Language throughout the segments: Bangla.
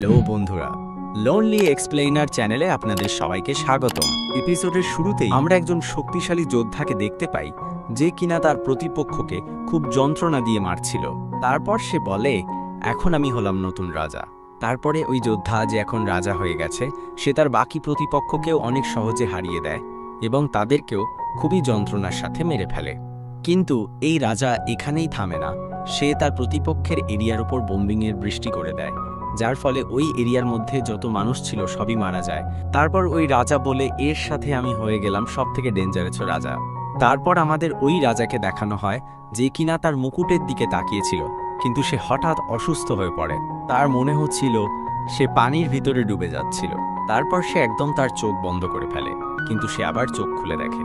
হ্যালো বন্ধুরা, লোনলি এক্সপ্লেইনার চ্যানেলে আপনাদের সবাইকে স্বাগতম। এপিসোডের শুরুতেই আমরা একজন শক্তিশালী যোদ্ধাকে দেখতে পাই যে কিনা তার প্রতিপক্ষকে খুব যন্ত্রণা দিয়ে মারছিল। তারপর সে বলে, এখন আমি হলাম নতুন রাজা। তারপরে ওই যোদ্ধা যে এখন রাজা হয়ে গেছে সে তার বাকি প্রতিপক্ষকেও অনেক সহজে হারিয়ে দেয় এবং তাদেরকেও খুবই যন্ত্রণার সাথে মেরে ফেলে। কিন্তু এই রাজা এখানেই থামে না, সে তার প্রতিপক্ষের এরিয়ার উপর বোম্বিংয়ের বৃষ্টি করে দেয়, যার ফলে ওই এরিয়ার মধ্যে যত মানুষ ছিল সবই মারা যায়। তারপর ওই রাজা বলে, এর সাথে আমি হয়ে গেলাম সবথেকে ডেঞ্জারাস রাজা। তারপর আমাদের ওই রাজাকে দেখানো হয় যে কিনা তার মুকুটের দিকে তাকিয়েছিল, কিন্তু সে হঠাৎ অসুস্থ হয়ে পড়ে। তার মনে হচ্ছিল সে পানির ভিতরে ডুবে যাচ্ছিল। তারপর সে একদম তার চোখ বন্ধ করে ফেলে, কিন্তু সে আবার চোখ খুলে দেখে।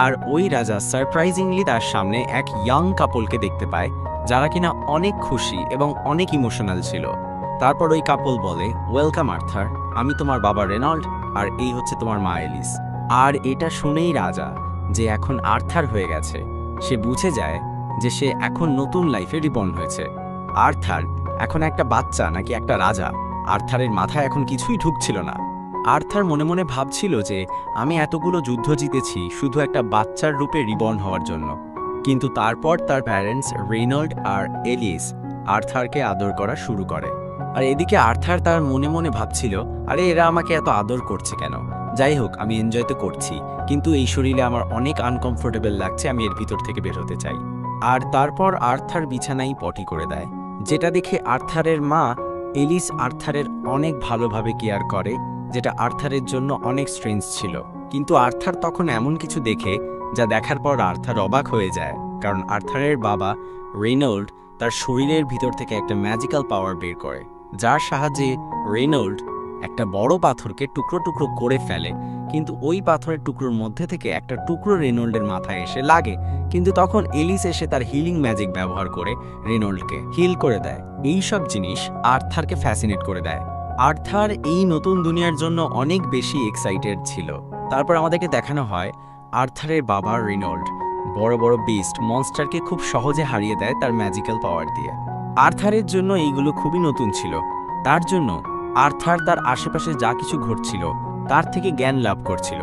আর ওই রাজা সারপ্রাইজিংলি তার সামনে এক ইয়াং কাপলকে দেখতে পায়, যারা কিনা অনেক খুশি এবং অনেক ইমোশনাল ছিল। তারপর ওই কাপল বলে, ওয়েলকাম আর্থার, আমি তোমার বাবা রেনল্ড আর এই হচ্ছে তোমার মা এলিস। আর এটা শুনেই রাজা, যে এখন আর্থার হয়ে গেছে, সে বুঝে যায় যে সে এখন নতুন লাইফে রিবর্ন হয়েছে। আর্থার এখন একটা বাচ্চা নাকি একটা রাজা, আর্থারের মাথায় এখন কিছুই ঢুকছিল না। আর্থার মনে মনে ভাবছিল যে আমি এতগুলো যুদ্ধ জিতেছি শুধু একটা বাচ্চার রূপে রিবর্ন হওয়ার জন্য। কিন্তু তারপর তার প্যারেন্টস রেনল্ড আর এলিস আর্থারকে আদর করা শুরু করে। আর এদিকে আর্থার তার মনে মনে ভাবছিল, আরে এরা আমাকে এত আদর করছে কেন? যাই হোক, আমি এনজয় তো করছি, কিন্তু এই শরীরে আমার অনেক আনকমফোর্টেবল লাগছে, আমি এর ভিতর থেকে বের হতে চাই। আর তারপর আর্থার বিছানায় পটি করে দেয়, যেটা দেখে আর্থারের মা এলিস আর্থারের অনেক ভালোভাবে কেয়ার করে, যেটা আর্থারের জন্য অনেক স্ট্রেঞ্জ ছিল। কিন্তু আর্থার তখন এমন কিছু দেখে যা দেখার পর আর্থার অবাক হয়ে যায়, কারণ আর্থারের বাবা রেনল্ড তার শরীরের ভিতর থেকে একটা ম্যাজিক্যাল পাওয়ার বের করে, যার সাহায্যে রেনল্ড একটা বড় পাথরকে টুকরো টুকরো করে ফেলে। কিন্তু ওই পাথরের টুকরোর মধ্যে থেকে একটা টুকরো রেনল্ডের মাথায় এসে লাগে, কিন্তু তখন এলিস এসে তার হিলিং ম্যাজিক ব্যবহার করে রেনল্ডকে হিল করে দেয়। এই সব জিনিস আর্থারকে ফ্যাসিনেট করে দেয়। আর্থার এই নতুন দুনিয়ার জন্য অনেক বেশি এক্সাইটেড ছিল। তারপর আমাদেরকে দেখানো হয় আর্থারের বাবা রেনল্ড বড় বড় বিস্ট মনস্টারকে খুব সহজে হারিয়ে দেয় তার ম্যাজিক্যাল পাওয়ার দিয়ে। আর্থারের জন্য এইগুলো খুবই নতুন ছিল, তার জন্য আর্থার তার আশেপাশে যা কিছু ঘটছিল তার থেকে জ্ঞান লাভ করছিল।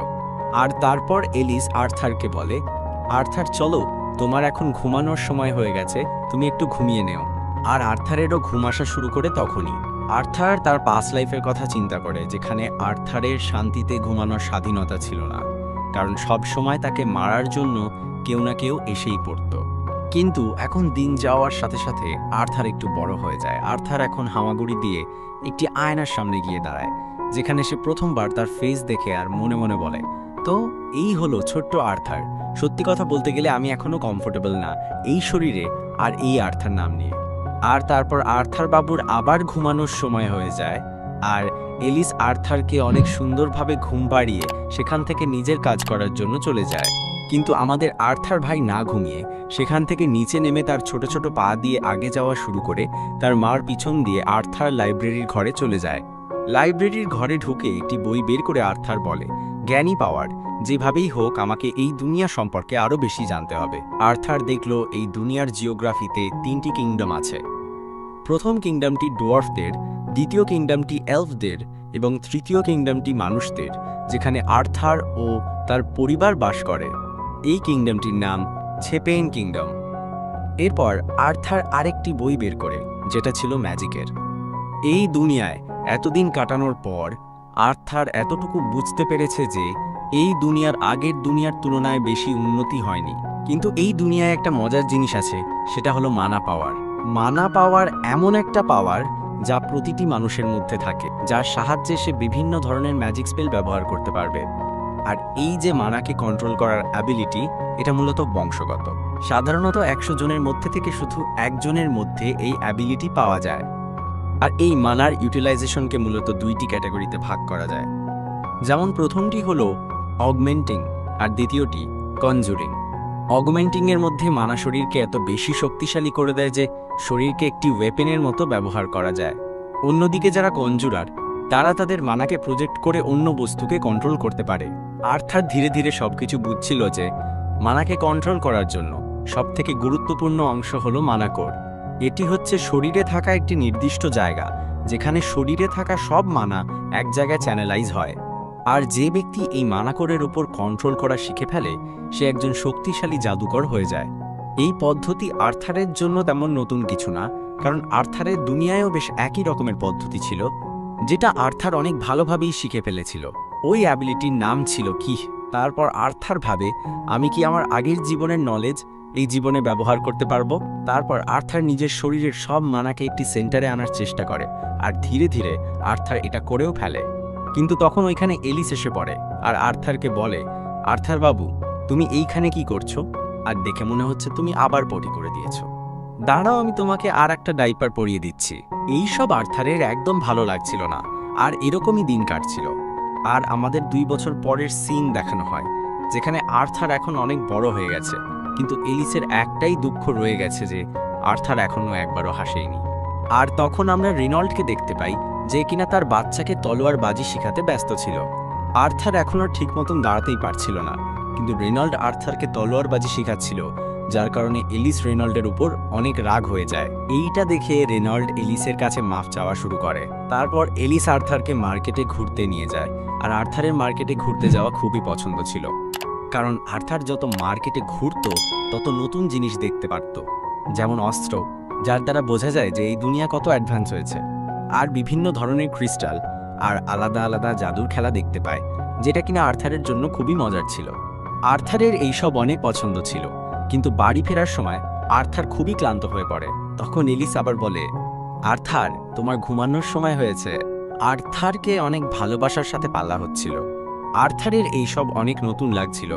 আর তারপর এলিস আর্থারকে বলে, আর্থার চলো, তোমার এখন ঘুমানোর সময় হয়ে গেছে, তুমি একটু ঘুমিয়ে নেও। আর আর্থারেরও ঘুম আসা শুরু করে তখনই। আর্থার তার পাস্ট লাইফের কথা চিন্তা করে, যেখানে আর্থারের শান্তিতে ঘুমানোর স্বাধীনতা ছিল না, কারণ সব সময় তাকে মারার জন্য কেউ না কেউ এসেই পড়ত। কিন্তু এখন দিন যাওয়ার সাথে সাথে আর্থার একটু বড় হয়ে যায়। আর্থার এখন হামাগুড়ি দিয়ে একটি আয়নার সামনে গিয়ে দাঁড়ায়, যেখানে সে প্রথমবার তার ফেস দেখে আর মনে মনে বলে, তো এই হলো ছোট্ট আর্থার। সত্যি কথা বলতে গেলে আমি এখনো কমফোর্টেবল না এই শরীরে আর এই আর্থার নাম নিয়ে। আর তারপর আর্থার বাবুর আবার ঘুমানোর সময় হয়ে যায়, আর এলিস আর্থারকে অনেক সুন্দরভাবে ঘুম পাড়িয়ে সেখান থেকে নিজের কাজ করার জন্য চলে যায়। কিন্তু আমাদের আর্থার ভাই না ঘুমিয়ে সেখান থেকে নিচে নেমে তার ছোট ছোট পা দিয়ে আগে যাওয়া শুরু করে তার মার পিছন দিয়ে আর্থার লাইব্রেরির ঘরে চলে যায়। লাইব্রেরির ঘরে ঢুকে একটি বই বের করে আর্থার বলে, জ্ঞানী পাওয়ার, যেভাবেই হোক আমাকে এই দুনিয়া সম্পর্কে আরও বেশি জানতে হবে। আর্থার দেখল এই দুনিয়ার জিওগ্রাফিতে 3টি কিংডম আছে। প্রথম কিংডমটি ডোয়ার্ফদের, দ্বিতীয় কিংডমটি এলফদের এবং তৃতীয় কিংডমটি মানুষদের, যেখানে আর্থার ও তার পরিবার বাস করে। এই কিংডমটির নাম ছেপেইন কিংডম। এরপর আর্থার আরেকটি বই বের করে, যেটা ছিল ম্যাজিকের। এই দুনিয়ায় এতদিন কাটানোর পর আর্থার এতটুকু বুঝতে পেরেছে যে এই দুনিয়ার আগের দুনিয়ার তুলনায় বেশি উন্নতি হয়নি। কিন্তু এই দুনিয়ায় একটা মজার জিনিস আছে, সেটা হলো মানা পাওয়ার। মানা পাওয়ার এমন একটা পাওয়ার যা প্রতিটি মানুষের মধ্যে থাকে, যার সাহায্যে সে বিভিন্ন ধরনের ম্যাজিক স্পেল ব্যবহার করতে পারবে। আর এই যে মানাকে কন্ট্রোল করার অ্যাবিলিটি, এটা মূলত বংশগত। সাধারণত 100 জনের মধ্যে থেকে শুধু একজনের মধ্যে এই অ্যাবিলিটি পাওয়া যায়। আর এই মানার ইউটিলাইজেশনকে মূলত 2টি ক্যাটাগরিতে ভাগ করা যায়। যেমন প্রথমটি হলো অগমেন্টিং আর দ্বিতীয়টি কনজুরিং। অগমেন্টিংয়ের মধ্যে মানা শরীরকে এত বেশি শক্তিশালী করে দেয় যে শরীরকে একটি ওয়েপেনের মতো ব্যবহার করা যায়। অন্যদিকে যারা কনজুরার, তারা তাদের মানাকে প্রজেক্ট করে অন্য বস্তুকে কন্ট্রোল করতে পারে। আর্থার ধীরে ধীরে সবকিছু বুঝছিল যে মানাকে কন্ট্রোল করার জন্য সবথেকে গুরুত্বপূর্ণ অংশ হলো মানা কোর। এটি হচ্ছে শরীরে থাকা একটি নির্দিষ্ট জায়গা যেখানে শরীরে থাকা সব মানা এক জায়গায় চ্যানেলাইজ হয়। আর যে ব্যক্তি এই মানাকরের উপর কন্ট্রোল করা শিখে ফেলে সে একজন শক্তিশালী জাদুকর হয়ে যায়। এই পদ্ধতি আর্থারের জন্য তেমন নতুন কিছু না, কারণ আর্থারের দুনিয়ায়ও বেশ একই রকমের পদ্ধতি ছিল, যেটা আর্থার অনেক ভালোভাবেই শিখে ফেলেছিল। ওই অ্যাবিলিটির নাম ছিল কি। তারপর আর্থার ভাবে, আমি কি আমার আগের জীবনের নলেজ এই জীবনে ব্যবহার করতে পারবো? তারপর আর্থার নিজের শরীরের সব মানাকে একটি সেন্টারে আনার চেষ্টা করে, আর ধীরে ধীরে আর্থার এটা করেও ফেলে। কিন্তু তখন ওইখানে এলিস এসে পড়ে আর আর্থারকে বলে, আর্থার বাবু, তুমি এইখানে কি করছো? আর দেখে মনে হচ্ছে তুমি আবার পটি করে দিয়েছো। দাঁড়াও, আমি তোমাকে আর একটা ডাইপার পরিয়ে দিচ্ছি। এইসব আর্থারের একদম ভালো লাগছিল না, আর এরকমই দিন কাটছিল। আর আমাদের 2 বছর পরের সিন দেখানো হয়, যেখানে আর্থার এখন অনেক বড় হয়ে গেছে, কিন্তু এলিসের একটাই দুঃখ রয়ে গেছে যে আর্থার এখনো একবারও হাসেনি। আর তখন আমরা রেনল্ডকে দেখতে পাই, যে কিনা তার বাচ্চাকে তলোয়ার বাজি শেখাতে ব্যস্ত ছিল। আর্থার এখনো ঠিক মতন দাঁড়াতেই পারছিল না, কিন্তু রেনল্ড আর্থারকে তলোয়ার বাজি শেখাচ্ছিল, যার কারণে এলিস রেনল্ডের উপর অনেক রাগ হয়ে যায়। এইটা দেখে রেনল্ড এলিসের কাছে মাফ চাওয়া শুরু করে। তারপর এলিস আর্থারকে মার্কেটে ঘুরতে নিয়ে যায়, আর আর্থারের মার্কেটে ঘুরতে যাওয়া খুবই পছন্দ ছিল, কারণ আর্থার যত মার্কেটে ঘুরত তত নতুন জিনিস দেখতে পারত, যেমন অস্ত্র, যার দ্বারা বোঝা যায় যে এই দুনিয়া কত অ্যাডভান্স হয়েছে, আর বিভিন্ন ধরনের ক্রিস্টাল, আর আলাদা আলাদা জাদুর খেলা দেখতে পায়, যেটা কিনা আর্থারের জন্য খুবই মজার ছিল। আর্থারের এইসব অনেক পছন্দ ছিল, কিন্তু বাড়ি ফেরার সময় আর্থার খুবই ক্লান্ত হয়ে পড়ে। তখন এলিস আবার বলে, আর্থার, তোমার ঘুমানোর সময় হয়েছে। আর্থারকে অনেক ভালোবাসার সাথে পাল্লা হচ্ছিল। আর্থারের এইসব অনেক নতুন লাগছিল,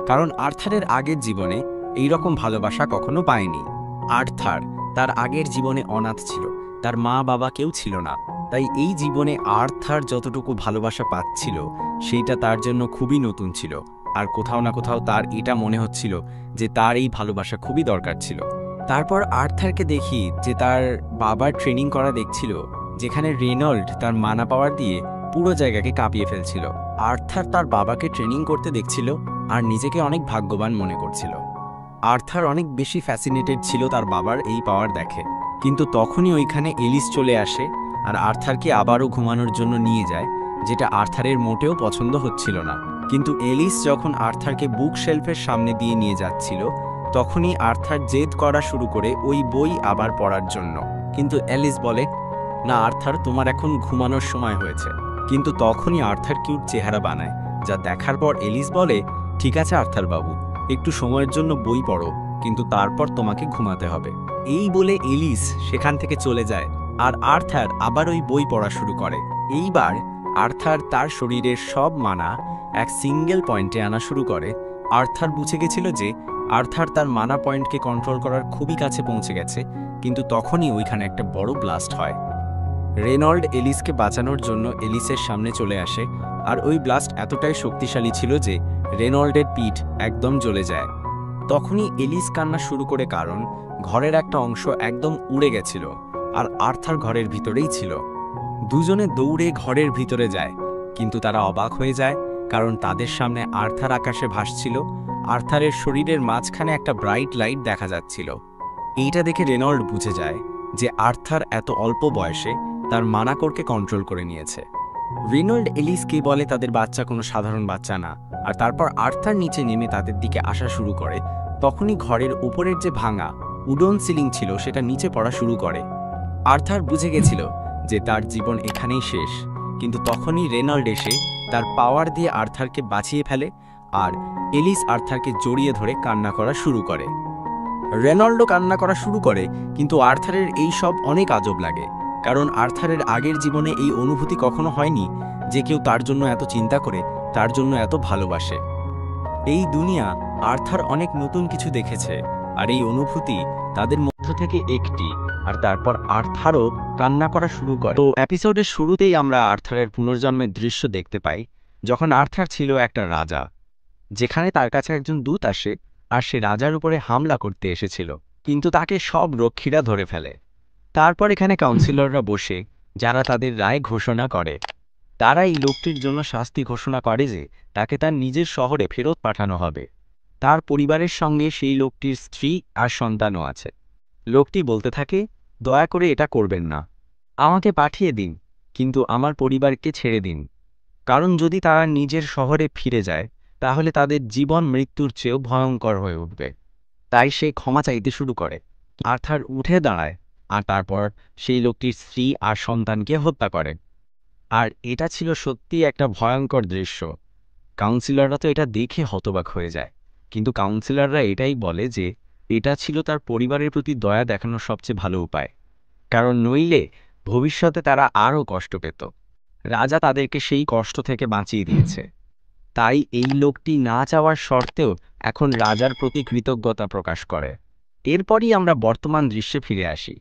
কারণ আর্থারের আগের জীবনে এইরকম ভালোবাসা কখনো পায়নি। আর্থার তার আগের জীবনে অনাথ ছিল, তার মা বাবা কেউ ছিল না, তাই এই জীবনে আর্থার যতটুকু ভালোবাসা পাচ্ছিল সেইটা তার জন্য খুবই নতুন ছিল, আর কোথাও না কোথাও তার এটা মনে হচ্ছিল যে তার এই ভালোবাসা খুবই দরকার ছিল। তারপর আর্থারকে দেখি যে তার বাবার ট্রেনিং করা দেখছিল, যেখানে রেনল্ড তার মানা পাওয়ার দিয়ে পুরো জায়গাকে কাঁপিয়ে ফেলছিল। আর্থার তার বাবাকে ট্রেনিং করতে দেখছিল আর নিজেকে অনেক ভাগ্যবান মনে করছিল। আর্থার অনেক বেশি ফ্যাসিনেটেড ছিল তার বাবার এই পাওয়ার দেখে, কিন্তু তখনই ওইখানে এলিস চলে আসে আর আর্থারকে আবারও ঘুমানোর জন্য নিয়ে যায়, যেটা আর্থারের মোটেও পছন্দ হচ্ছিল না। কিন্তু এলিস যখন আর্থারকে বুক শেলফের সামনে দিয়ে নিয়ে যাচ্ছিল, তখনই আর্থার জেদ করা শুরু করে ওই বই আবার পড়ার জন্য। কিন্তু এলিস বলে, না আর্থার, তোমার এখন ঘুমানোর সময় হয়েছে। কিন্তু তখনই আর্থার কিউট চেহারা বানায়, যা দেখার পর এলিস বলে, ঠিক আছে আর্থার বাবু, একটু সময়ের জন্য বই পড়ো, কিন্তু তারপর তোমাকে ঘুমাতে হবে। এই বলে এলিস সেখান থেকে চলে যায়, আর আর্থার আবার ওই বই পড়া শুরু করে। এইবার আর্থার তার শরীরের সব মানা এক সিঙ্গেল পয়েন্টে আনা শুরু করে। আর্থার বুঝে গেছিল যে আর্থার তার মানা পয়েন্টকে কন্ট্রোল করার খুবই কাছে পৌঁছে গেছে, কিন্তু তখনই ওইখানে একটা বড় ব্লাস্ট হয়। রেনল্ড এলিসকে বাঁচানোর জন্য এলিসের সামনে চলে আসে, আর ওই ব্লাস্ট এতটাই শক্তিশালী ছিল যে রেনল্ডের পিঠ একদম জ্বলে যায়। তখনই এলিস কান্না শুরু করে, কারণ ঘরের একটা অংশ একদম উড়ে গেছিল, আর আর্থার ঘরের ভিতরেই ছিল। দুজনে দৌড়ে ঘরের ভিতরে যায়, কিন্তু তারা অবাক হয়ে যায়, কারণ তাদের সামনে আর্থার আকাশে ভাসছিল। আর্থারের শরীরের মাঝখানে একটা ব্রাইট লাইট দেখা যাচ্ছিল। এইটা দেখে রেনল্ড বুঝে যায় যে আর্থার এত অল্প বয়সে তার মানাকরকে কন্ট্রোল করে নিয়েছে। রেনল্ড এলিসকে বলে তাদের বাচ্চা কোনো সাধারণ বাচ্চা না, আর তারপর আর্থার নিচে নেমে তাদের দিকে আসা শুরু করে। তখনই ঘরের উপরের যে ভাঙা উডন সিলিং ছিল সেটা নিচে পড়া শুরু করে। আর্থার বুঝে গেছিল যে তার জীবন এখানেই শেষ, কিন্তু তখনই রেনল্ড এসে তার পাওয়ার দিয়ে আর্থারকে বাঁচিয়ে ফেলে, আর এলিস আর্থারকে জড়িয়ে ধরে কান্না করা শুরু করে। রেনল্ডও কান্না করা শুরু করে, কিন্তু আর্থারের এই সব অনেক আজব লাগে, কারণ আর্থারের আগের জীবনে এই অনুভূতি কখনো হয়নি যে কেউ তার জন্য এত চিন্তা করে, তার জন্য এত ভালোবাসে। এই দুনিয়া আর্থার অনেক নতুন কিছু দেখেছে, আর এই অনুভূতি তাদের মধ্য থেকে একটি। আর তারপর আর্থারও কান্না করা শুরু করে। তো এপিসোডের শুরুতেই আমরা আর্থারের পুনর্জন্মের দৃশ্য দেখতে পাই, যখন আর্থার ছিল একটা রাজা, যেখানে তার কাছে একজন দূত আসে, আর সে রাজার উপরে হামলা করতে এসেছিল, কিন্তু তাকে সব রক্ষীরা ধরে ফেলে। তারপর এখানে কাউন্সিলররা বসে, যারা তাদের রায় ঘোষণা করে। তারা এই লোকটির জন্য শাস্তি ঘোষণা করে যে তাকে তার নিজের শহরে ফেরত পাঠানো হবে। তার পরিবারের সঙ্গে সেই লোকটির স্ত্রী আর সন্তানও আছে। লোকটি বলতে থাকে, দয়া করে এটা করবেন না, আমাকে পাঠিয়ে দিন, কিন্তু আমার পরিবারকে ছেড়ে দিন। কারণ যদি তারা নিজের শহরে ফিরে যায় তাহলে তাদের জীবন মৃত্যুর চেয়েও ভয়ঙ্কর হয়ে উঠবে। তাই সে ক্ষমা চাইতে শুরু করে। আর্থার উঠে দাঁড়ায় আর তারপর সেই লোকটির স্ত্রী আর সন্তানকে হত্যা করে। আর এটা ছিল সত্যি একটা ভয়ঙ্কর দৃশ্য। কাউন্সিলররা তো এটা দেখে হতবাক হয়ে যায়, কিন্তু কাউন্সিলররা এটাই বলে যে এটা ছিল তার পরিবারের প্রতি দয়া দেখানোর সবচেয়ে ভালো উপায়, কারণ নইলে ভবিষ্যতে তারা আরও কষ্ট পেত। রাজা তাদেরকে সেই কষ্ট থেকে বাঁচিয়ে দিয়েছে। তাই এই লোকটি না চাওয়ার শর্তেও এখন রাজার প্রতি কৃতজ্ঞতা প্রকাশ করে। এরপরই আমরা বর্তমান দৃশ্যে ফিরে আসি।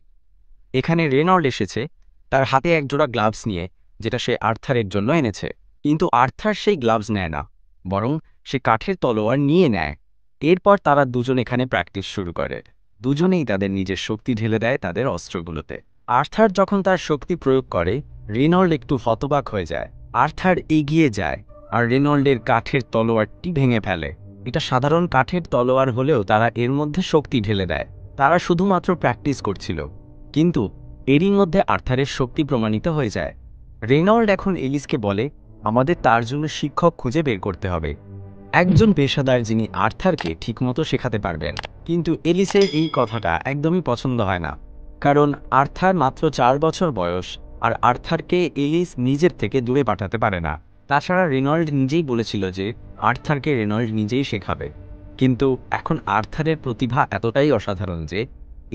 এখানে রেনল্ড এসেছে তার হাতে একজোড়া গ্লাভস নিয়ে, যেটা সে আর্থারের জন্য এনেছে। কিন্তু আর্থার সেই গ্লাভস নেয় না, বরং সে কাঠের তলোয়ার নিয়ে নেয়। এরপর তারা দুজন এখানে প্র্যাকটিস শুরু করে। দুজনেই তাদের নিজের শক্তি ঢেলে দেয় তাদের অস্ত্রগুলোতে। আর্থার যখন তার শক্তি প্রয়োগ করে, রেনল্ড একটু হতবাক হয়ে যায়। আর্থার এগিয়ে যায় আর রেনল্ডের কাঠের তলোয়ারটি ভেঙে ফেলে। এটা সাধারণ কাঠের তলোয়ার হলেও তারা এর মধ্যে শক্তি ঢেলে দেয়। তারা শুধুমাত্র প্র্যাকটিস করছিল, কিন্তু এরই মধ্যে আর্থারের শক্তি প্রমাণিত হয়ে যায়। রেনল্ড এখন এলিসকে বলে, আমাদের তার জন্য শিক্ষক খুঁজে বের করতে হবে, একজন পেশাদার যিনি আর্থারকে ঠিকমতো শেখাতে পারবেন। কিন্তু এলিসের এই কথাটা একদমই পছন্দ হয় না, কারণ আর্থার মাত্র 4 বছর বয়স আর আর্থারকে এলিস নিজের থেকে দূরে পাঠাতে পারে না। তাছাড়া রেনল্ড নিজেই বলেছিল যে আর্থারকে রেনল্ড নিজেই শেখাবে। কিন্তু এখন আর্থারের প্রতিভা এতটাই অসাধারণ যে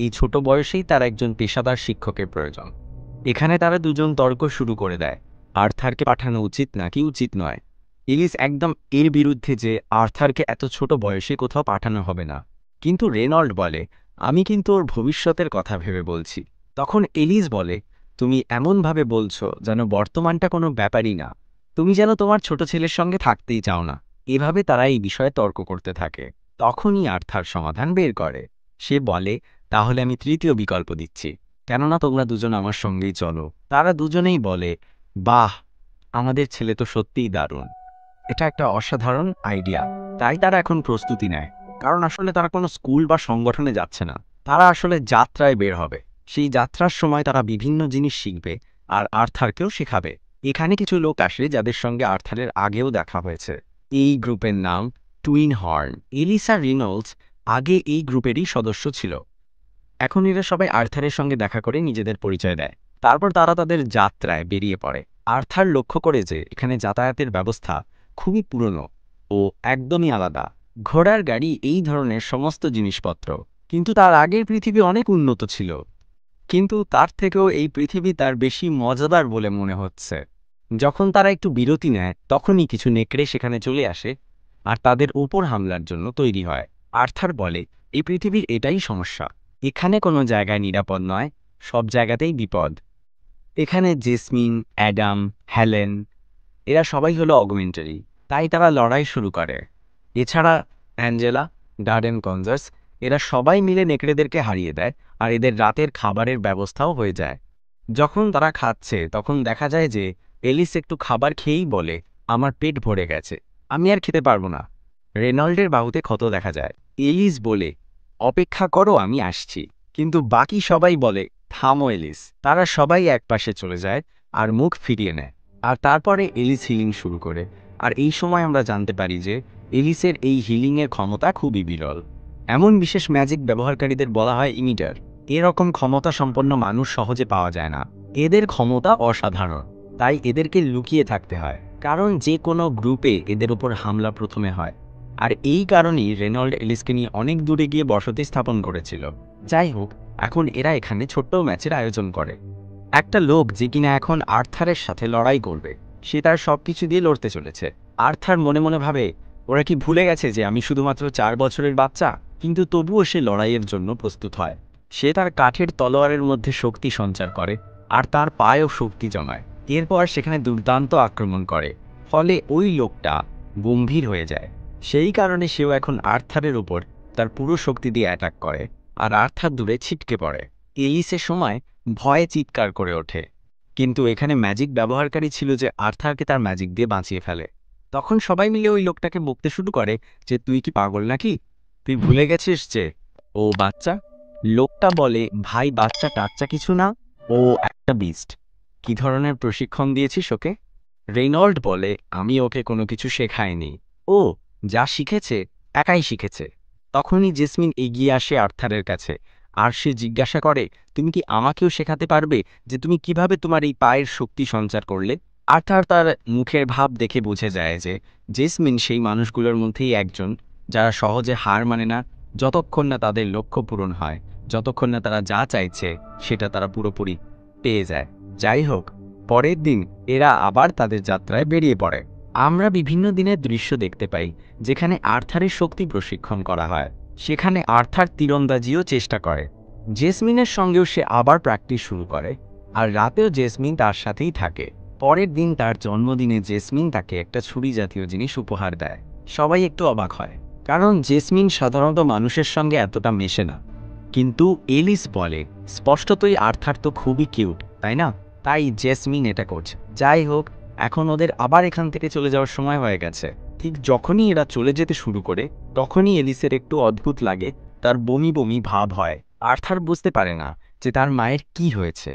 এই ছোট বয়সেই তার একজন পেশাদার শিক্ষকের প্রয়োজন। এখানে তারা দুজন তর্ক শুরু করে দেয়, আর্থারকে পাঠানো উচিত নাকি উচিত নয়। এলিস একদম এর বিরুদ্ধে যে আর্থারকে এত ছোট বয়সে কোথাও পাঠানো হবে না। কিন্তু রেনল্ড বলে, আমি কিন্তু ওর ভবিষ্যতের কথা ভেবে বলছি। তখন এলিস বলে, তুমি এমনভাবে বলছো যেন বর্তমানটা কোনো ব্যাপারই না, তুমি যেন তোমার ছোট ছেলের সঙ্গে থাকতেই চাও না। এভাবে তারা এই বিষয়ে তর্ক করতে থাকে। তখনই আর্থার সমাধান বের করে। সে বলে, তাহলে আমি তৃতীয় বিকল্প দিচ্ছি, কেননা তোমরা দুজন আমার সঙ্গেই চলো। তারা দুজনেই বলে, বাহ, আমাদের ছেলে তো সত্যিই দারুণ, এটা একটা অসাধারণ আইডিয়া। তাই তারা এখন প্রস্তুতি নেয়, কারণ আসলে তারা কোনো স্কুল বা সংগঠনে যাচ্ছে না, তারা আসলে যাত্রায় বের হবে। সেই যাত্রার সময় তারা বিভিন্ন জিনিস শিখবে আর আর্থারকেও শেখাবে। এখানে কিছু লোক আসে যাদের সঙ্গে আর্থারের আগেও দেখা হয়েছে। এই গ্রুপের নাম টুইন হর্ন। এলিসা রিনল্ডস আগে এই গ্রুপেরই সদস্য ছিল। এখন এরা সবাই আর্থারের সঙ্গে দেখা করে নিজেদের পরিচয় দেয়। তারপর তারা তাদের যাত্রায় বেরিয়ে পড়ে। আর্থার লক্ষ্য করে যে এখানে যাতায়াতের ব্যবস্থা খুবই পুরনো ও একদমই আলাদা। ঘোড়ার গাড়ি, এই ধরনের সমস্ত জিনিসপত্র। কিন্তু তার আগের পৃথিবী অনেক উন্নত ছিল, কিন্তু তার থেকেও এই পৃথিবী তার বেশি মজাদার বলে মনে হচ্ছে। যখন তারা একটু বিরতি নেয় তখনই কিছু নেকড়ে সেখানে চলে আসে আর তাদের উপর হামলার জন্য তৈরি হয়। আর্থার বলে, এই পৃথিবীর এটাই সমস্যা, এখানে কোনো জায়গায় নিরাপদ নয়, সব জায়গাতেই বিপদ। এখানে জেসমিন, অ্যাডাম, হেলেন, এরা সবাই হলো অগমেন্টারি, তাই তারা লড়াই শুরু করে। এছাড়া অ্যাঞ্জেলা, গার্ডেন কনজার্স, এরা সবাই মিলে নেকড়েদেরকে হারিয়ে দেয় আর এদের রাতের খাবারের ব্যবস্থাও হয়ে যায়। যখন তারা খাচ্ছে তখন দেখা যায় যে এলিস একটু খাবার খেয়েই বলে, আমার পেট ভরে গেছে, আমি আর খেতে পারবো না। রেনল্ডের বাহুতে ক্ষত দেখা যায়। এলিস বলে, অপেক্ষা করো, আমি আসছি। কিন্তু বাকি সবাই বলে, থামো এলিস। তারা সবাই একপাশে চলে যায় আর মুখ ফিরিয়ে নেয়। আর তারপরে এলিস হিলিং শুরু করে। আর এই সময় আমরা জানতে পারি যে এলিসের এই হিলিংয়ের ক্ষমতা খুবই বিরল। এমন বিশেষ ম্যাজিক ব্যবহারকারীদের বলা হয় ইমিটার। এরকম ক্ষমতা সম্পন্ন মানুষ সহজে পাওয়া যায় না। এদের ক্ষমতা অসাধারণ, তাই এদেরকে লুকিয়ে থাকতে হয়, কারণ যে কোনো গ্রুপে এদের উপর হামলা প্রথমে হয়। আর এই কারণেই রেনল্ড এলিসকে নিয়ে অনেক দূরে গিয়ে বসতি স্থাপন করেছিল। যাই হোক, এখন এরা এখানে ছোট্ট ম্যাচের আয়োজন করে। একটা লোক যে কিনা এখন আর্থারের সাথে লড়াই করবে, সে তার সবকিছু দিয়ে লড়তে চলেছে। আর্থার মনে মনে ভাবে, ওরা কি ভুলে গেছে যে আমি শুধুমাত্র 4 বছরের বাচ্চা? কিন্তু তবুও সে লড়াইয়ের জন্য প্রস্তুত হয়। সে তার কাঠের তলোয়ারের মধ্যে শক্তি সঞ্চার করে আর তার পায়েও শক্তি জমায়। এরপর সেখানে দুর্দান্ত আক্রমণ করে, ফলে ওই লোকটা গম্ভীর হয়ে যায়। সেই কারণে সেও এখন আর্থারের উপর তার পুরো শক্তি দিয়ে অ্যাটাক করে আর আর্থার দূরে ছিটকে পড়ে। এলিসের সময় ভয়ে চিৎকার করে ওঠে, কিন্তু এখানে ম্যাজিক ব্যবহারকারী ছিল যে আর্থারকে তার ম্যাজিক দিয়ে বাঁচিয়ে ফেলে। তখন সবাই মিলে ওই লোকটাকে বকতে শুরু করে যে তুই কি পাগল নাকি, তুই ভুলে গেছিস যে ও বাচ্চা। লোকটা বলে, ভাই বাচ্চা টাচ্চা কিছু না, ও একটা বিস্ট। কি ধরনের প্রশিক্ষণ দিয়েছিস ওকে? রেনল্ড বলে, আমি ওকে কোনো কিছু শেখাইনি। ও যা শিখেছে একাই শিখেছে। তখনই জেসমিন এগিয়ে আসে আর্থারের কাছে, আর সে জিজ্ঞাসা করে, তুমি কি আমাকেও শেখাতে পারবে যে তুমি কিভাবে তোমার এই পায়ের শক্তি সঞ্চার করলে? আর্থার তার মুখের ভাব দেখে বুঝে যায় যে জেসমিন সেই মানুষগুলোর মধ্যেই একজন যারা সহজে হার মানে না, যতক্ষণ না তাদের লক্ষ্য পূরণ হয়, যতক্ষণ না তারা যা চাইছে সেটা তারা পুরোপুরি পেয়ে যায়। যাই হোক, পরের দিন এরা আবার তাদের যাত্রায় বেরিয়ে পড়ে। আমরা বিভিন্ন দিনের দৃশ্য দেখতে পাই যেখানে আর্থারের শক্তি প্রশিক্ষণ করা হয়। সেখানে আর্থার তীরন্দাজিও চেষ্টা করে। জেসমিনের সঙ্গেও সে আবার প্র্যাকটিস শুরু করে, আর রাতেও জেসমিন তার সাথেই থাকে। পরের দিন তার জন্মদিনে জেসমিন তাকে একটা ছুরি জাতীয় জিনিস উপহার দেয়। সবাই একটু অবাক হয়, কারণ জেসমিন সাধারণত মানুষের সঙ্গে এতটা মেশে না। কিন্তু এলিস বলে, স্পষ্টতই আর্থার তো খুবই কিউট, তাই না? তাই জেসমিন এটা করছে। যাই হোক, এখন ওদের আবার এখান থেকে চলে যাওয়ার সময় হয়ে গেছে। ঠিক যখনই এরা চলে যেতে শুরু করে তখনই এলিসের একটু অদ্ভুত লাগে, তার বমি বমি ভাব হয়। আর্থার বুঝতে পারে না যে তার মায়ের কি হয়েছে।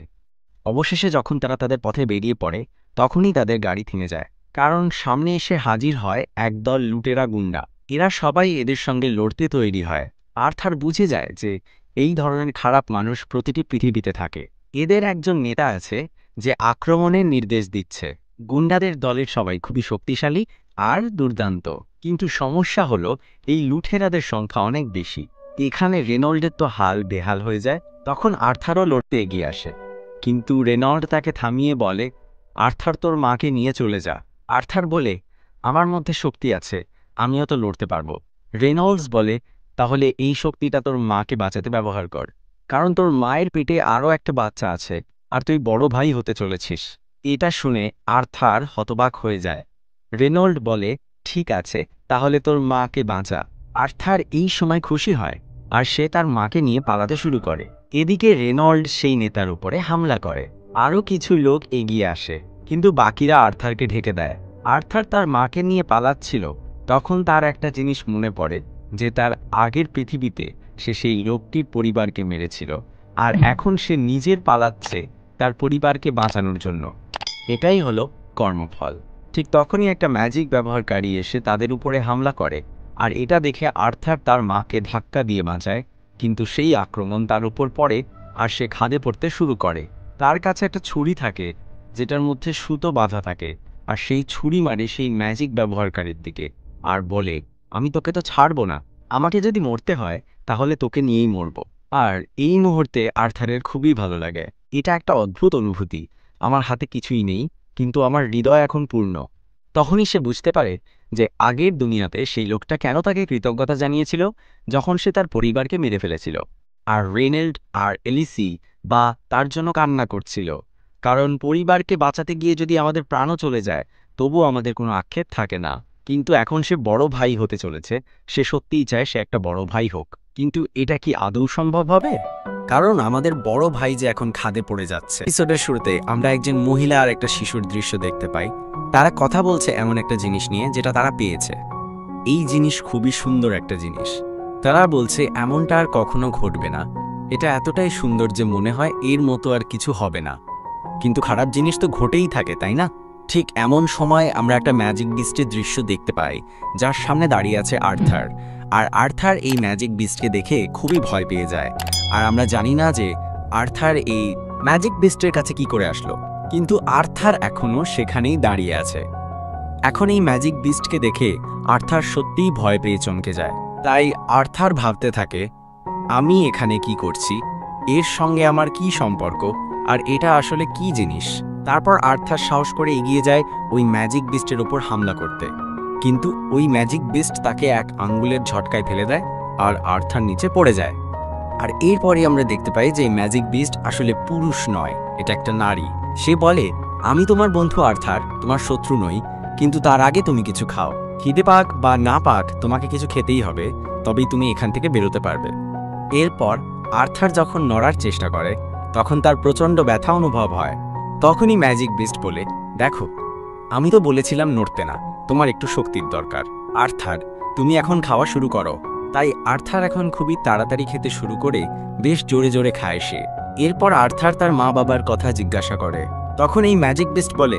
অবশেষে যখন তারা তাদের পথে বেরিয়ে পড়ে তখনই তাদের গাড়ি থেমে যায়, কারণ সামনে এসে হাজির হয় একদল লুটেরা গুন্ডা। এরা সবাই এদের সঙ্গে লড়তে তৈরি হয়। আর্থার বুঝে যায় যে এই ধরনের খারাপ মানুষ প্রতিটি পৃথিবীতে থাকে। এদের একজন নেতা আছে যে আক্রমণের নির্দেশ দিচ্ছে। গুন্ডাদের দলের সবাই খুবই শক্তিশালী আর দুর্দান্ত, কিন্তু সমস্যা হলো এই লুটেরাদের সংখ্যা অনেক বেশি। এখানে রেনল্ডের তো হাল বেহাল হয়ে যায়। তখন আর্থারও লড়তে এগিয়ে আসে, কিন্তু রেনল্ড তাকে থামিয়ে বলে, আর্থার তোর মাকে নিয়ে চলে যা। আর্থার বলে, আমার মধ্যে শক্তি আছে, আমিও তো লড়তে পারবো। রেনল্ডস বলে, তাহলে এই শক্তিটা তোর মাকে বাঁচাতে ব্যবহার কর, কারণ তোর মায়ের পেটে আরও একটা বাচ্চা আছে, আর তুই বড় ভাই হতে চলেছিস। এটা শুনে আর্থার হতবাক হয়ে যায়। রেনল্ড বলে, ঠিক আছে, তাহলে তোর মাকে বাঁচা। আর্থার এই সময় খুশি হয়, আর সে তার মাকে নিয়ে পালাতে শুরু করে। এদিকে রেনল্ড সেই নেতার উপরে হামলা করে। আরও কিছু লোক এগিয়ে আসে, কিন্তু বাকিরা আর্থারকে ঢেকে দেয়। আর্থার তার মাকে নিয়ে পালাচ্ছিল, তখন তার একটা জিনিস মনে পড়ে যে তার আগের পৃথিবীতে সে সেই লোকটির পরিবারকে মেরেছিল, আর এখন সে নিজের পালাচ্ছে তার পরিবারকে বাঁচানোর জন্য। এটাই হলো কর্মফল। ঠিক তখনই একটা ম্যাজিক ব্যবহারকারী এসে তাদের উপরে হামলা করে, আর এটা দেখে আর্থার তার মাকে ধাক্কা দিয়ে বাঁচায়, কিন্তু সেই আক্রমণ তার উপর পড়ে আর সে খাদে পড়তে শুরু করে। তার কাছে একটা ছুরি থাকে যেটার মধ্যে সুতো বাঁধা থাকে, আর সেই ছুরি মারে সেই ম্যাজিক ব্যবহারকারীর দিকে আর বলে, আমি তোকে তো ছাড়বো না, আমাকে যদি মরতে হয় তাহলে তোকে নিয়েই মরবো। আর এই মুহূর্তে আর্থারের খুবই ভালো লাগে। এটা একটা অদ্ভুত অনুভূতি, আমার হাতে কিছুই নেই, কিন্তু আমার হৃদয় এখন পূর্ণ। তখনই সে বুঝতে পারে যে আগের দুনিয়াতে সেই লোকটা কেন তাকে কৃতজ্ঞতা জানিয়েছিল যখন সে তার পরিবারকে মেরে ফেলেছিল। আর রেনল্ড আর এলিসি বা তার জন্য কান্না করছিল, কারণ পরিবারকে বাঁচাতে গিয়ে যদি আমাদের প্রাণও চলে যায় তবুও আমাদের কোনো আক্ষেপ থাকে না। কিন্তু এখন সে বড় ভাই হতে চলেছে, সে সত্যিই চায় সে একটা বড় ভাই হোক। কিন্তু এটা কি আদৌ সম্ভব হবে? কারণ আমাদের বড় ভাই যে এখন খাদে পড়ে যাচ্ছে। এপিসোডের শুরুতে আমরা একজন মহিলা আর একটা শিশুর দৃশ্য দেখতে পাই। তারা কথা বলছে এমন একটা জিনিস নিয়ে যেটা তারা পেয়েছে। এই জিনিস খুবই সুন্দর একটা জিনিস। তারা বলছে এমনটা আর কখনো ঘটবে না, এটা এতটাই সুন্দর যে মনে হয় এর মতো আর কিছু হবে না। কিন্তু খারাপ জিনিস তো ঘটেই থাকে, তাই না? ঠিক এমন সময় আমরা একটা ম্যাজিক বিস্টের দৃশ্য দেখতে পাই, যার সামনে দাঁড়িয়ে আছে আর্থার। আর আর্থার এই ম্যাজিক বিস্টকে দেখে খুবই ভয় পেয়ে যায়। আর আমরা জানি না যে আর্থার এই ম্যাজিক বিস্টের কাছে কি করে আসলো, কিন্তু আর্থার এখনো সেখানেই দাঁড়িয়ে আছে। এখন এই ম্যাজিক বিস্টকে দেখে আর্থার সত্যিই ভয় পেয়ে চমকে যায়। তাই আর্থার ভাবতে থাকে, আমি এখানে কি করছি, এর সঙ্গে আমার কি সম্পর্ক, আর এটা আসলে কি জিনিস। তারপর আর্থার সাহস করে এগিয়ে যায় ওই ম্যাজিক বিস্টের উপর হামলা করতে, কিন্তু ওই ম্যাজিক বিস্ট তাকে এক আঙ্গুলের ঝটকায় ফেলে দেয় আর আর্থার নিচে পড়ে যায়। আর এরপরে আমরা দেখতে পাই যে ম্যাজিক বিস্ট আসলে পুরুষ নয়, এটা একটা নারী। সে বলে, আমি তোমার বন্ধু আর্থার, তোমার শত্রু নই, কিন্তু তার আগে তুমি কিছু খাও। খিদে পাক বা না পাক তোমাকে কিছু খেতেই হবে, তবেই তুমি এখান থেকে বেরোতে পারবে। এরপর আর্থার যখন নড়ার চেষ্টা করে তখন তার প্রচণ্ড ব্যথা অনুভব হয়। তখনই ম্যাজিক বিস্ট বলে, দেখো, আমি তো বলেছিলাম নড়তে না, তোমার একটু শক্তির দরকার। আর্থার, তুমি এখন খাওয়া শুরু করো। তাই আর্থার এখন খুবই তাড়াতাড়ি খেতে শুরু করে বেশ জোরে জোরে খায় সে। এরপর আর্থার তার মা বাবার কথা জিজ্ঞাসা করে। তখন এই ম্যাজিক বিস্ট বলে,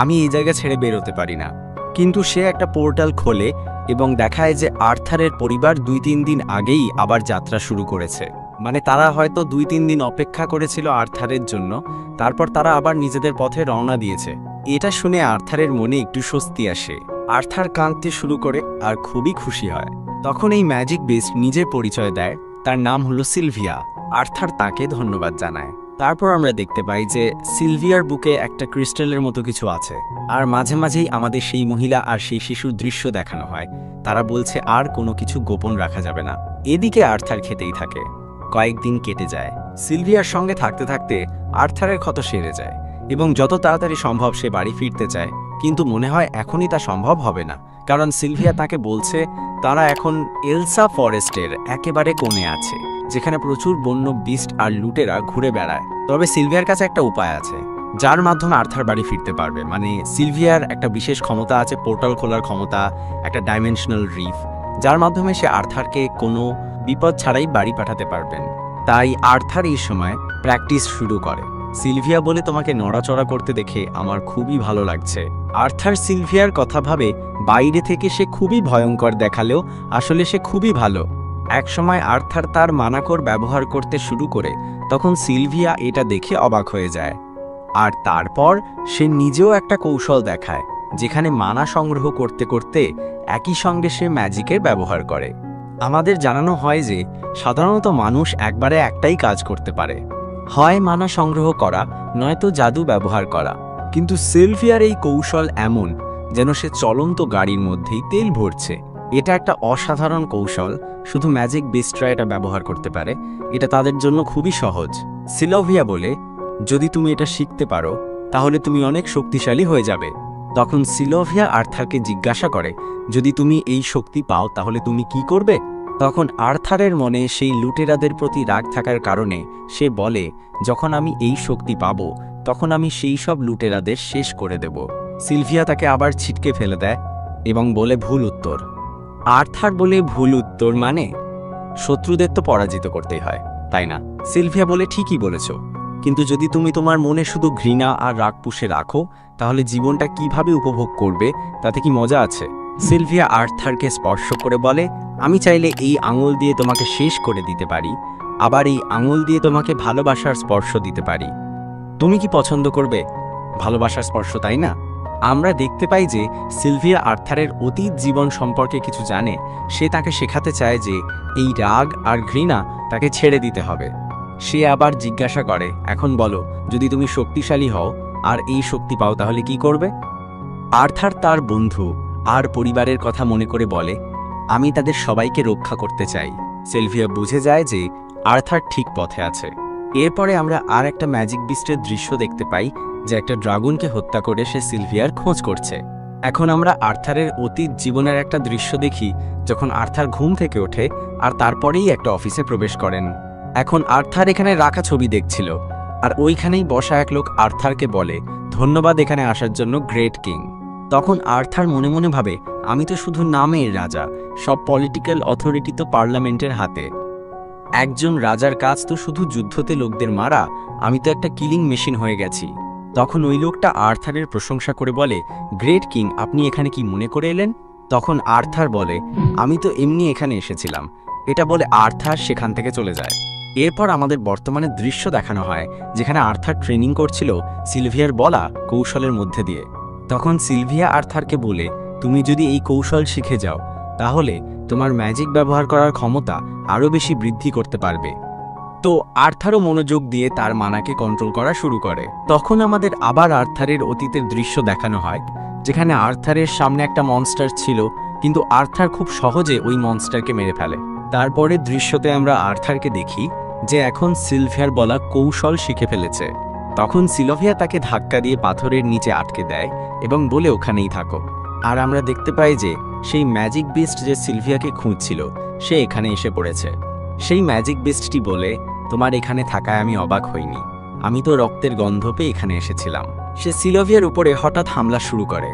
আমি এই জায়গা ছেড়ে বেরোতে পারি না। কিন্তু সে একটা পোর্টাল খোলে এবং দেখায় যে আর্থারের পরিবার 2-3 দিন আগেই আবার যাত্রা শুরু করেছে। মানে তারা হয়তো 2-3 দিন অপেক্ষা করেছিল আর্থারের জন্য, তারপর তারা আবার নিজেদের পথে রওনা দিয়েছে। এটা শুনে আর্থারের মনে একটু স্বস্তি আসে। আর্থার কাঁদতে শুরু করে আর খুবই খুশি হয়। তখন এই ম্যাজিক বিস্ট নিজের পরিচয় দেয়, তার নাম হলো সিলভিয়া। আর্থার তাকে ধন্যবাদ জানায়। তারপর আমরা দেখতে পাই যে সিলভিয়ার বুকে একটা ক্রিস্টালের মতো কিছু আছে, আর মাঝে মাঝেই আমাদের সেই মহিলা আর সেই শিশুর দৃশ্য দেখানো হয়। তারা বলছে আর কোনো কিছু গোপন রাখা যাবে না। এদিকে আর্থার খেতেই থাকে। কয়েকদিন কেটে যায়। সিলভিয়ার সঙ্গে থাকতে থাকতে আর্থারের ক্ষত সেরে যায় এবং যত তাড়াতাড়ি সম্ভব সে বাড়ি ফিরতে চায়, কিন্তু মনে হয় এখনই তা সম্ভব হবে না, কারণ সিলভিয়া তাকে বলছে তারা এখন এলসা ফরেস্টের একেবারে কোণে আছে, যেখানে প্রচুর বন্য বিস্ট আর লুটেরা ঘুরে বেড়ায়। তবে সিলভিয়ার কাছে একটা উপায় আছে যার মাধ্যমে আর্থার বাড়ি ফিরতে পারবে। মানে সিলভিয়ার একটা বিশেষ ক্ষমতা আছে, পোর্টাল খোলার ক্ষমতা, একটা ডাইমেনশনাল রিফ, যার মাধ্যমে সে আর্থারকে কোনো বিপদ ছাড়াই বাড়ি পাঠাতে পারবেন। তাই আর্থার এই সময় প্র্যাকটিস শুরু করে। সিলভিয়া বলে, তোমাকে নড়াচড়া করতে দেখে আমার খুবই ভালো লাগছে। আর্থার সিলভিয়ার কথা ভাবে বাইরে থেকে সে খুবই ভয়ঙ্কর দেখালেও আসলে সে খুবই ভালো। একসময় আর্থার তার মানাকড় ব্যবহার করতে শুরু করে, তখন সিলভিয়া এটা দেখে অবাক হয়ে যায়। আর তারপর সে নিজেও একটা কৌশল দেখায়, যেখানে মানা সংগ্রহ করতে করতে একই সঙ্গে সে ম্যাজিকের ব্যবহার করে। আমাদের জানানো হয় যে সাধারণত মানুষ একবারে একটাই কাজ করতে পারে, হয় মানা সংগ্রহ করা, নয়তো জাদু ব্যবহার করা। কিন্তু সিলভিয়ার এই কৌশল এমন যেন সে চলন্ত গাড়ির মধ্যেই তেল ভরছে। এটা একটা অসাধারণ কৌশল, শুধু ম্যাজিক বিস্টরা এটা ব্যবহার করতে পারে। এটা তাদের জন্য খুবই সহজ। সিলভিয়া বলে, যদি তুমি এটা শিখতে পারো তাহলে তুমি অনেক শক্তিশালী হয়ে যাবে। তখন সিলভিয়া আর্থারকে জিজ্ঞাসা করে, যদি তুমি এই শক্তি পাও তাহলে তুমি কি করবে? তখন আর্থারের মনে সেই লুটেরাদের প্রতি রাগ থাকার কারণে সে বলে, যখন আমি এই শক্তি পাব তখন আমি সেই সব লুটেরাদের শেষ করে দেব। সিলভিয়া তাকে আবার ছিটকে ফেলে দেয় এবং বলে, ভুল উত্তর। আর্থার বলে, ভুল উত্তর মানে? শত্রুদের তো পরাজিত করতেই হয়, তাই না? সিলভিয়া বলে, ঠিকই বলেছ, কিন্তু যদি তুমি তোমার মনে শুধু ঘৃণা আর রাগ পুষে রাখো তাহলে জীবনটা কিভাবে উপভোগ করবে, তাতে কি মজা আছে? সিলভিয়া আর্থারকে স্পর্শ করে বলে, আমি চাইলে এই আঙুল দিয়ে তোমাকে শেষ করে দিতে পারি, আবার এই আঙুল দিয়ে তোমাকে ভালোবাসার স্পর্শ দিতে পারি। তুমি কি পছন্দ করবে ভালোবাসার স্পর্শ, তাই না? আমরা দেখতে পাই যে সিলভিয়া আর্থারের অতীত জীবন সম্পর্কে কিছু জানে। সে তাকে শেখাতে চায় যে এই রাগ আর ঘৃণা তাকে ছেড়ে দিতে হবে। সে আবার জিজ্ঞাসা করে, এখন বলো, যদি তুমি শক্তিশালী হও আর এই শক্তি পাও তাহলে কি করবে? আর্থার তার বন্ধু আর পরিবারের কথা মনে করে বলে, আমি তাদের সবাইকে রক্ষা করতে চাই। সিলভিয়া বুঝে যায় যে আর্থার ঠিক পথে আছে। এরপরে আমরা আর একটা ম্যাজিক বিস্টের দৃশ্য দেখতে পাই, যে একটা ড্রাগনকে হত্যা করে সে সিলভিয়ার খোঁজ করছে। এখন আমরা আর্থারের অতীত জীবনের একটা দৃশ্য দেখি, যখন আর্থার ঘুম থেকে ওঠে আর তারপরেই একটা অফিসে প্রবেশ করেন। এখন আর্থার এখানে রাখা ছবি দেখছিল, আর ওইখানেই বসা এক লোক আর্থারকে বলে, ধন্যবাদ এখানে আসার জন্য গ্রেট কিং। তখন আর্থার মনে মনে ভাবে, আমি তো শুধু নামের রাজা, সব পলিটিক্যাল অথরিটি তো পার্লামেন্টের হাতে। একজন রাজার কাজ তো শুধু যুদ্ধতে লোকদের মারা, আমি তো একটা কিলিং মেশিন হয়ে গেছি। তখন ওই লোকটা আর্থারের প্রশংসা করে বলে, গ্রেট কিং, আপনি এখানে কি মনে করে এলেন? তখন আর্থার বলে, আমি তো এমনি এখানে এসেছিলাম। এটা বলে আর্থার সেখান থেকে চলে যায়। এরপর আমাদের বর্তমানে দৃশ্য দেখানো হয়, যেখানে আর্থার ট্রেনিং করছিল সিলভিয়ার বলা কৌশলের মধ্যে দিয়ে। তখন সিলভিয়া আর্থারকে বলে, তুমি যদি এই কৌশল শিখে যাও তাহলে তোমার ম্যাজিক ব্যবহার করার ক্ষমতা আরও বেশি বৃদ্ধি করতে পারবে। তো আর্থারও মনোযোগ দিয়ে তার মানাকে কন্ট্রোল করা শুরু করে। তখন আমাদের আবার আর্থারের অতীতের দৃশ্য দেখানো হয়, যেখানে আর্থারের সামনে একটা মনস্টার ছিল, কিন্তু আর্থার খুব সহজে ওই মনস্টারকে মেরে ফেলে। তারপরে দৃশ্যতে আমরা আর্থারকে দেখি যে এখন সিলভিয়ার বলা কৌশল শিখে ফেলেছে। তখন সিলভিয়া তাকে ধাক্কা দিয়ে পাথরের নিচে আটকে দেয় এবং বলে, ওখানেই থাকো। আর আমরা দেখতে পাই যে সেই ম্যাজিক বিস্ট যে সিলভিয়াকে খুঁজছিল সে এখানে এসে পড়েছে। সেই ম্যাজিক বিস্টটি বলে, তোমার এখানে থাকায় আমি অবাক হইনি, আমি তো রক্তের গন্ধ পেয়ে এখানে এসেছিলাম। সে সিলভিয়ার উপরে হঠাৎ হামলা শুরু করে।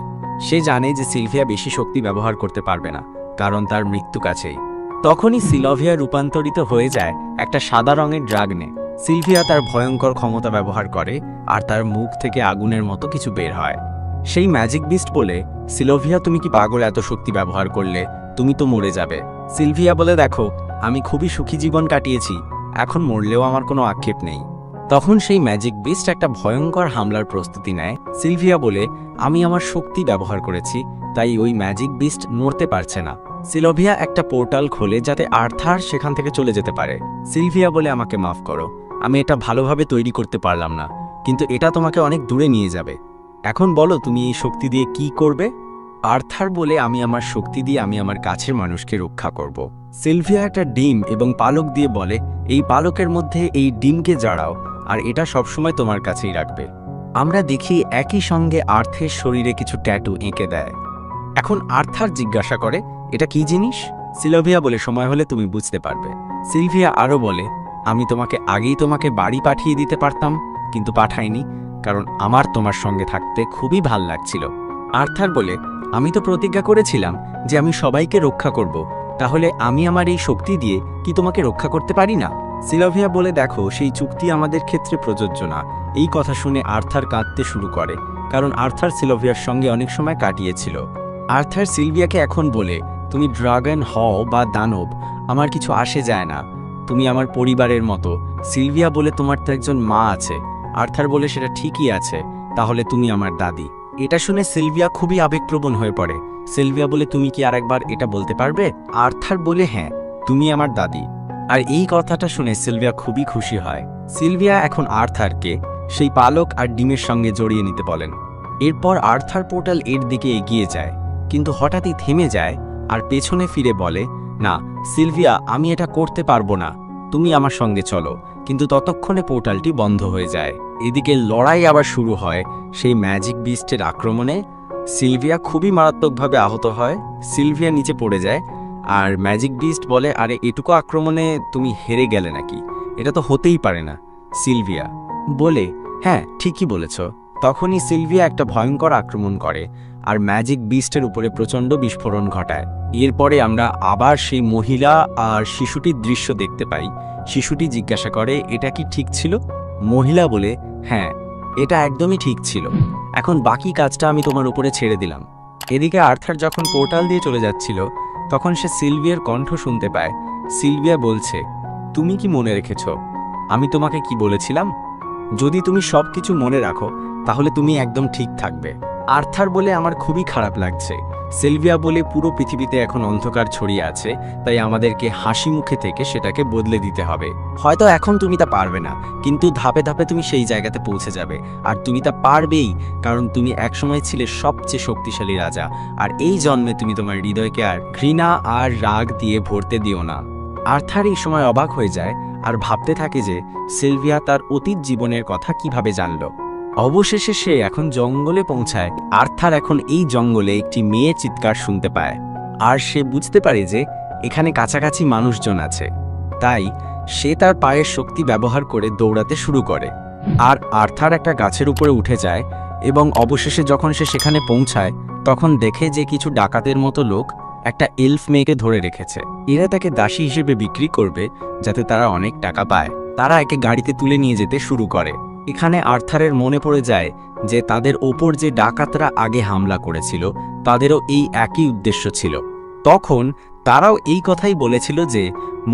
সে জানে যে সিলভিয়া বেশি শক্তি ব্যবহার করতে পারবে না, কারণ তার মৃত্যু কাছেই। তখনই সিলভিয়া রূপান্তরিত হয়ে যায় একটা সাদা রঙের ড্রাগনে, সিলভিয়া তার ভয়ঙ্কর ক্ষমতা ব্যবহার করে আর তার মুখ থেকে আগুনের মতো কিছু বের হয়। সেই ম্যাজিক বিস্ট বলে, সিলভিয়া তুমি কি পাগল, এত শক্তি ব্যবহার করলে তুমি তো মরে যাবে। সিলভিয়া বলে, দেখো আমি খুবই সুখী জীবন কাটিয়েছি, এখন মরলেও আমার কোনো আক্ষেপ নেই। তখন সেই ম্যাজিক বিস্ট একটা ভয়ঙ্কর হামলার প্রস্তুতি নেয়। সিলভিয়া বলে, আমি আমার শক্তি ব্যবহার করেছি, তাই ওই ম্যাজিক বিস্ট নড়তে পারছে না। সিলভিয়া একটা পোর্টাল খোলে যাতে আর্থার সেখান থেকে চলে যেতে পারে। সিলভিয়া বলে, আমাকে মাফ করো, আমি এটা ভালোভাবে তৈরি করতে পারলাম না, কিন্তু এটা তোমাকে অনেক দূরে নিয়ে যাবে। এখন বলো তুমি এই শক্তি দিয়ে কি করবে? আর্থার বলে, আমি আমার শক্তি দিয়ে আমি আমার কাছের মানুষকে রক্ষা করব। সিলভিয়া একটা ডিম এবং পালক দিয়ে বলে, এই পালকের মধ্যে এই ডিমকে জড়াও আর এটা সবসময় তোমার কাছেই রাখবে। আমরা দেখি একই সঙ্গে আর্থের শরীরে কিছু ট্যাটু এঁকে দেয়। এখন আর্থার জিজ্ঞাসা করে, এটা কি জিনিস? সিলভিয়া বলে, সময় হলে তুমি বুঝতে পারবে। সিলভিয়া আরও বলে, আমি তোমাকে বাড়ি পাঠিয়ে দিতে পারতাম, কিন্তু পাঠাইনি, কারণ আমার তোমার সঙ্গে থাকতে খুবই ভাল লাগছিল। আর্থার বলে, আমি তো প্রতিজ্ঞা করেছিলাম যে আমি সবাইকে রক্ষা করব, তাহলে আমি আমার এই শক্তি দিয়ে কি তোমাকে রক্ষা করতে পারি না? সিলভিয়া বলে, দেখো সেই চুক্তি আমাদের ক্ষেত্রে প্রযোজ্য না। এই কথা শুনে আর্থার কাঁদতে শুরু করে, কারণ আর্থার সিলভিয়ার সঙ্গে অনেক সময় কাটিয়েছিল। আর্থার সিলভিয়াকে এখন বলে, তুমি ড্রাগন হও বা দানব, আমার কিছু আসে যায় না, তুমি আমার পরিবারের মতো। সিলভিয়া বলে, তোমার তো একজন মা আছে। আর্থার বলে, সেটা ঠিকই আছে, তাহলে তুমি আমার দাদি। এটা শুনে সিলভিয়া খুবই আবেগপ্রবণ হয়ে পড়ে। সিলভিয়া বলে, তুমি কি আরেকবার এটা বলতে পারবে? আর্থার বলে, হ্যাঁ, তুমি আমার দাদি। আর এই কথাটা শুনে সিলভিয়া খুবই খুশি হয়। সিলভিয়া এখন আর্থারকে সেই পালক আর ডিমের সঙ্গে জড়িয়ে নিতে বলেন। এরপর আর্থার পোর্টাল এর দিকে এগিয়ে যায়, কিন্তু হঠাৎই থেমে যায় আর পেছনে ফিরে বলে, না সিলভিয়া, আমি এটা করতে পারবো না, তুমি আমার সঙ্গে চলো। কিন্তু ততক্ষণে পোর্টালটি বন্ধ হয়ে যায়। এদিকে লড়াই আবার শুরু হয় সেই ম্যাজিক বিস্টের আক্রমণে। সিলভিয়া খুবই মারাত্মকভাবে আহত হয়, সিলভিয়া নিচে পড়ে যায়। আর ম্যাজিক বিস্ট বলে, আরে এটুকু আক্রমণে তুমি হেরে গেলে নাকি? এটা তো হতেই পারে না। সিলভিয়া বলে, হ্যাঁ ঠিকই বলেছ। তখনই সিলভিয়া একটা ভয়ঙ্কর আক্রমণ করে আর ম্যাজিক বিস্টের উপরে প্রচণ্ড বিস্ফোরণ ঘটায়। এরপরে আমরা আবার সেই মহিলা আর শিশুটির দৃশ্য দেখতে পাই। শিশুটি জিজ্ঞাসা করে, এটা কি ঠিক ছিল? মহিলা বলে, হ্যাঁ এটা একদমই ঠিক ছিল, এখন বাকি কাজটা আমি তোমার উপরে ছেড়ে দিলাম। এদিকে আর্থার যখন পোর্টাল দিয়ে চলে যাচ্ছিল, তখন সে সিলভিয়ার কণ্ঠ শুনতে পায়। সিলভিয়া বলছে, তুমি কি মনে রেখেছ আমি তোমাকে কি বলেছিলাম? যদি তুমি সব কিছু মনে রাখো তাহলে তুমি একদম ঠিক থাকবে। আর্থার বলে, আমার খুবই খারাপ লাগছে। সিলভিয়া বলে, পুরো পৃথিবীতে এখন অন্ধকার ছড়িয়ে আছে, তাই আমাদেরকে হাসি মুখে থেকে সেটাকে বদলে দিতে হবে। হয়তো এখন তুমি তা পারবে না, কিন্তু ধাপে ধাপে তুমি সেই জায়গাতে পৌঁছে যাবে। আর তুমি তা পারবেই, কারণ তুমি একসময় ছিলে সবচেয়ে শক্তিশালী রাজা। আর এই জন্মে তুমি তোমার হৃদয়কে আর ঘৃণা আর রাগ দিয়ে ভরতে দিও না। আর্থার এই সময় অবাক হয়ে যায় আর ভাবতে থাকে যে সিলভিয়া তার অতীত জীবনের কথা কিভাবে জানল। অবশেষে সে এখন জঙ্গলে পৌঁছায়। আর্থার এখন এই জঙ্গলে একটি মেয়ে চিৎকার শুনতে পায়, আর সে বুঝতে পারে যে এখানে কাছাকাছি মানুষজন আছে। তাই সে তার পায়ের শক্তি ব্যবহার করে দৌড়াতে শুরু করে। আর আর্থার একটা গাছের উপরে উঠে যায় এবং অবশেষে যখন সে সেখানে পৌঁছায়, তখন দেখে যে কিছু ডাকাতের মতো লোক একটা এলফ মেয়েকে ধরে রেখেছে। এরা তাকে দাসী হিসেবে বিক্রি করবে যাতে তারা অনেক টাকা পায়। তারা একে গাড়িতে তুলে নিয়ে যেতে শুরু করে। এখানে আর্থারের মনে পড়ে যায় যে তাদের ওপর যে ডাকাতরা আগে হামলা করেছিল তাদেরও এই একই উদ্দেশ্য ছিল। তখন তারাও এই কথাই বলেছিল যে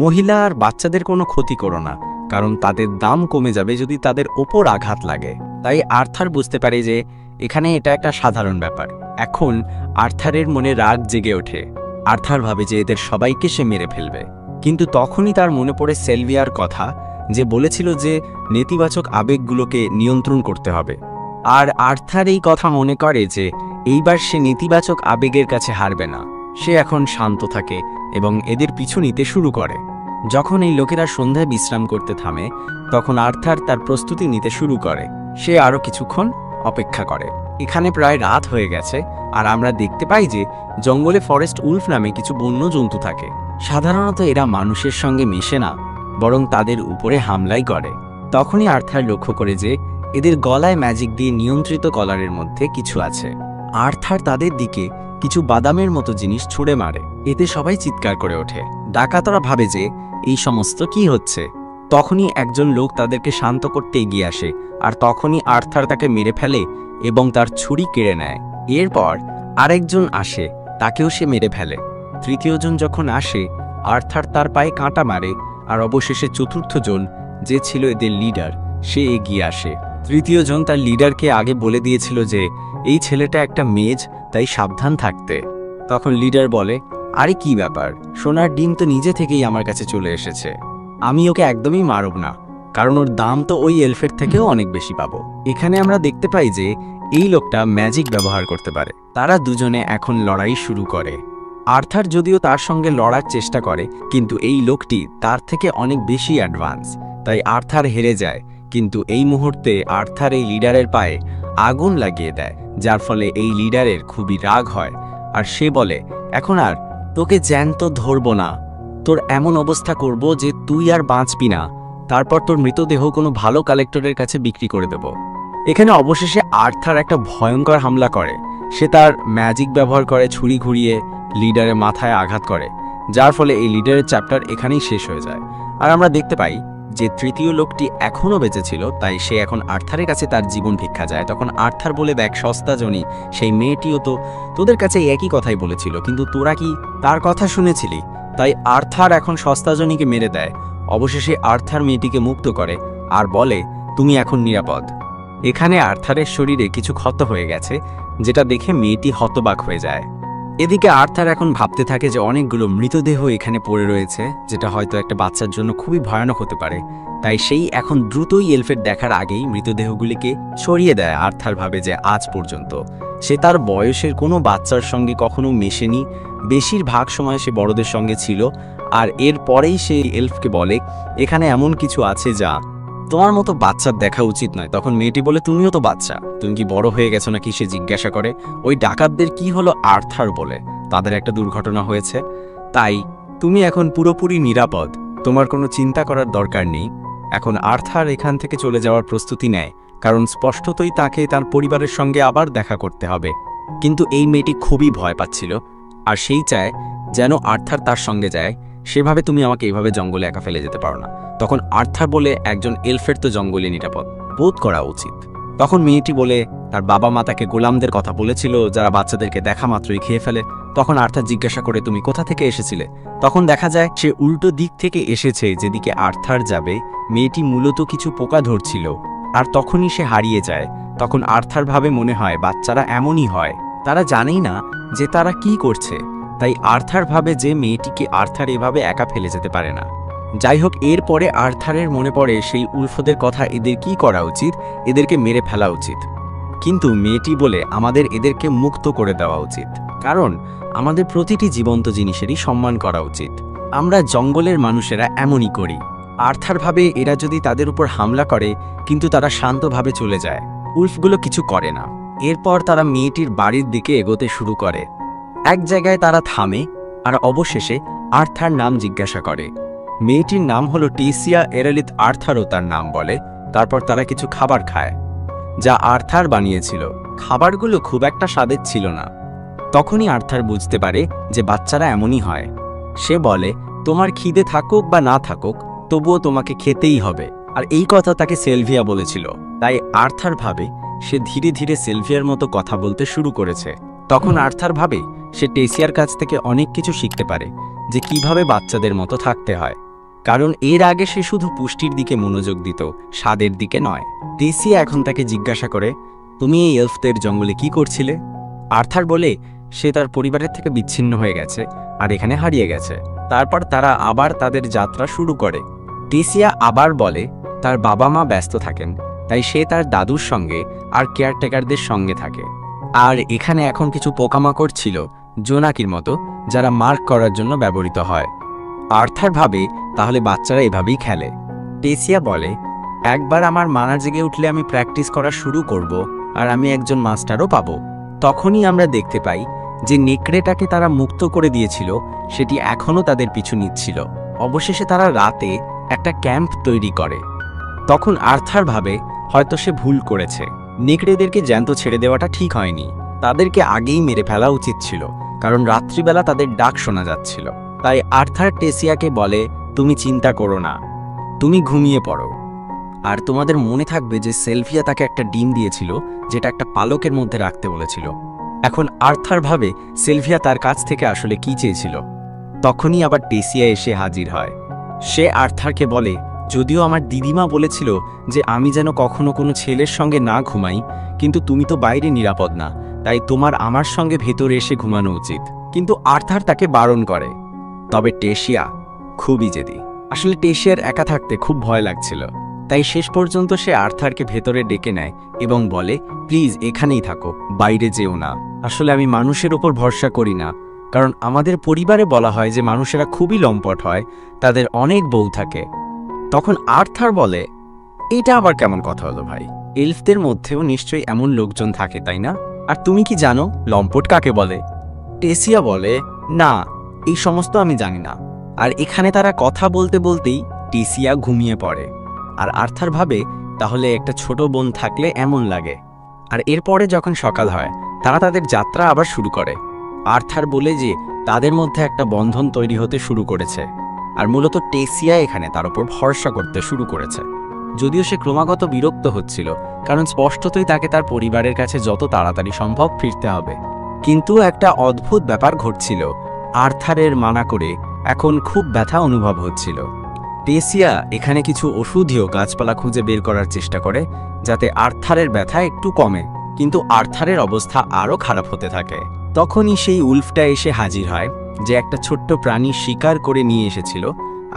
মহিলা আর বাচ্চাদের কোনো ক্ষতি করো না, কারণ তাদের দাম কমে যাবে যদি তাদের ওপর আঘাত লাগে। তাই আর্থার বুঝতে পারে যে এখানে এটা একটা সাধারণ ব্যাপার। এখন আর্থারের মনে রাগ জেগে ওঠে। আর্থার ভাবে যে এদের সবাইকে সে মেরে ফেলবে, কিন্তু তখনই তার মনে পড়ে সিলভিয়ার কথা, যে বলেছিল যে নেতিবাচক আবেগগুলোকে নিয়ন্ত্রণ করতে হবে। আর আর্থার এই কথা মনে করে যে এইবার সে নেতিবাচক আবেগের কাছে হারবে না। সে এখন শান্ত থাকে এবং এদের পিছু নিতে শুরু করে। যখন এই লোকেরা সন্ধ্যায় বিশ্রাম করতে থামে, তখন আর্থার তার প্রস্তুতি নিতে শুরু করে। সে আরও কিছুক্ষণ অপেক্ষা করে। এখানে প্রায় রাত হয়ে গেছে আর আমরা দেখতে পাই যে জঙ্গলে ফরেস্ট উলফ নামে কিছু বন্য জন্তু থাকে। সাধারণত এরা মানুষের সঙ্গে মেশে না, বরং তাদের উপরে হামলাই করে। তখনই আর্থার লক্ষ্য করে যে এদের গলায় ম্যাজিক দিয়ে নিয়ন্ত্রিত কলারের মধ্যে কিছু আছে। আর্থার তাদের দিকে কিছু বাদামের মতো জিনিস ছুঁড়ে মারে। এতে সবাই চিৎকার করে ওঠে। ডাকাতরা ভাবে যে এই সমস্ত কি হচ্ছে। তখনই একজন লোক তাদেরকে শান্ত করতে এগিয়ে আসে, আর তখনই আর্থার তাকে মেরে ফেলে এবং তার ছুরি কেড়ে নেয়। এরপর আরেকজন আসে, তাকেও সে মেরে ফেলে। তৃতীয়জন যখন আসে, আর্থার তার পায়ে কাঁটা মারে, আর অবশেষে চতুর্থজন, যে ছিল এদের লিডার, সে এগিয়ে আসে। তৃতীয়জন তার লিডারকে আগে বলে দিয়েছিল যে এই ছেলেটা একটা মেজ, তাই সাবধান থাকতে। তখন লিডার বলে, আরে কি ব্যাপার, সোনার ডিম তো নিজে থেকেই আমার কাছে চলে এসেছে, আমি ওকে একদমই মারব না, কারণ ওর দাম তো ওই এলফের থেকেও অনেক বেশি পাবো। এখানে আমরা দেখতে পাই যে এই লোকটা ম্যাজিক ব্যবহার করতে পারে। তারা দুজনে এখন লড়াই শুরু করে। আর্থার যদিও তার সঙ্গে লড়ার চেষ্টা করে, কিন্তু এই লোকটি তার থেকে অনেক বেশি অ্যাডভান্স, তাই আর্থার হেরে যায়। কিন্তু এই মুহূর্তে আর্থার এই লিডারের পায়ে আগুন লাগিয়ে দেয়, যার ফলে এই লিডারের খুবই রাগ হয়, আর সে বলে, এখন আর তোকে জ্যান্ত ধরবো না, তোর এমন অবস্থা করব যে তুই আর বাঁচবি না, তারপর তোর মৃতদেহ কোনো ভালো কালেক্টরের কাছে বিক্রি করে দেব। এখানে অবশেষে আর্থার একটা ভয়ঙ্কর হামলা করে। সে তার ম্যাজিক ব্যবহার করে ছুরি ঘুরিয়ে লিডারের মাথায় আঘাত করে, যার ফলে এই লিডারের চ্যাপ্টার এখানেই শেষ হয়ে যায়। আর আমরা দেখতে পাই যে তৃতীয় লোকটি এখনও বেঁচে ছিল, তাই সে এখন আর্থারের কাছে তার জীবন ভিক্ষা যায়। তখন আর্থার বলে, দেখ সস্তা জনি, সেই মেয়েটিও তো তোদের কাছে একই কথাই বলেছিল, কিন্তু তোরা কি তার কথা শুনেছিলি? তাই আর্থার এখন সস্তা জনিকে মেরে দেয়। অবশেষে আর্থার মেয়েটিকে মুক্ত করে আর বলে, তুমি এখন নিরাপদ। এখানে আর্থারের শরীরে কিছু ক্ষত হয়ে গেছে, যেটা দেখে মেয়েটি হতবাক হয়ে যায়। এদিকে আর্থার এখন ভাবতে থাকে যে অনেকগুলো মৃতদেহ এখানে পড়ে রয়েছে, যেটা হয়তো একটা বাচ্চার জন্য খুবই ভয়ানক হতে পারে। তাই সেই এখন দ্রুতই এলফের দেখার আগেই মৃতদেহগুলিকে সরিয়ে দেয়। আর্থার ভাবে যে আজ পর্যন্ত সে তার বয়সের কোনো বাচ্চার সঙ্গে কখনো মেশেনি, বেশিরভাগ সময় সে বড়দের সঙ্গে ছিল। আর এর পরেই সে এলফকে বলে, এখানে এমন কিছু আছে যা তোমার মতো বাচ্চার দেখা উচিত নয়। তখন মেয়েটি বলে, তুমিও তো বাচ্চা, তুমি কি বড় হয়ে গেছো নাকি? সে জিজ্ঞাসা করে, ওই ডাকাতদের কি হলো? আর্থার বলে, তাদের একটা দুর্ঘটনা হয়েছে, তাই তুমি এখন পুরোপুরি নিরাপদ, তোমার কোনো চিন্তা করার দরকার নেই। এখন আর্থার এখান থেকে চলে যাওয়ার প্রস্তুতি নেয়, কারণ স্পষ্টতই তাকে তার পরিবারের সঙ্গে আবার দেখা করতে হবে। কিন্তু এই মেয়েটি খুবই ভয় পাচ্ছিল, আর সেই চায় যেন আর্থার তার সঙ্গে যায়। সেভাবে তুমি আমাকে এইভাবে জঙ্গলে একা ফেলে যেতে পারো না। তখন আর্থার বলে, একজন এলফের তো জঙ্গলে নিরাপদ বোধ করা উচিত। তখন মেয়েটি বলে, তার বাবা মা তাকে গোলামদের কথা বলেছিল, যারা বাচ্চাদেরকে দেখা মাত্রই খেয়ে ফেলে। তখন আর্থার জিজ্ঞাসা করে, তুমি কোথা থেকে এসেছিলে? তখন দেখা যায় সে উল্টো দিক থেকে এসেছে, যেদিকে আর্থার যাবে। মেয়েটি মূলত কিছু পোকা ধরছিল, আর তখনই সে হারিয়ে যায়। তখন আর্থার ভাবে, মনে হয় বাচ্চারা এমনই হয়, তারা জানেই না যে তারা কি করছে। তাই আর্থার ভাবে যে মেয়েটিকে আর্থার এভাবে একা ফেলে যেতে পারে না। যাই হোক, এরপরে আর্থারের মনে পড়ে সেই উলফদের কথা, এদের কি করা উচিত? এদেরকে মেরে ফেলা উচিত। কিন্তু মেয়েটি বলে, আমাদের এদেরকে মুক্ত করে দেওয়া উচিত, কারণ আমাদের প্রতিটি জীবন্ত জিনিসেরই সম্মান করা উচিত। আমরা জঙ্গলের মানুষেরা এমনই করি। আর্থার ভাবে এরা যদি তাদের উপর হামলা করে, কিন্তু তারা শান্তভাবে চলে যায়, উলফগুলো কিছু করে না। এরপর তারা মেয়েটির বাড়ির দিকে এগোতে শুরু করে। এক জায়গায় তারা থামে, আর অবশেষে আর্থার নাম জিজ্ঞাসা করে। মেয়েটির নাম হলো টেসিয়া এরেলিথ, আর্থারও তার নাম বলে। তারপর তারা কিছু খাবার খায়, যা আর্থার বানিয়েছিল। খাবারগুলো খুব একটা স্বাদের ছিল না। তখনই আর্থার বুঝতে পারে যে বাচ্চারা এমনই হয়। সে বলে, তোমার খিদে থাকুক বা না থাকুক, তবুও তোমাকে খেতেই হবে। আর এই কথা তাকে সেলভিয়া বলেছিল। তাই আর্থার ভাবে সে ধীরে ধীরে সেলভিয়ার মতো কথা বলতে শুরু করেছে। তখন আর্থার ভাবে সে টেসিয়ার কাছ থেকে অনেক কিছু শিখতে পারে, যে কিভাবে বাচ্চাদের মতো থাকতে হয়, কারণ এর আগে সে শুধু পুষ্টির দিকে মনোযোগ দিত, স্বাদের দিকে নয়। টেসিয়া এখন তাকে জিজ্ঞাসা করে, তুমি এই এলফদের জঙ্গলে কি করছিলে? আর্থার বলে, সে তার পরিবারের থেকে বিচ্ছিন্ন হয়ে গেছে আর এখানে হারিয়ে গেছে। তারপর তারা আবার তাদের যাত্রা শুরু করে। টেসিয়া আবার বলে, তার বাবা মা ব্যস্ত থাকেন, তাই সে তার দাদুর সঙ্গে আর কেয়ারটেকারদের সঙ্গে থাকে। আর এখানে এখন কিছু পোকামাকড় ছিল, জোনাকির মতো, যারা মার্ক করার জন্য ব্যবহৃত হয়। আর্থার ভাবে, তাহলে বাচ্চারা এভাবেই খেলে। টেসিয়া বলে, একবার আমার মানা জেগে উঠলে আমি প্র্যাকটিস করা শুরু করব, আর আমি একজন মাস্টারও পাবো। তখনই আমরা দেখতে পাই যে নেকড়েটাকে তারা মুক্ত করে দিয়েছিল, সেটি এখনও তাদের পিছু নিচ্ছিল। অবশেষে তারা রাতে একটা ক্যাম্প তৈরি করে। তখন আর্থার ভাবে হয়তো সে ভুল করেছে, নেকড়েদেরকে জ্যান্ত ছেড়ে দেওয়াটা ঠিক হয়নি, তাদেরকে আগেই মেরে ফেলা উচিত ছিল, কারণ রাত্রিবেলা তাদের ডাক শোনা যাচ্ছিল। তাই আর্থার টেসিয়াকে বলে, তুমি চিন্তা করো না, তুমি ঘুমিয়ে পড়ো। আর তোমাদের মনে থাকবে যে সেলভিয়া তাকে একটা ডিম দিয়েছিল, যেটা একটা পালকের মধ্যে রাখতে বলেছিল। এখন আর্থার ভাবে সেলভিয়া তার কাছ থেকে আসলে কি চেয়েছিল। তখনই আবার টেসিয়া এসে হাজির হয়। সে আর্থারকে বলে, যদিও আমার দিদিমা বলেছিল যে আমি যেন কখনো কোনো ছেলের সঙ্গে না ঘুমাই, কিন্তু তুমি তো বাইরে নিরাপদ না, তাই তোমার আমার সঙ্গে ভেতরে এসে ঘুমানো উচিত। কিন্তু আর্থার তাকে বারণ করে। তবে টেসিয়া খুবই জেদি। আসলে টেসিয়ার একা থাকতে খুব ভয় লাগছিল, তাই শেষ পর্যন্ত সে আর্থারকে ভেতরে ডেকে নেয় এবং বলে, প্লিজ এখানেই থাকো, বাইরে যেও না। আসলে আমি মানুষের ওপর ভরসা করি না, কারণ আমাদের পরিবারে বলা হয় যে মানুষেরা খুবই লম্পট হয়, তাদের অনেক বউ থাকে। তখন আর্থার বলে, এটা আবার কেমন কথা হলো ভাই? এলফদের মধ্যেও নিশ্চয়ই এমন লোকজন থাকে, তাই না? আর তুমি কি জানো লম্পট কাকে বলে? টেসিয়া বলে, না, এই সমস্ত আমি জানি না। আর এখানে তারা কথা বলতে বলতেই টেসিয়া ঘুমিয়ে পড়ে। আর আর্থার ভাবে, তাহলে একটা ছোট বোন থাকলে এমন লাগে। আর এরপরে যখন সকাল হয়, তারা তাদের যাত্রা আবার শুরু করে। আর্থার বলে যে তাদের মধ্যে একটা বন্ধন তৈরি হতে শুরু করেছে, আর মূলত টেসিয়া এখানে তার উপর ভরসা করতে শুরু করেছে। যদিও সে ক্রমাগত বিরক্ত হচ্ছিল, কারণ স্পষ্টতই তাকে তার পরিবারের কাছে যত তাড়াতাড়ি সম্ভব ফিরতে হবে। কিন্তু একটা অদ্ভুত ব্যাপার ঘটছিল। আর্থারের মানা করে এখন খুব ব্যথা অনুভব হচ্ছিল। টেসিয়া এখানে কিছু ওষুধীয় গাছপালা খুঁজে বের করার চেষ্টা করে, যাতে আর্থারের ব্যথা একটু কমে। কিন্তু আর্থারের অবস্থা আরও খারাপ হতে থাকে। তখনই সেই উল্ফটা এসে হাজির হয়, যে একটা ছোট্ট প্রাণী শিকার করে নিয়ে এসেছিল,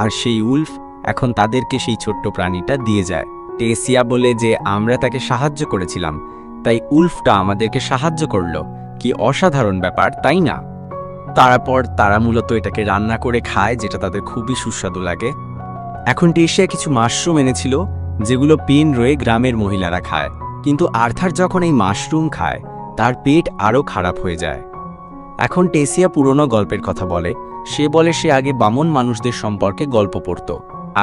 আর সেই উল্ফ এখন তাদেরকে সেই ছোট্ট প্রাণীটা দিয়ে যায়। টেসিয়া বলে যে আমরা তাকে সাহায্য করেছিলাম, তাই উল্ফটা আমাদেরকে সাহায্য করলো। কি অসাধারণ ব্যাপার, তাই না? তারপর তারা মূলত এটাকে রান্না করে খায়, যেটা তাদের খুবই সুস্বাদু লাগে। এখন টেসিয়া কিছু মাশরুম এনেছিল, যেগুলো পেন রয়ে গ্রামের মহিলারা খায়। কিন্তু আর্থার যখন এই মাশরুম খায়, তার পেট আরও খারাপ হয়ে যায়। এখন টেসিয়া পুরনো গল্পের কথা বলে। সে বলে সে আগে বামন মানুষদের সম্পর্কে গল্প পড়ত,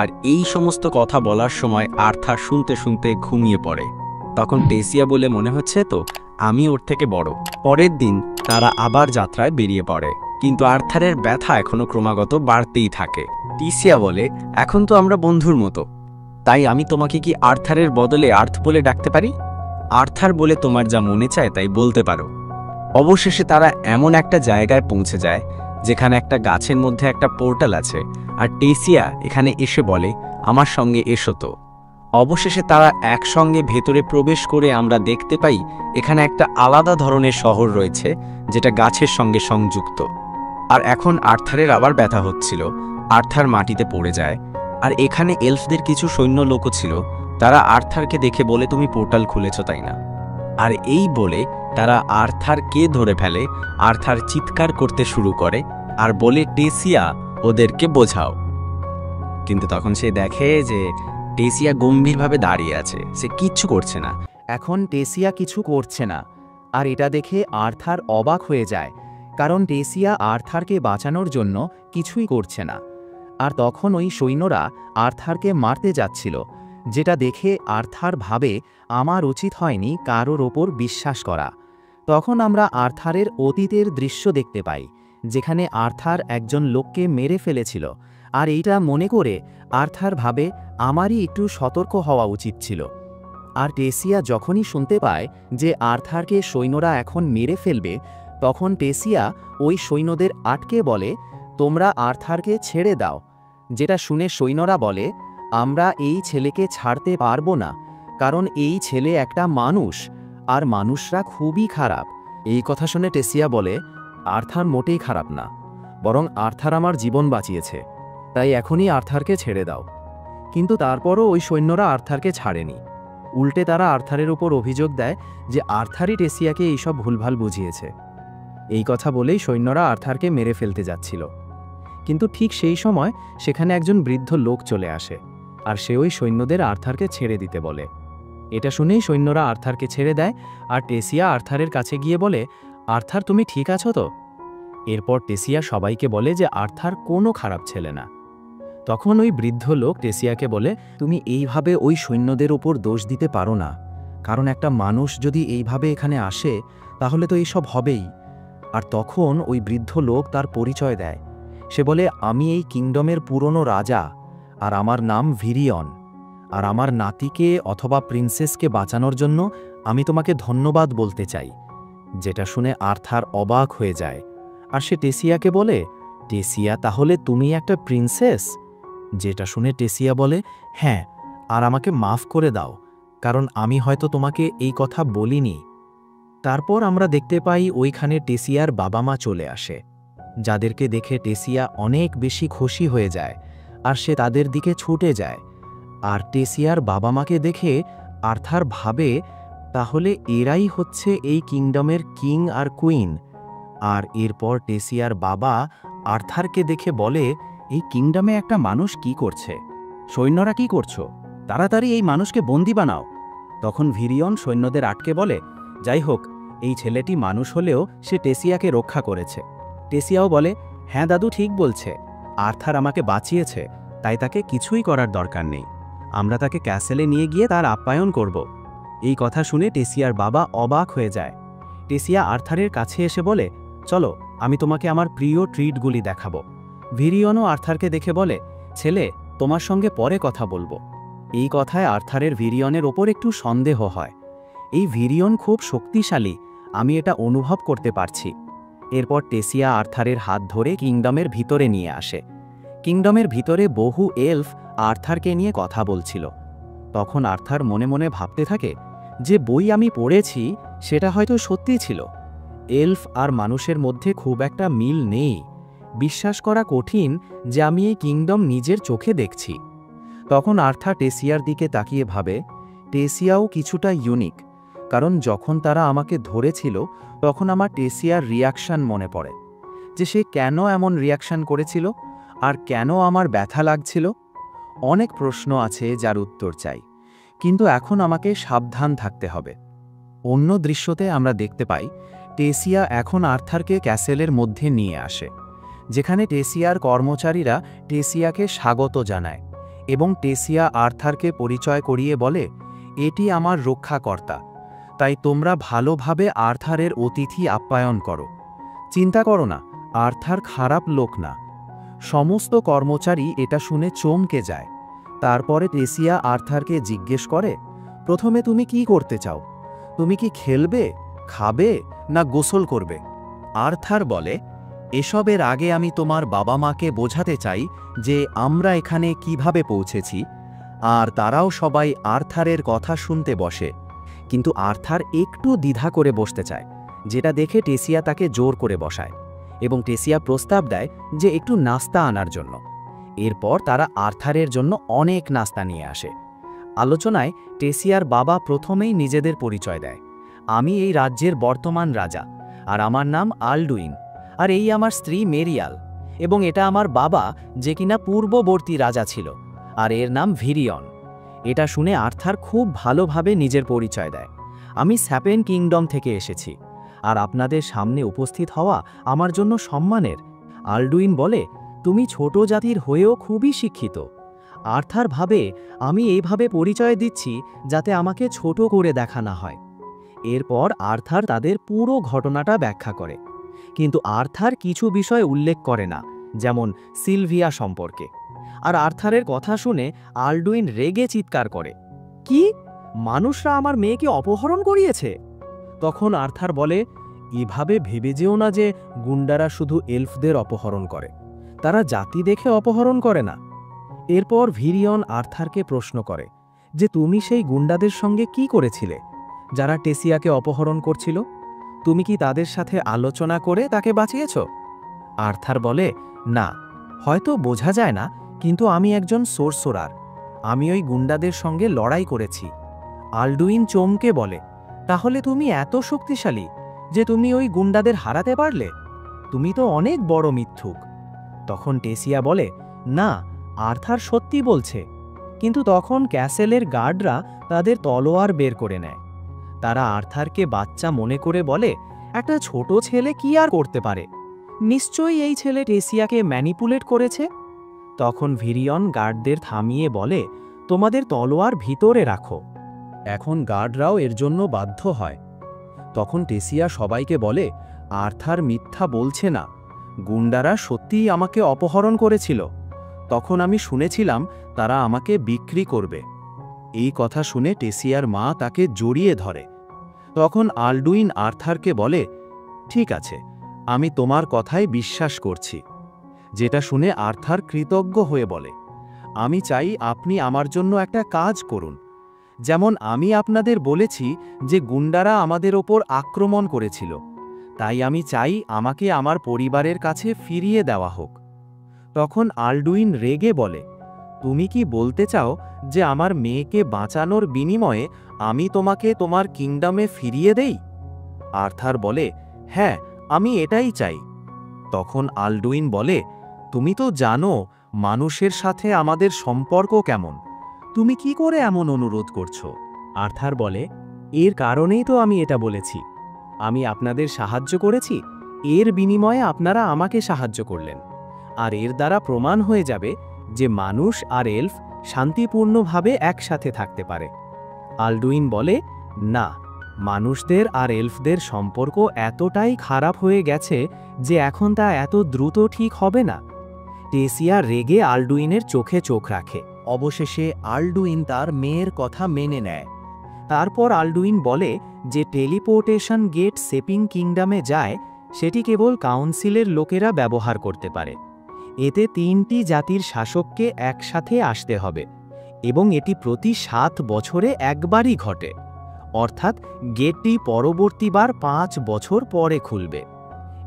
আর এই সমস্ত কথা বলার সময় আর্থার শুনতে শুনতে ঘুমিয়ে পড়ে। তখন টেসিয়া বলে, মনে হচ্ছে তো আমি ওর থেকে বড়। পরের দিন তারা আবার যাত্রায় বেরিয়ে পড়ে, কিন্তু আর্থারের ব্যথা এখনো ক্রমাগত বাড়তেই থাকে। টেসিয়া বলে, এখন তো আমরা বন্ধুর মতো, তাই আমি তোমাকে কি আর্থারের বদলে আর্থ বলে ডাকতে পারি? আর্থার বলে, তোমার যা মনে চায় তাই বলতে পারো। অবশেষে তারা এমন একটা জায়গায় পৌঁছে যায়, যেখানে একটা গাছের মধ্যে একটা পোর্টাল আছে, আর টেসিয়া এখানে এসে বলে, আমার সঙ্গে এসো তো। অবশেষে তারা একসঙ্গে ভেতরে প্রবেশ করে আমরা দেখতে পাই এখানে একটা আলাদা ধরনের শহর রয়েছে, যেটা গাছের সঙ্গে সংযুক্ত। আর এখন আর্থারের আবার ব্যথা হচ্ছিল। আর্থার মাটিতে পড়ে যায়। আর এখানে এলফদের কিছু সৈন্য লোকও ছিল। তারা আর্থারকে দেখে বলে, তুমি পোর্টাল খুলেছ, তাই না? আর এই বলে তারা আর্থারকে ধরে ফেলে। আর্থার চিৎকার করতে শুরু করে আর বলে, টেসিয়া ওদেরকে বোঝাও। কিন্তু তখন সে দেখে যে টেসিয়া গম্ভীরভাবে দাঁড়িয়ে আছে, সে কিচ্ছু করছে না। এখন টেসিয়া কিছু করছে না, আর এটা দেখে আর্থার অবাক হয়ে যায়, কারণ টেসিয়া আর্থারকে বাঁচানোর জন্য কিছুই করছে না। আর তখন ওই সৈন্যরা আর্থারকে মারতে যাচ্ছিল, যেটা দেখে আর্থার ভাবে আমার উচিত হয়নি কারোর ওপর বিশ্বাস করা। তখন আমরা আর্থারের অতীতের দৃশ্য দেখতে পাই, যেখানে আর্থার একজন লোককে মেরে ফেলেছিল। আর এইটা মনে করে আর্থার ভাবে আমারই একটু সতর্ক হওয়া উচিত ছিল। আর টেসিয়া যখনই শুনতে পায় যে আর্থারকে সৈন্যরা এখন মেরে ফেলবে, তখন টেসিয়া ওই সৈন্যদের আটকে বলে, তোমরা আর্থারকে ছেড়ে দাও। যেটা শুনে সৈন্যরা বলে, আমরা এই ছেলেকে ছাড়তে পারবো না, কারণ এই ছেলে একটা মানুষ, আর মানুষরা খুবই খারাপ। এই কথা শুনে টেসিয়া বলে, আর্থার মোটেই খারাপ না, বরং আর্থার আমার জীবন বাঁচিয়েছে, তাই এখনই আর্থারকে ছেড়ে দাও। কিন্তু তারপরও ওই সৈন্যরা আর্থারকে ছাড়েনি। উল্টে তারা আর্থারের উপর অভিযোগ দেয় যে আর্থারই টেসিয়াকে এইসব ভুলভাল বুঝিয়েছে। এই কথা বলেই সৈন্যরা আর্থারকে মেরে ফেলতে যাচ্ছিল। কিন্তু ঠিক সেই সময় সেখানে একজন বৃদ্ধ লোক চলে আসে, আর সে ওই সৈন্যদের আর্থারকে ছেড়ে দিতে বলে। এটা শুনেই সৈন্যরা আর্থারকে ছেড়ে দেয়, আর টেসিয়া আর্থারের কাছে গিয়ে বলে, আর্থার তুমি ঠিক আছো তো? এরপর টেসিয়া সবাইকে বলে যে আর্থার কোনো খারাপ ছেলে না। তখন ওই বৃদ্ধ লোক টেসিয়াকে বলে, তুমি এইভাবে ওই সৈন্যদের ওপর দোষ দিতে পারো না, কারণ একটা মানুষ যদি এইভাবে এখানে আসে তাহলে তো এইসব হবেই। আর তখন ওই বৃদ্ধ লোক তার পরিচয় দেয়। সে বলে, আমি এই কিংডমের পুরনো রাজা, আর আমার নাম ভিরিয়ন, আর আমার নাতিকে অথবা প্রিন্সেসকে বাঁচানোর জন্য আমি তোমাকে ধন্যবাদ বলতে চাই। যেটা শুনে আর্থার অবাক হয়ে যায়, আর সে টেসিয়াকে বলে, টেসিয়া, তাহলে তুমি একটা প্রিন্সেস? যেটা শুনে টেসিয়া বলে, হ্যাঁ, আর আমাকে মাফ করে দাও, কারণ আমি হয়তো তোমাকে এই কথা বলিনি। তারপর আমরা দেখতে পাই ওইখানে টেসিয়ার বাবা মা চলে আসে, যাদেরকে দেখে টেসিয়া অনেক বেশি খুশি হয়ে যায়, আর সে তাদের দিকে ছুটে যায়। আর টেসিয়ার বাবা মাকে দেখে আর্থার ভাবে, তাহলে এরাই হচ্ছে এই কিংডমের কিং আর কুইন। আর এরপর টেসিয়ার বাবা আর্থারকে দেখে বলে, এই কিংডমে একটা মানুষ কি করছে? সৈন্যরা কি করছো? তাড়াতাড়ি এই মানুষকে বন্দি বানাও। তখন ভিরিয়ন সৈন্যদের আটকে বলে, যাই হোক, এই ছেলেটি মানুষ হলেও সে টেসিয়াকে রক্ষা করেছে। টেসিয়াও বলে, হ্যাঁ দাদু ঠিক বলছে, আর্থার আমাকে বাঁচিয়েছে, তাই তাকে কিছুই করার দরকার নেই। আমরা তাকে ক্যাসেলে নিয়ে গিয়ে তার আপ্যায়ন করব। এই কথা শুনে টেসিয়ার বাবা অবাক হয়ে যায়। টেসিয়া আর্থারের কাছে এসে বলে, চলো, আমি তোমাকে আমার প্রিয় ট্রিটগুলি দেখাবো। ভিরিয়নও আর্থারকে দেখে বলে, ছেলে, তোমার সঙ্গে পরে কথা বলবো। এই কথায় আর্থারের ভিরিয়নের ওপর একটু সন্দেহ হয়। এই ভিরিয়ন খুব শক্তিশালী, আমি এটা অনুভব করতে পারছি। এরপর টেসিয়া আর্থারের হাত ধরে কিংডমের ভিতরে নিয়ে আসে। কিংডমের ভিতরে বহু এলফ আর্থারকে নিয়ে কথা বলছিল। তখন আর্থার মনে মনে ভাবতে থাকে, যে বই আমি পড়েছি সেটা হয়তো সত্যি ছিল। এলফ আর মানুষের মধ্যে খুব একটা মিল নেই। বিশ্বাস করা কঠিন যে আমি এই কিংডম নিজের চোখে দেখছি। তখন আর্থার টেসিয়ার দিকে তাকিয়ে ভাবে, টেসিয়াও কিছুটা ইউনিক, কারণ যখন তারা আমাকে ধরেছিল তখন আমার টেসিয়ার রিয়াকশন মনে পড়ে, যে সে কেন এমন রিয়াকশন করেছিল আর কেন আমার ব্যথা লাগছিল। অনেক প্রশ্ন আছে যার উত্তর চাই, কিন্তু এখন আমাকে সাবধান থাকতে হবে। অন্য দৃশ্যতে আমরা দেখতে পাই টেসিয়া এখন আর্থারকে ক্যাসেলের মধ্যে নিয়ে আসে, যেখানে টেসিয়ার কর্মচারীরা টেসিয়াকে স্বাগত জানায় এবং টেসিয়া আর্থারকে পরিচয় করিয়ে বলে, এটি আমার রক্ষাকর্তা, তাই তোমরা ভালোভাবে আর্থারের অতিথি আপ্যায়ন করো। চিন্তা করো না, আর্থার খারাপ লোক না। সমস্ত কর্মচারী এটা শুনে চমকে যায়। তারপরে টেসিয়া আর্থারকে জিজ্ঞেস করে, প্রথমে তুমি কি করতে চাও? তুমি কি খেলবে, খাবে, না গোসল করবে? আর্থার বলে, এসবের আগে আমি তোমার বাবা মাকে বোঝাতে চাই যে আমরা এখানে কিভাবে পৌঁছেছি, আর তারাও সবাই আর্থারের কথা শুনতে বসে। কিন্তু আর্থার একটু দ্বিধা করে বসতে চায়, যেটা দেখে টেসিয়া তাকে জোর করে বসায় এবং টেসিয়া প্রস্তাব দেয় যে একটু নাস্তা আনার জন্য। এরপর তারা আর্থারের জন্য অনেক নাস্তা নিয়ে আসে। আলোচনায় টেসিয়ার বাবা প্রথমেই নিজেদের পরিচয় দেয়, আমি এই রাজ্যের বর্তমান রাজা, আর আমার নাম আলডুইন, আর এই আমার স্ত্রী মেরিয়াল, এবং এটা আমার বাবা যে কিনা পূর্ববর্তী রাজা ছিল, আর এর নাম ভিরিয়ন। এটা শুনে আর্থার খুব ভালোভাবে নিজের পরিচয় দেয়, আমি স্যাপেন কিংডম থেকে এসেছি, আর আপনাদের সামনে উপস্থিত হওয়া আমার জন্য সম্মানের। আলডুইন বলে, তুমি ছোট জাতির হয়েও খুবই শিক্ষিত। আর্থার ভাবে আমি এইভাবে পরিচয় দিচ্ছি যাতে আমাকে ছোট করে দেখা না হয়। এরপর আর্থার তাদের পুরো ঘটনাটা ব্যাখ্যা করে, কিন্তু আর্থার কিছু বিষয় উল্লেখ করে না, যেমন সিলভিয়া সম্পর্কে। আর আর্থারের কথা শুনে আলডুইন রেগে চিৎকার করে, কি, মানুষরা আমার মেয়েকে অপহরণ করিয়েছে? তখন আর্থার বলে, এভাবে ভেবে যেও না যে গুন্ডারা শুধু এলফদের অপহরণ করে, তারা জাতি দেখে অপহরণ করে না। এরপর ভিরিয়ন আর্থারকে প্রশ্ন করে যে তুমি সেই গুন্ডাদের সঙ্গে কি করেছিলে যারা টেসিয়াকে অপহরণ করছিল? তুমি কি তাদের সাথে আলোচনা করে তাকে বাঁচিয়েছ? আর্থার বলে, না, হয়তো বোঝা যায় না, কিন্তু আমি একজন সোরসোরার, আমি ওই গুন্ডাদের সঙ্গে লড়াই করেছি। আলডুইন চমকে বলে, তাহলে তুমি এত শক্তিশালী যে তুমি ওই গুন্ডাদের হারাতে পারলে? তুমি তো অনেক বড় মিথ্যুক। তখন টেসিয়া বলে, না, আর্থার সত্যি বলছে। কিন্তু তখন ক্যাসেলের গার্ডরা তাদের তলোয়ার বের করে নেয়। তারা আর্থারকে বাচ্চা মনে করে বলে, একটা ছোট ছেলে কি আর করতে পারে, নিশ্চয়ই এই ছেলে টেসিয়াকে ম্যানিপুলেট করেছে। তখন ভিরিয়ন গার্ডদের থামিয়ে বলে, তোমাদের তলোয়ার ভিতরে রাখো। এখন গার্ডরাও এর জন্য বাধ্য হয়। তখন টেসিয়া সবাইকে বলে, আর্থার মিথ্যা বলছে না, গুন্ডারা সত্যিই আমাকে অপহরণ করেছিল। তখন আমি শুনেছিলাম তারা আমাকে বিক্রি করবে। এই কথা শুনে টেসিয়ার মা তাকে জড়িয়ে ধরে। তখন আলডুইন আর্থারকে বলে, ঠিক আছে, আমি তোমার কথায় বিশ্বাস করছি। যেটা শুনে আর্থার কৃতজ্ঞ হয়ে বলে, আমি চাই আপনি আমার জন্য একটা কাজ করুন। যেমন আমি আপনাদের বলেছি যে গুন্ডারা আমাদের ওপর আক্রমণ করেছিল, তাই আমি চাই আমাকে আমার পরিবারের কাছে ফিরিয়ে দেওয়া হোক। তখন আলডুইন রেগে বলে, তুমি কি বলতে চাও যে আমার মেয়েকে বাঁচানোর বিনিময়ে আমি তোমাকে তোমার কিংডমে ফিরিয়ে দেই? আর্থার বলে, হ্যাঁ, আমি এটাই চাই। তখন আলডুইন বলে, তুমি তো জানো মানুষের সাথে আমাদের সম্পর্ক কেমন, তুমি কি করে এমন অনুরোধ করছো? আর্থার বলে, এর কারণেই তো আমি এটা বলেছি। আমি আপনাদের সাহায্য করেছি, এর বিনিময়ে আপনারা আমাকে সাহায্য করলেন, আর এর দ্বারা প্রমাণ হয়ে যাবে যে মানুষ আর এলফ শান্তিপূর্ণভাবে একসাথে থাকতে পারে। আলডুইন বলে, না, মানুষদের আর এলফদের সম্পর্ক এতটাই খারাপ হয়ে গেছে যে এখন তা এত দ্রুত ঠিক হবে না। টেসিয়া রেগে আলডুইনের চোখে চোখ রাখে। অবশেষে আলডুইন তার মেয়ের কথা মেনে নেয়। তারপর আলডুইন বলে যে টেলিপোর্টেশন গেট সেপিং কিংডমে যায়, সেটি কেবল কাউন্সিলের লোকেরা ব্যবহার করতে পারে। এতে 3টি জাতির শাসককে একসাথে আসতে হবে এবং এটি প্রতি 7 বছরে একবারই ঘটে, অর্থাৎ গেটটি পরবর্তীবার 5 বছর পরে খুলবে।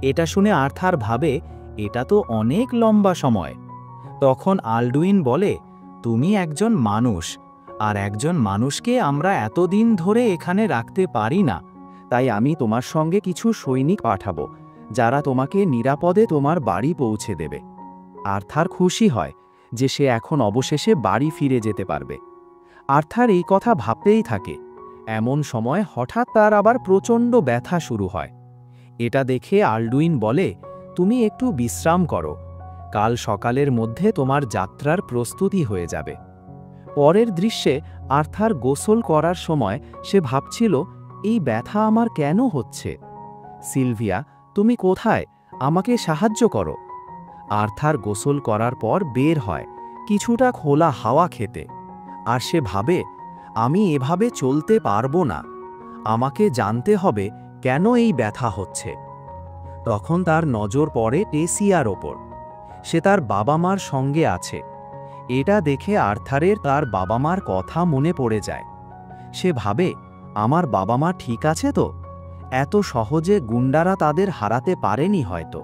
এটা শুনে আর্থার ভাবে, এটা তো অনেক লম্বা সময়। তখন আলডুইন বলে, তুমি একজন মানুষ, আর একজন মানুষকে আমরা এতদিন ধরে এখানে রাখতে পারি না, তাই আমি তোমার সঙ্গে কিছু সৈনিক পাঠাবো যারা তোমাকে নিরাপদে তোমার বাড়ি পৌঁছে দেবে। আর্থার খুশি হয় যে সে এখন অবশেষে বাড়ি ফিরে যেতে পারবে। আর্থার এই কথা ভাবতেই থাকে। এমন সময় হঠাৎ তার আবার প্রচণ্ড ব্যথা শুরু হয়। এটা দেখে আলডুইন বলে, তুমি একটু বিশ্রাম করো, কাল সকালের মধ্যে তোমার যাত্রার প্রস্তুতি হয়ে যাবে। পরের দৃশ্যে আর্থার গোসল করার সময় সে ভাবছিল, এই ব্যথা আমার কেন হচ্ছে? সিলভিয়া, তুমি কোথায়? আমাকে সাহায্য করো। আর্থার গোসল করার পর বের হয় কিছুটা খোলা হাওয়া খেতে, আর সে ভাবে, আমি এভাবে চলতে পারবো না, আমাকে জানতে হবে কেন এই ব্যথা হচ্ছে। তখন তার নজর পড়ে টেসিয়ার ওপর। সে তার বাবা মার সঙ্গে আছে। এটা দেখে আর্থারের তার বাবা মার কথা মনে পড়ে যায়। সে ভাবে, আমার বাবা মা ঠিক আছে তো? এত সহজে গুন্ডারা তাদের হারাতে পারেনি হয়তো।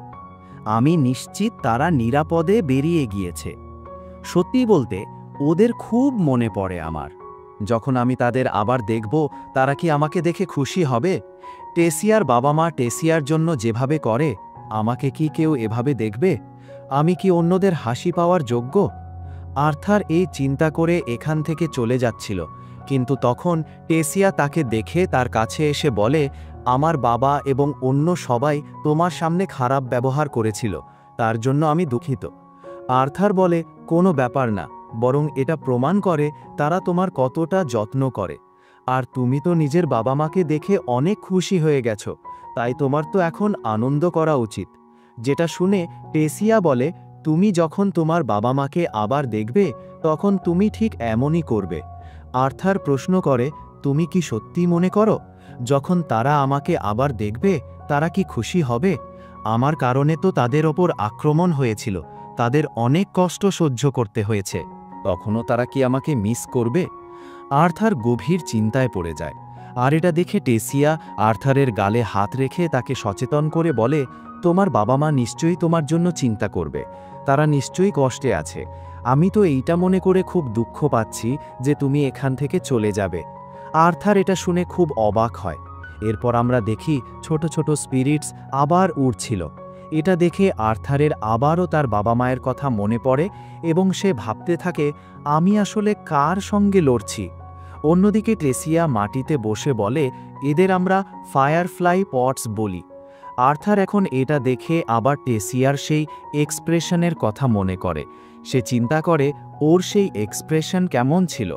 আমি নিশ্চিত তারা নিরাপদে বেরিয়ে গিয়েছে। সত্যি বলতে ওদের খুব মনে পড়ে আমার। যখন আমি তাদের আবার দেখব, তারা কি আমাকে দেখে খুশি হবে? টেসিয়ার বাবা মা টেসিয়ার জন্য যেভাবে করে, আমাকে কি কেউ এভাবে দেখবে? আমি কি অন্যদের হাসি পাওয়ার যোগ্য? আর্থার এই চিন্তা করে এখান থেকে চলে যাচ্ছিল, কিন্তু তখন টেসিয়া তাকে দেখে তার কাছে এসে বলে, আমার বাবা এবং অন্য সবাই তোমার সামনে খারাপ ব্যবহার করেছিল, তার জন্য আমি দুঃখিত। আর্থার বলে, কোনো ব্যাপার না, বরং এটা প্রমাণ করে তারা তোমার কতটা যত্ন করে। আর তুমি তো নিজের বাবা মাকে দেখে অনেক খুশি হয়ে গেছো, তাই তোমার তো এখন আনন্দ করা উচিত। যেটা শুনে টেসিয়া বলে, তুমি যখন তোমার বাবা মাকে আবার দেখবে তখন তুমি ঠিক এমনই করবে। আর্থার প্রশ্ন করে, তুমি কি সত্যি মনে করো যখন তারা আমাকে আবার দেখবে তারা কি খুশি হবে? আমার কারণে তো তাদের ওপর আক্রমণ হয়েছিল, তাদের অনেক কষ্ট সহ্য করতে হয়েছে, তখনও তারা কি আমাকে মিস করবে? আর্থার গভীর চিন্তায় পড়ে যায়। আর এটা দেখে টেসিয়া আর্থারের গালে হাত রেখে তাকে সচেতন করে বলে, তোমার বাবা মা নিশ্চয়ই তোমার জন্য চিন্তা করবে, তারা নিশ্চয়ই কষ্টে আছে। আমি তো এইটা মনে করে খুব দুঃখ পাচ্ছি যে তুমি এখান থেকে চলে যাবে। আর্থার এটা শুনে খুব অবাক হয়। এরপর আমরা দেখি ছোট ছোট স্পিরিটস আবার উড়ছিল। এটা দেখে আর্থারের আবারও তার বাবা মায়ের কথা মনে পড়ে এবং সে ভাবতে থাকে, আমি আসলে কার সঙ্গে লড়ছি? অন্যদিকে টেসিয়া মাটিতে বসে বলে, এদের আমরা ফায়ারফ্লাই পটস বলি। আর্থার এখন এটা দেখে আবার টেসিয়ার সেই এক্সপ্রেশনের কথা মনে করে। সে চিন্তা করে ওর সেই এক্সপ্রেশন কেমন ছিল।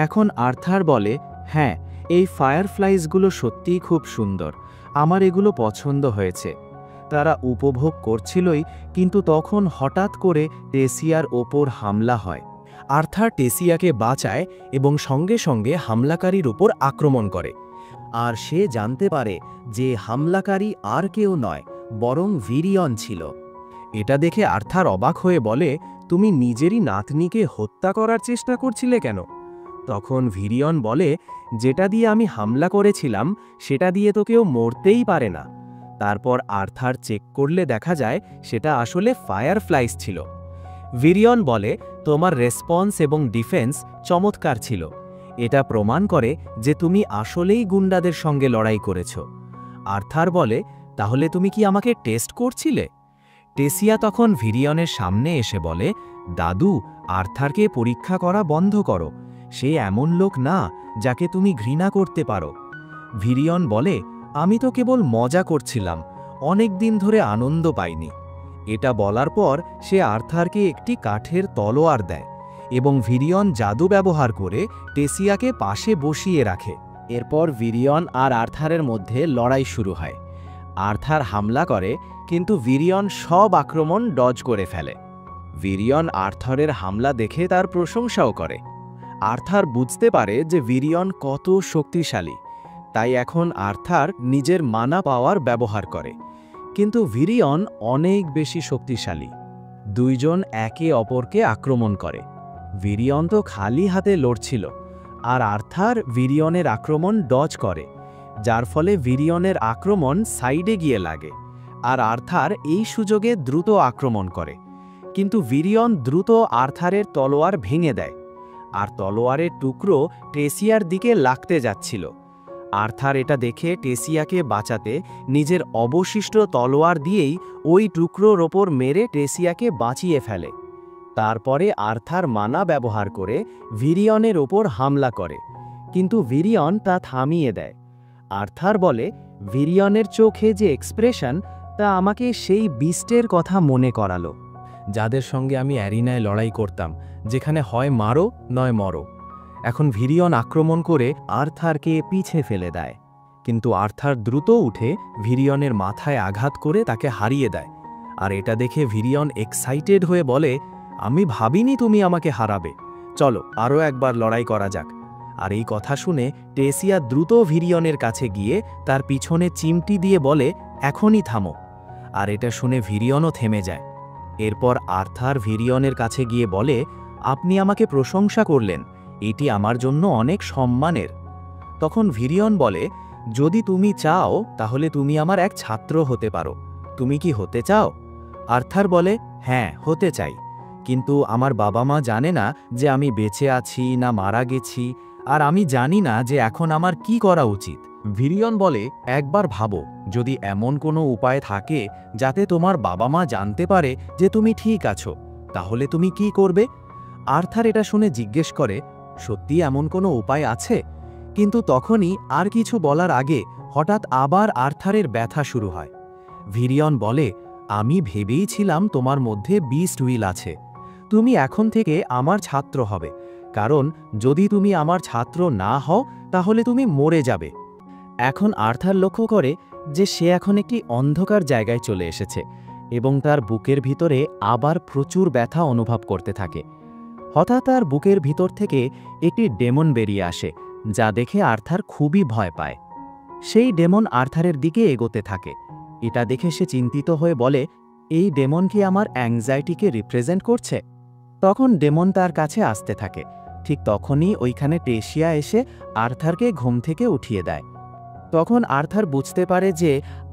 এখন আর্থার বলে, হ্যাঁ, এই ফায়ারফ্লাইজগুলো সত্যিই খুব সুন্দর, আমার এগুলো পছন্দ হয়েছে। তারা উপভোগ করছিলই, কিন্তু তখন হঠাৎ করে টেসিয়ার ওপর হামলা হয়। আর্থার টেসিয়াকে বাঁচায় এবং সঙ্গে সঙ্গে হামলাকারীর ওপর আক্রমণ করে। আর সে জানতে পারে যে হামলাকারী আর কেউ নয়, বরং ভিরিয়ন ছিল। এটা দেখে আর্থার অবাক হয়ে বলে, তুমি নিজেরই নাতনিকে হত্যা করার চেষ্টা করছিলে কেন? তখন ভিরিয়ন বলে, যেটা দিয়ে আমি হামলা করেছিলাম সেটা দিয়ে তো কেউ মরতেই পারে না। তারপর আর্থার চেক করলে দেখা যায় সেটা আসলে ফায়ারফ্লাইস ছিল। ভিরিয়ন বলে, তোমার রেসপন্স এবং ডিফেন্স চমৎকার ছিল। এটা প্রমাণ করে যে তুমি আসলেই গুন্ডাদের সঙ্গে লড়াই করেছ। আর্থার বলে, তাহলে তুমি কি আমাকে টেস্ট করছিলে? টেসিয়া তখন ভিরিয়নের সামনে এসে বলে, দাদু, আর্থারকে পরীক্ষা করা বন্ধ করো। সে এমন লোক না যাকে তুমি ঘৃণা করতে পারো। ভিরিয়ন বলে, আমি তো কেবল মজা করছিলাম, অনেক দিন ধরে আনন্দ পাইনি। এটা বলার পর সে আর্থারকে একটি কাঠের তলোয়ার দেয় এবং ভিরিয়ন জাদু ব্যবহার করে টেসিয়াকে পাশে বসিয়ে রাখে। এরপর ভিরিয়ন আর আর্থারের মধ্যে লড়াই শুরু হয়। আর্থার হামলা করে, কিন্তু ভিরিয়ন সব আক্রমণ ডজ করে ফেলে। ভিরিয়ন আর্থারের হামলা দেখে তার প্রশংসাও করে। আর্থার বুঝতে পারে যে ভিরিয়ন কত শক্তিশালী, তাই এখন আর্থার নিজের মানা পাওয়ার ব্যবহার করে। কিন্তু ভিরিয়ন অনেক বেশি শক্তিশালী। দুইজন একে অপরকে আক্রমণ করে। ভিরিয়ন তো খালি হাতে লড়ছিল, আর আর্থার ভিরিয়নের আক্রমণ ডজ করে, যার ফলে ভিরিয়নের আক্রমণ সাইডে গিয়ে লাগে, আর আর্থার এই সুযোগে দ্রুত আক্রমণ করে। কিন্তু ভিরিয়ন দ্রুত আর্থারের তলোয়ার ভেঙে দেয়, আর তলোয়ারের টুকরো টেসিয়ার দিকে লাগতে যাচ্ছিল। আর্থার এটা দেখে টেসিয়াকে বাঁচাতে নিজের অবশিষ্ট তলোয়ার দিয়েই ওই টুকরোর ওপর মেরে টেসিয়াকে বাঁচিয়ে ফেলে। তারপরে আর্থার মানা ব্যবহার করে ভিরিয়নের ওপর হামলা করে, কিন্তু ভিরিয়ন তা থামিয়ে দেয়। আর্থার বলে, ভিরিয়নের চোখে যে এক্সপ্রেশন, তা আমাকে সেই বিস্টের কথা মনে করালো, যাদের সঙ্গে আমি অ্যারিনায় লড়াই করতাম, যেখানে হয় মারো নয় মরো। এখন ভিরিয়ন আক্রমণ করে আর্থারকে পিছে ফেলে দেয়, কিন্তু আর্থার দ্রুত উঠে ভিরিয়নের মাথায় আঘাত করে তাকে হারিয়ে দেয়। আর এটা দেখে ভিরিয়ন এক্সাইটেড হয়ে বলে, আমি ভাবিনি তুমি আমাকে হারাবে, চলো আরও একবার লড়াই করা যাক। আর এই কথা শুনে টেসিয়া দ্রুত ভিরিয়নের কাছে গিয়ে তার পিছনে চিমটি দিয়ে বলে, এখনই থামো। আর এটা শুনে ভিরিয়নও থেমে যায়। এরপর আর্থার ভিরিয়নের কাছে গিয়ে বলে, আপনি আমাকে প্রশংসা করলেন, এটি আমার জন্য অনেক সম্মানের। তখন ভিরিয়ন বলে, যদি তুমি চাও তাহলে তুমি আমার এক ছাত্র হতে পারো, তুমি কি হতে চাও? আর্থার বলে, হ্যাঁ, হতে চাই, কিন্তু আমার বাবা মা জানে না যে আমি বেঁচে আছি না মারা গেছি, আর আমি জানি না যে এখন আমার কি করা উচিত। ভিরিয়ন বলে, একবার ভাবো, যদি এমন কোনো উপায় থাকে যাতে তোমার বাবা মা জানতে পারে যে তুমি ঠিক আছো, তাহলে তুমি কি করবে? আর্থার এটা শুনে জিজ্ঞেস করে, সত্যি এমন কোনো উপায় আছে? কিন্তু তখনই আর কিছু বলার আগে হঠাৎ আবার আর্থারের ব্যথা শুরু হয়। ভিরিয়ন বলে, আমি ভেবেইছিলাম তোমার মধ্যে বিস্ট উইল আছে, তুমি এখন থেকে আমার ছাত্র হবে, কারণ যদি তুমি আমার ছাত্র না হও তাহলে তুমি মরে যাবে। এখন আর্থার লক্ষ্য করে যে সে এখন একটি অন্ধকার জায়গায় চলে এসেছে এবং তার বুকের ভিতরে আবার প্রচুর ব্যথা অনুভব করতে থাকে। হঠাৎ তার বুকের ভিতর থেকে একটি ডেমন বেরিয়ে আসে, যা দেখে আর্থার খুবই ভয় পায়। সেই ডেমন আর্থারের দিকে এগোতে থাকে। এটা দেখে সে চিন্তিত হয়ে বলে, এই ডেমন কি আমার অ্যাংজাইটিকে রিপ্রেজেন্ট করছে? তখন ডেমন তার কাছে আসতে থাকে। ঠিক তখনই ওইখানে টেসিয়া এসে আর্থারকে ঘুম থেকে উঠিয়ে দেয়। তখন আর্থার বুঝতে পারে যে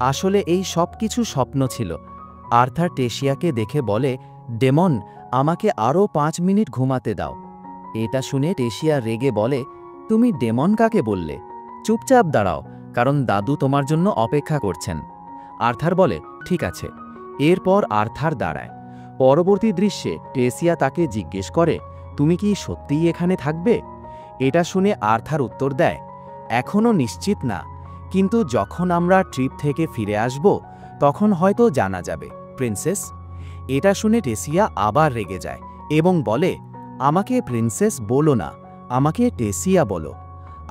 আসলে এই সব কিছু স্বপ্ন ছিল। আর্থার টেসিয়াকে দেখে বলে, ডেমন, আমাকে আরও 5 মিনিট ঘুমাতে দাও। এটা শুনে টেসিয়া রেগে বলে, তুমি ডেমন কাকে বললে? চুপচাপ দাঁড়াও, কারণ দাদু তোমার জন্য অপেক্ষা করছেন। আর্থার বলে, ঠিক আছে। এরপর আর্থার দাঁড়ায়। পরবর্তী দৃশ্যে টেসিয়া তাকে জিজ্ঞেস করে, তুমি কি সত্যিই এখানে থাকবে? এটা শুনে আর্থার উত্তর দেয়, এখনও নিশ্চিত না, কিন্তু যখন আমরা ট্রিপ থেকে ফিরে আসব তখন হয়তো জানা যাবে, প্রিন্সেস। এটা শুনে টেসিয়া আবার রেগে যায় এবং বলে, আমাকে প্রিন্সেস বলো না, আমাকে টেসিয়া বলো।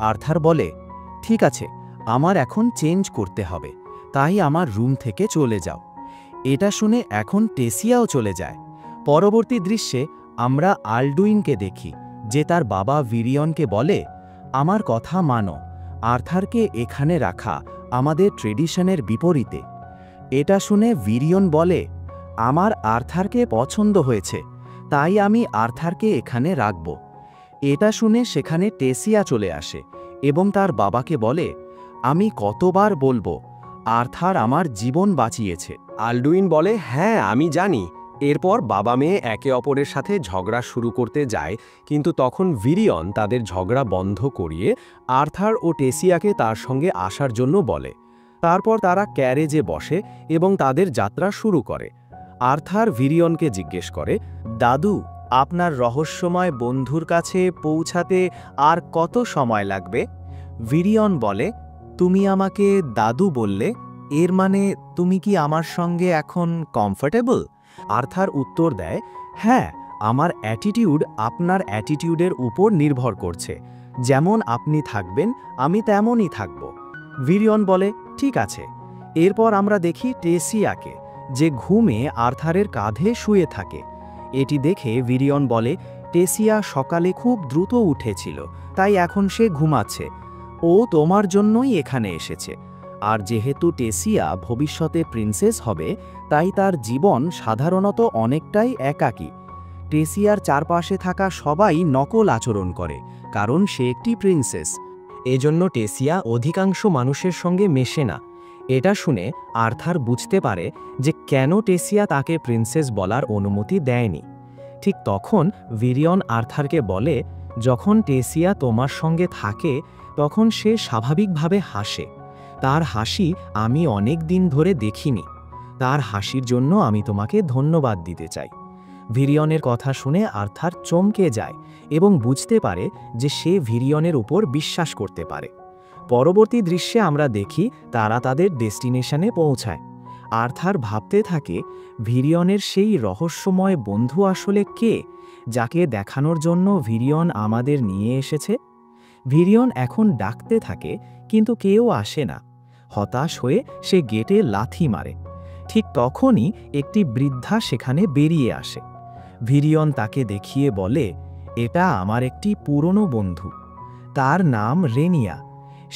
আর্থার বলে, ঠিক আছে, আমার এখন চেঞ্জ করতে হবে, তাই আমার রুম থেকে চলে যাও। এটা শুনে এখন টেসিয়াও চলে যায়। পরবর্তী দৃশ্যে আমরা আলডুইনকে দেখি, যে তার বাবা ভিরিয়নকে বলে, আমার কথা মানো, আর্থারকে এখানে রাখা আমাদের ট্রেডিশনের বিপরীতে। এটা শুনে ভিরিয়ন বলে, আমার আর্থারকে পছন্দ হয়েছে, তাই আমি আর্থারকে এখানে রাখব। এটা শুনে সেখানে টেসিয়া চলে আসে এবং তার বাবাকে বলে, আমি কতবার বলবো, আর্থার আমার জীবন বাঁচিয়েছে। আলডুইন বলে, হ্যাঁ আমি জানি। এরপর বাবা মেয়ে একে অপরের সাথে ঝগড়া শুরু করতে যায়, কিন্তু তখন ভিরিয়ন তাদের ঝগড়া বন্ধ করিয়ে আর্থার ও টেসিয়াকে তার সঙ্গে আসার জন্য বলে। তারপর তারা ক্যারেজে বসে এবং তাদের যাত্রা শুরু করে। আর্থার ভিরিয়নকে জিজ্ঞেস করে, দাদু, আপনার রহস্যময় বন্ধুর কাছে পৌঁছাতে আর কত সময় লাগবে? ভিরিয়ন বলে, তুমি আমাকে দাদু বললে, এর মানে তুমি কি আমার সঙ্গে এখন কমফোর্টেবল? আর্থার উত্তর দেয়, হ্যাঁ, আমার অ্যাটিটিউড আপনার অ্যাটিটিউডের উপর নির্ভর করছে। যেমন আপনি থাকবেন আমি তেমনই থাকব। ভিরিয়ন বলে, ঠিক আছে। এরপর আমরা দেখি টেসিয়াকে, যে ঘুমে আর্থারের কাঁধে শুয়ে থাকে। এটি দেখে ভিরিয়ন বলে, টেসিয়া সকালে খুব দ্রুত উঠেছিল, তাই এখন সে ঘুমাচ্ছে। ও তোমার জন্যই এখানে এসেছে। আর যেহেতু টেসিয়া ভবিষ্যতে প্রিন্সেস হবে, তাই তার জীবন সাধারণত অনেকটাই একাকী। টেসিয়ার চারপাশে থাকা সবাই নকল আচরণ করে, কারণ সে একটি প্রিন্সেস। এজন্য টেসিয়া অধিকাংশ মানুষের সঙ্গে মেশে না। এটা শুনে আর্থার বুঝতে পারে যে কেন টেসিয়া তাকে প্রিন্সেস বলার অনুমতি দেয়নি। ঠিক তখন ভিরিয়ন আর্থারকে বলে, যখন টেসিয়া তোমার সঙ্গে থাকে তখন সে স্বাভাবিকভাবে হাসে। তার হাসি আমি অনেক দিন ধরে দেখিনি। তার হাসির জন্য আমি তোমাকে ধন্যবাদ দিতে চাই। ভিরিয়নের কথা শুনে আর্থার চমকে যায় এবং বুঝতে পারে যে সে ভিরিয়নের উপর বিশ্বাস করতে পারে। পরবর্তী দৃশ্যে আমরা দেখি তারা তাদের ডেস্টিনেশনে পৌঁছায়। আর্থার ভাবতে থাকে, ভিরিয়নের সেই রহস্যময় বন্ধু আসলে কে, যাকে দেখানোর জন্য ভিরিয়ন আমাদের নিয়ে এসেছে? ভিরিয়ন এখন ডাকতে থাকে, কিন্তু কেউ আসে না। হতাশ হয়ে সে গেটে লাথি মারে। ঠিক তখনই একটি বৃদ্ধা সেখানে বেরিয়ে আসে। ভিরিয়ন তাকে দেখিয়ে বলে, এটা আমার একটি পুরনো বন্ধু। তার নাম রেনিয়া।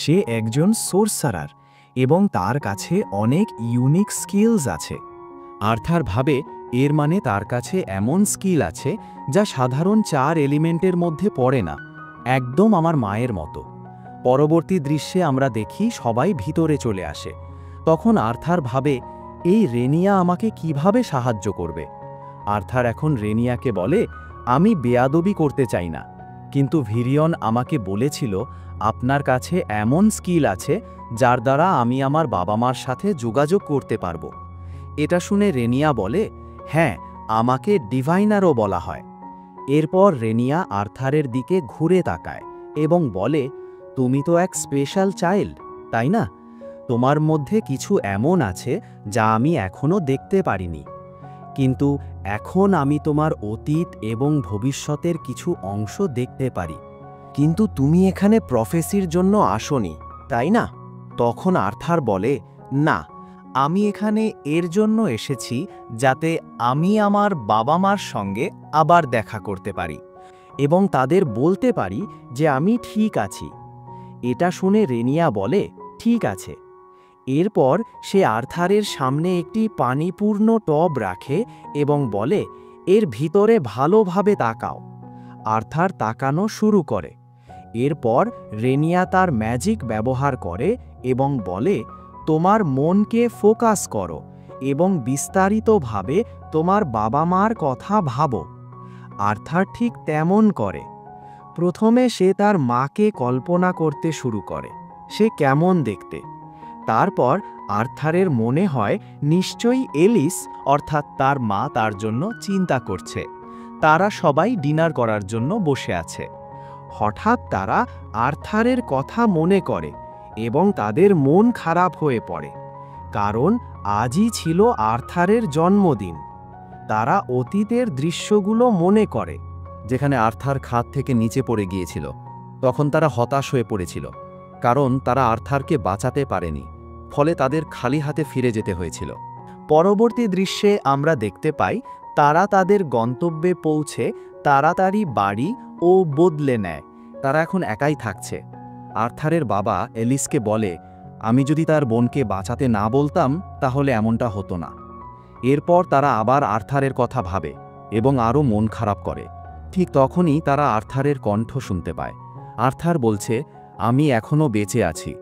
সে একজন সোর্সারার এবং তার কাছে অনেক ইউনিক স্কিলস আছে। আর্থার ভাবে, এর মানে তার কাছে এমন স্কিল আছে যা সাধারণ 4 এলিমেন্টের মধ্যে পড়ে না, একদম আমার মায়ের মতো। পরবর্তী দৃশ্যে আমরা দেখি সবাই ভিতরে চলে আসে। তখন আর্থার ভাবে, এই রেনিয়া আমাকে কিভাবে সাহায্য করবে? আর্থার এখন রেনিয়াকে বলে, আমি বেয়াদবি করতে চাই না, কিন্তু ভিরিয়ন আমাকে বলেছিল আপনার কাছে এমন স্কিল আছে যার দ্বারা আমি আমার বাবা মার সাথে যোগাযোগ করতে পারবো। এটা শুনে রেনিয়া বলে, হ্যাঁ, আমাকে ডিভাইনারও বলা হয়। এরপর রেনিয়া আর্থারের দিকে ঘুরে তাকায় এবং বলে, তুমি তো এক স্পেশাল চাইল্ড, তাই না? তোমার মধ্যে কিছু এমন আছে যা আমি এখনো দেখতে পারিনি। কিন্তু এখন আমি তোমার অতীত এবং ভবিষ্যতের কিছু অংশ দেখতে পারি। কিন্তু তুমি এখানে প্রফেসির জন্য আসোনি, তাই না? তখন আর্থার বলে, না, আমি এখানে এর জন্য এসেছি যাতে আমি আমার বাবা মার সঙ্গে আবার দেখা করতে পারি এবং তাদের বলতে পারি যে আমি ঠিক আছি। এটা শুনে রেনিয়া বলে, ঠিক আছে। এরপর সে আর্থারের সামনে একটি পানিপূর্ণ টব রাখে এবং বলে, এর ভিতরে ভালোভাবে তাকাও। আর্থার তাকানো শুরু করে। এরপর রেনিয়া তার ম্যাজিক ব্যবহার করে এবং বলে, তোমার মনকে ফোকাস করো এবং বিস্তারিতভাবে তোমার বাবা মার কথা ভাবো। আর্থার ঠিক তেমন করে। প্রথমে সে তার মাকে কল্পনা করতে শুরু করে, সে কেমন দেখতে। তারপর আর্থারের মনে হয় নিশ্চয়ই এলিস অর্থাৎ তার মা তার জন্য চিন্তা করছে। তারা সবাই ডিনার করার জন্য বসে আছে। হঠাৎ তারা আর্থারের কথা মনে করে এবং তাদের মন খারাপ হয়ে পড়ে, কারণ আজই ছিল আর্থারের জন্মদিন। তারা অতীতের দৃশ্যগুলো মনে করে, যেখানে আর্থার খাদ থেকে নিচে পড়ে গিয়েছিল। তখন তারা হতাশ হয়ে পড়েছিল, কারণ তারা আর্থারকে বাঁচাতে পারেনি, ফলে তাদের খালি হাতে ফিরে যেতে হয়েছিল। পরবর্তী দৃশ্যে আমরা দেখতে পাই তারা তাদের গন্তব্যে পৌঁছে তাড়াতাড়ি বাড়ি ও বদলে নেয়। তারা এখন একাই থাকছে। আর্থারের বাবা এলিসকে বলে, আমি যদি তার বোনকে বাঁচাতে না বলতাম তাহলে এমনটা হতো না। এরপর তারা আবার আর্থারের কথা ভাবে এবং আরও মন খারাপ করে। ঠিক তখনই তারা আর্থারের কণ্ঠ শুনতে পায়। আর্থার বলছে, আমি এখনও বেঁচে আছি।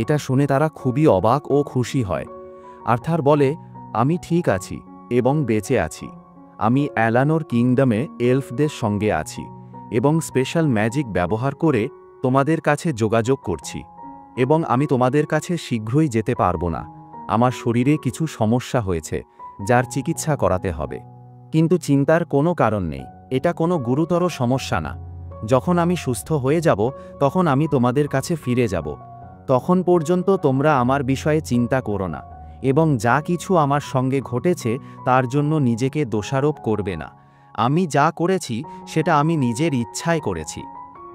এটা শুনে তারা খুবই অবাক ও খুশি হয়। আর্থার বলে, আমি ঠিক আছি এবং বেঁচে আছি। আমি অ্যালানোর কিংডমে এলফদের সঙ্গে আছি এবং স্পেশাল ম্যাজিক ব্যবহার করে তোমাদের কাছে যোগাযোগ করছি এবং আমি তোমাদের কাছে শীঘ্রই যেতে পারবো না। আমার শরীরে কিছু সমস্যা হয়েছে যার চিকিৎসা করাতে হবে, কিন্তু চিন্তার কোনো কারণ নেই। এটা কোনো গুরুতর সমস্যা না। যখন আমি সুস্থ হয়ে যাব তখন আমি তোমাদের কাছে ফিরে যাব। তখন পর্যন্ত তোমরা আমার বিষয়ে চিন্তা করো না এবং যা কিছু আমার সঙ্গে ঘটেছে তার জন্য নিজেকে দোষারোপ করবে না। আমি যা করেছি সেটা আমি নিজের ইচ্ছায় করেছি।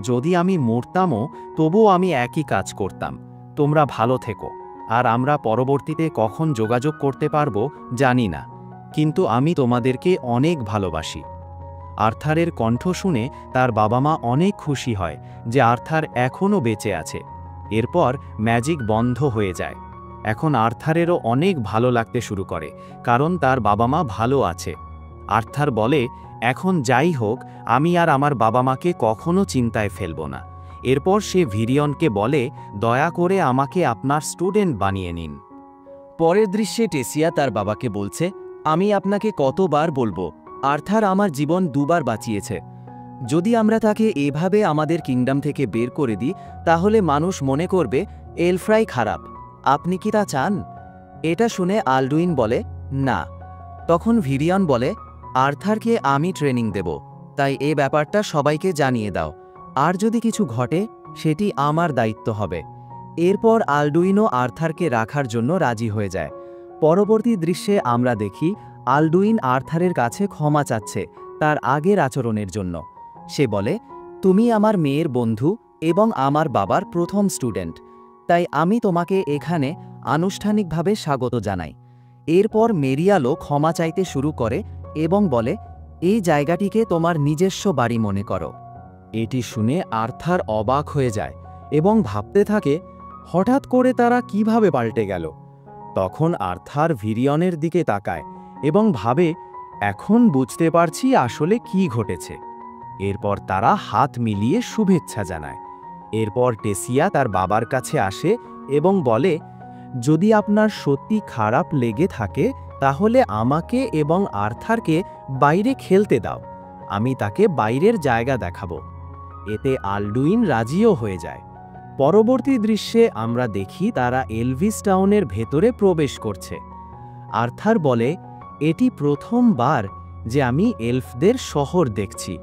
যদি আমি মরতামও তবুও আমি একই কাজ করতাম। তোমরা ভালো থেকো, আর আমরা পরবর্তীতে কখন যোগাযোগ করতে পারবো জানি না, কিন্তু আমি তোমাদেরকে অনেক ভালোবাসি। আর্থারের কণ্ঠ শুনে তার বাবা মা অনেক খুশি হয় যে আর্থার এখনও বেঁচে আছে। এরপর ম্যাজিক বন্ধ হয়ে যায়। এখন আর্থারেরও অনেক ভালো লাগতে শুরু করে, কারণ তার বাবা মা ভালো আছে। আর্থার বলে, এখন যাই হোক, আমি আর আমার বাবা মাকে কখনো চিন্তায় ফেলব না। এরপর সে ভিরিয়নকে বলে, দয়া করে আমাকে আপনার স্টুডেন্ট বানিয়ে নিন। পরের দৃশ্যে টেসিয়া তার বাবাকে বলছে, আমি আপনাকে কতবার বলবো, আর্থার আমার জীবন দুবার বাঁচিয়েছে। যদি আমরা তাকে এভাবে আমাদের কিংডম থেকে বের করে দিই তাহলে মানুষ মনে করবে এলফরাই খারাপ। আপনি কি তা চান? এটা শুনে আলডুইন বলে, না। তখন ভিরিয়ন বলে, আর্থারকে আমি ট্রেনিং দেব, তাই এ ব্যাপারটা সবাইকে জানিয়ে দাও। আর যদি কিছু ঘটে সেটি আমার দায়িত্ব হবে। এরপর আলডুইনও আর্থারকে রাখার জন্য রাজি হয়ে যায়। পরবর্তী দৃশ্যে আমরা দেখি আলডুইন আর্থারের কাছে ক্ষমা চাচ্ছে তার আগের আচরণের জন্য। সে বলে, তুমি আমার মেয়ের বন্ধু এবং আমার বাবার প্রথম স্টুডেন্ট, তাই আমি তোমাকে এখানে আনুষ্ঠানিকভাবে স্বাগত জানাই। এরপর মেরিয়ালও ক্ষমা চাইতে শুরু করে এবং বলে, এই জায়গাটিকে তোমার নিজস্ব বাড়ি মনে করো। এটি শুনে আর্থার অবাক হয়ে যায় এবং ভাবতে থাকে, হঠাৎ করে তারা কিভাবে পাল্টে গেল। তখন আর্থার ভিরিয়নের দিকে তাকায় এবং ভাবে, এখন বুঝতে পারছি আসলে কি ঘটেছে। এরপর তারা হাত মিলিয়ে শুভেচ্ছা জানায়। এরপর টেসিয়া তার বাবার কাছে আসে এবং বলে, যদি আপনার সত্যি খারাপ লেগে থাকে তাহলে আমাকে এবং আর্থারকে বাইরে খেলতে দাও, আমি তাকে বাইরের জায়গা দেখাবো। এতে আলডুইন রাজিও হয়ে যায়। পরবর্তী দৃশ্যে আমরা দেখি তারা এলভিস টাউনের ভেতরে প্রবেশ করছে। আর্থার বলে, এটি প্রথমবার যে আমি এলফদের শহর দেখছি।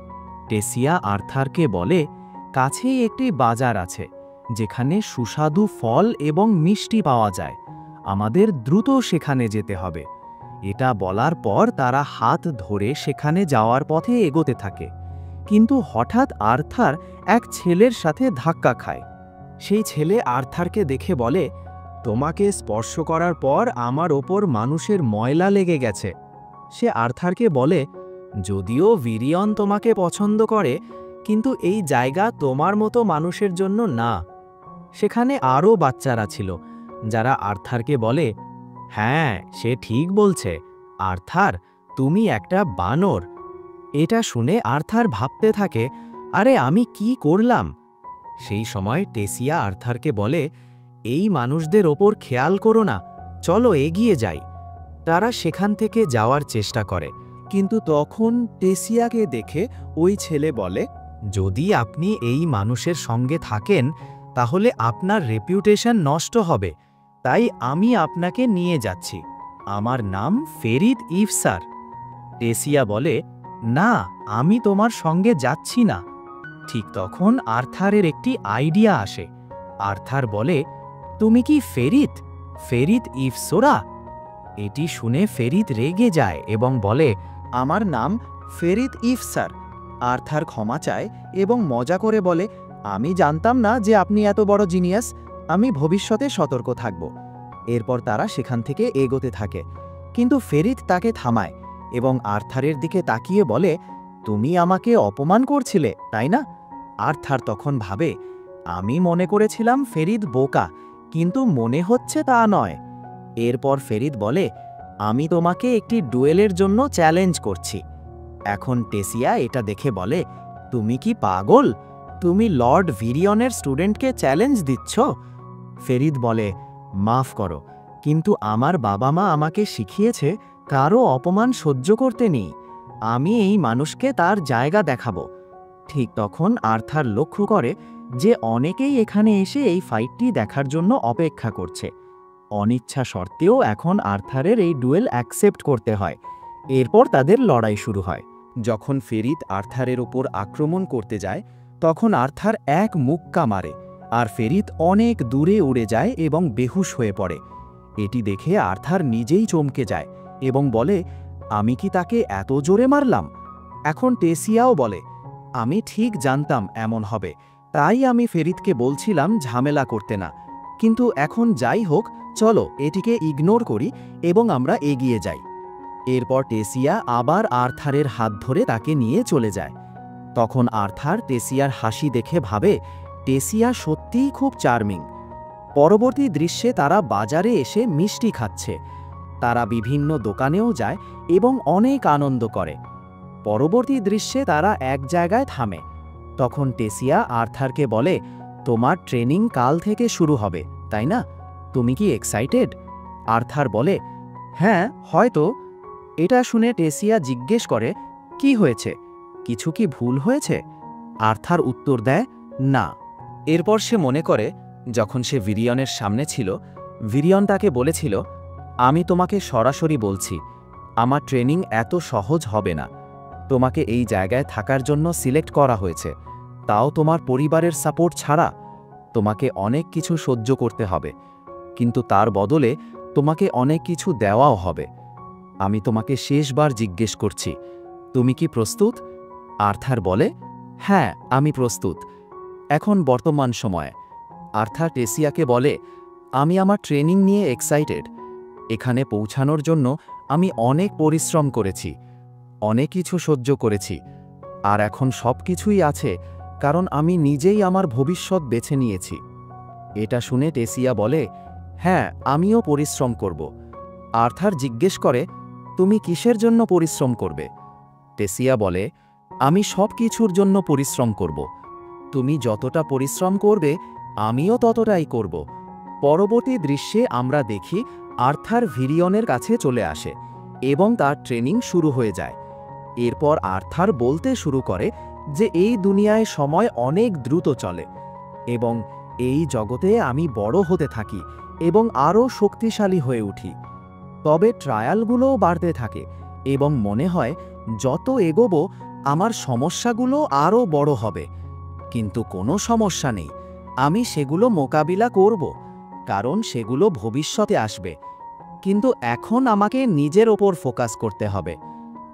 টেসিয়া আর্থারকে বলে, কাছেই একটি বাজার আছে যেখানে সুস্বাদু ফল এবং মিষ্টি পাওয়া যায়, আমাদের দ্রুত সেখানে যেতে হবে। এটা বলার পর তারা হাত ধরে সেখানে যাওয়ার পথে এগোতে থাকে, কিন্তু হঠাৎ আর্থার এক ছেলের সাথে ধাক্কা খায়। সেই ছেলে আর্থারকে দেখে বলে, তোমাকে স্পর্শ করার পর আমার ওপর মানুষের ময়লা লেগে গেছে। সে আর্থারকে বলে, যদিও ভিরিয়ন তোমাকে পছন্দ করে, কিন্তু এই জায়গা তোমার মতো মানুষের জন্য না। সেখানে আরও বাচ্চারা ছিল, যারা আর্থারকে বলে, হ্যাঁ সে ঠিক বলছে, আর্থার তুমি একটা বানর। এটা শুনে আর্থার ভাবতে থাকে, আরে আমি কি করলাম? সেই সময় টেসিয়া আর্থারকে বলে, এই মানুষদের ওপর খেয়াল করো না, চলো এগিয়ে যাই। তারা সেখান থেকে যাওয়ার চেষ্টা করে, কিন্তু তখন টেসিয়াকে দেখে ওই ছেলে বলে, যদি আপনি এই মানুষের সঙ্গে থাকেন তাহলে আপনার রেপুটেশন নষ্ট হবে, তাই আমি আপনাকে নিয়ে যাচ্ছি। আমার নাম ফেরিদ ইফসার। টেসিয়া বলে, না আমি তোমার সঙ্গে যাচ্ছি না। ঠিক তখন আর্থারের একটি আইডিয়া আসে। আর্থার বলে, তুমি কি ফেরিদ, ফেরিদ ইফসোরা? এটি শুনে ফেরিদ রেগে যায় এবং বলে, আমার নাম ফেরিদ ইফসার। আর্থার ক্ষমা চায় এবং মজা করে বলে, আমি জানতাম না যে আপনি এত বড় জিনিয়াস, আমি ভবিষ্যতে সতর্ক থাকব। এরপর তারা সেখান থেকে এগোতে থাকে। কিন্তু ফেরিদ তাকে থামায় এবং আর্থারের দিকে তাকিয়ে বলে, তুমি আমাকে অপমান করছিলে, তাই না? আর্থার তখন ভাবে, আমি মনে করেছিলাম ফেরিদ বোকা, কিন্তু মনে হচ্ছে তা নয়। এরপর ফেরিদ বলে, আমি তোমাকে একটি ডুয়েলের জন্য চ্যালেঞ্জ করছি। এখন টেসিয়া এটা দেখে বলে, তুমি কি পাগল? তুমি লর্ড ভিরিয়নের স্টুডেন্টকে চ্যালেঞ্জ দিচ্ছ? ফেরিদ বলে, মাফ করো, কিন্তু আমার বাবা মা আমাকে শিখিয়েছে কারো অপমান সহ্য করতে নেই। আমি এই মানুষকে তার জায়গা দেখাবো। ঠিক তখন আর্থার লক্ষ্য করে যে অনেকেই এখানে এসে এই ফাইটটি দেখার জন্য অপেক্ষা করছে। অনিচ্ছা সত্ত্বেও এখন আর্থারের এই ডুয়েল অ্যাকসেপ্ট করতে হয়। এরপর তাদের লড়াই শুরু হয়। যখন ফেরিদ আর্থারের ওপর আক্রমণ করতে যায়, তখন আর্থার এক মুক্কা মারে, আর ফেরিদ অনেক দূরে উড়ে যায় এবং বেহুশ হয়ে পড়ে। এটি দেখে আর্থার নিজেই চমকে যায় এবং বলে, আমি কি তাকে এত জোরে মারলাম? এখন টেসিয়াও বলে, আমি ঠিক জানতাম এমন হবে, তাই আমি ফেরিদকে বলছিলাম ঝামেলা করতে না। কিন্তু এখন যাই হোক, চলো এটিকে ইগনোর করি এবং আমরা এগিয়ে যাই। এরপর টেসিয়া আবার আর্থারের হাত ধরে তাকে নিয়ে চলে যায়। তখন আর্থার টেসিয়ার হাসি দেখে ভাবে, টেসিয়া সত্যিই খুব চার্মিং। পরবর্তী দৃশ্যে তারা বাজারে এসে মিষ্টি খাচ্ছে। তারা বিভিন্ন দোকানেও যায় এবং অনেক আনন্দ করে। পরবর্তী দৃশ্যে তারা এক জায়গায় থামে। তখন টেসিয়া আর্থারকে বলে, তোমার ট্রেনিং কাল থেকে শুরু হবে, তাই না? তুমি কি এক্সাইটেড? আর্থার বলে, হ্যাঁ, হয়তো। এটা শুনে টেসিয়া জিজ্ঞেস করে, কি হয়েছে? কিছু কি ভুল হয়েছে? আর্থার উত্তর দেয়, না। এরপর সে মনে করে, যখন সে ভিরিয়নের সামনে ছিল, ভিরিয়ন তাকে বলেছিল, আমি তোমাকে সরাসরি বলছি, আমার ট্রেনিং এত সহজ হবে না। তোমাকে এই জায়গায় থাকার জন্য সিলেক্ট করা হয়েছে, তাও তোমার পরিবারের সাপোর্ট ছাড়া। তোমাকে অনেক কিছু সহ্য করতে হবে, কিন্তু তার বদলে তোমাকে অনেক কিছু দেওয়াও হবে। আমি তোমাকে শেষবার জিজ্ঞেস করছি, তুমি কি প্রস্তুত? আর্থার বলে, হ্যাঁ, আমি প্রস্তুত। এখন বর্তমান সময়ে আর্থার টেসিয়াকে বলে, আমি আমার ট্রেনিং নিয়ে এক্সাইটেড। এখানে পৌঁছানোর জন্য আমি অনেক পরিশ্রম করেছি, অনেক কিছু সহ্য করেছি, আর এখন সব কিছুই আছে কারণ আমি নিজেই আমার ভবিষ্যৎ বেছে নিয়েছি। এটা শুনে টেসিয়া বলে, হ্যাঁ, আমিও পরিশ্রম করব। আর্থার জিজ্ঞেস করে, তুমি কিসের জন্য পরিশ্রম করবে? টেসিয়া বলে, আমি সব কিছুর জন্য পরিশ্রম করব। তুমি যতটা পরিশ্রম করবে, আমিও ততটাই করব। পরবর্তী দৃশ্যে আমরা দেখি আর্থার ভিরিয়নের কাছে চলে আসে এবং তার ট্রেনিং শুরু হয়ে যায়। এরপর আর্থার বলতে শুরু করে যে এই দুনিয়ায় সময় অনেক দ্রুত চলে এবং এই জগতে আমি বড় হতে থাকি এবং আরও শক্তিশালী হয়ে উঠি। তবে ট্রায়ালগুলোও বাড়তে থাকে এবং মনে হয় যত এগোবো আমার সমস্যাগুলো আরও বড় হবে। কিন্তু কোনো সমস্যা নেই, আমি সেগুলো মোকাবিলা করব, কারণ সেগুলো ভবিষ্যতে আসবে। কিন্তু এখন আমাকে নিজের ওপর ফোকাস করতে হবে,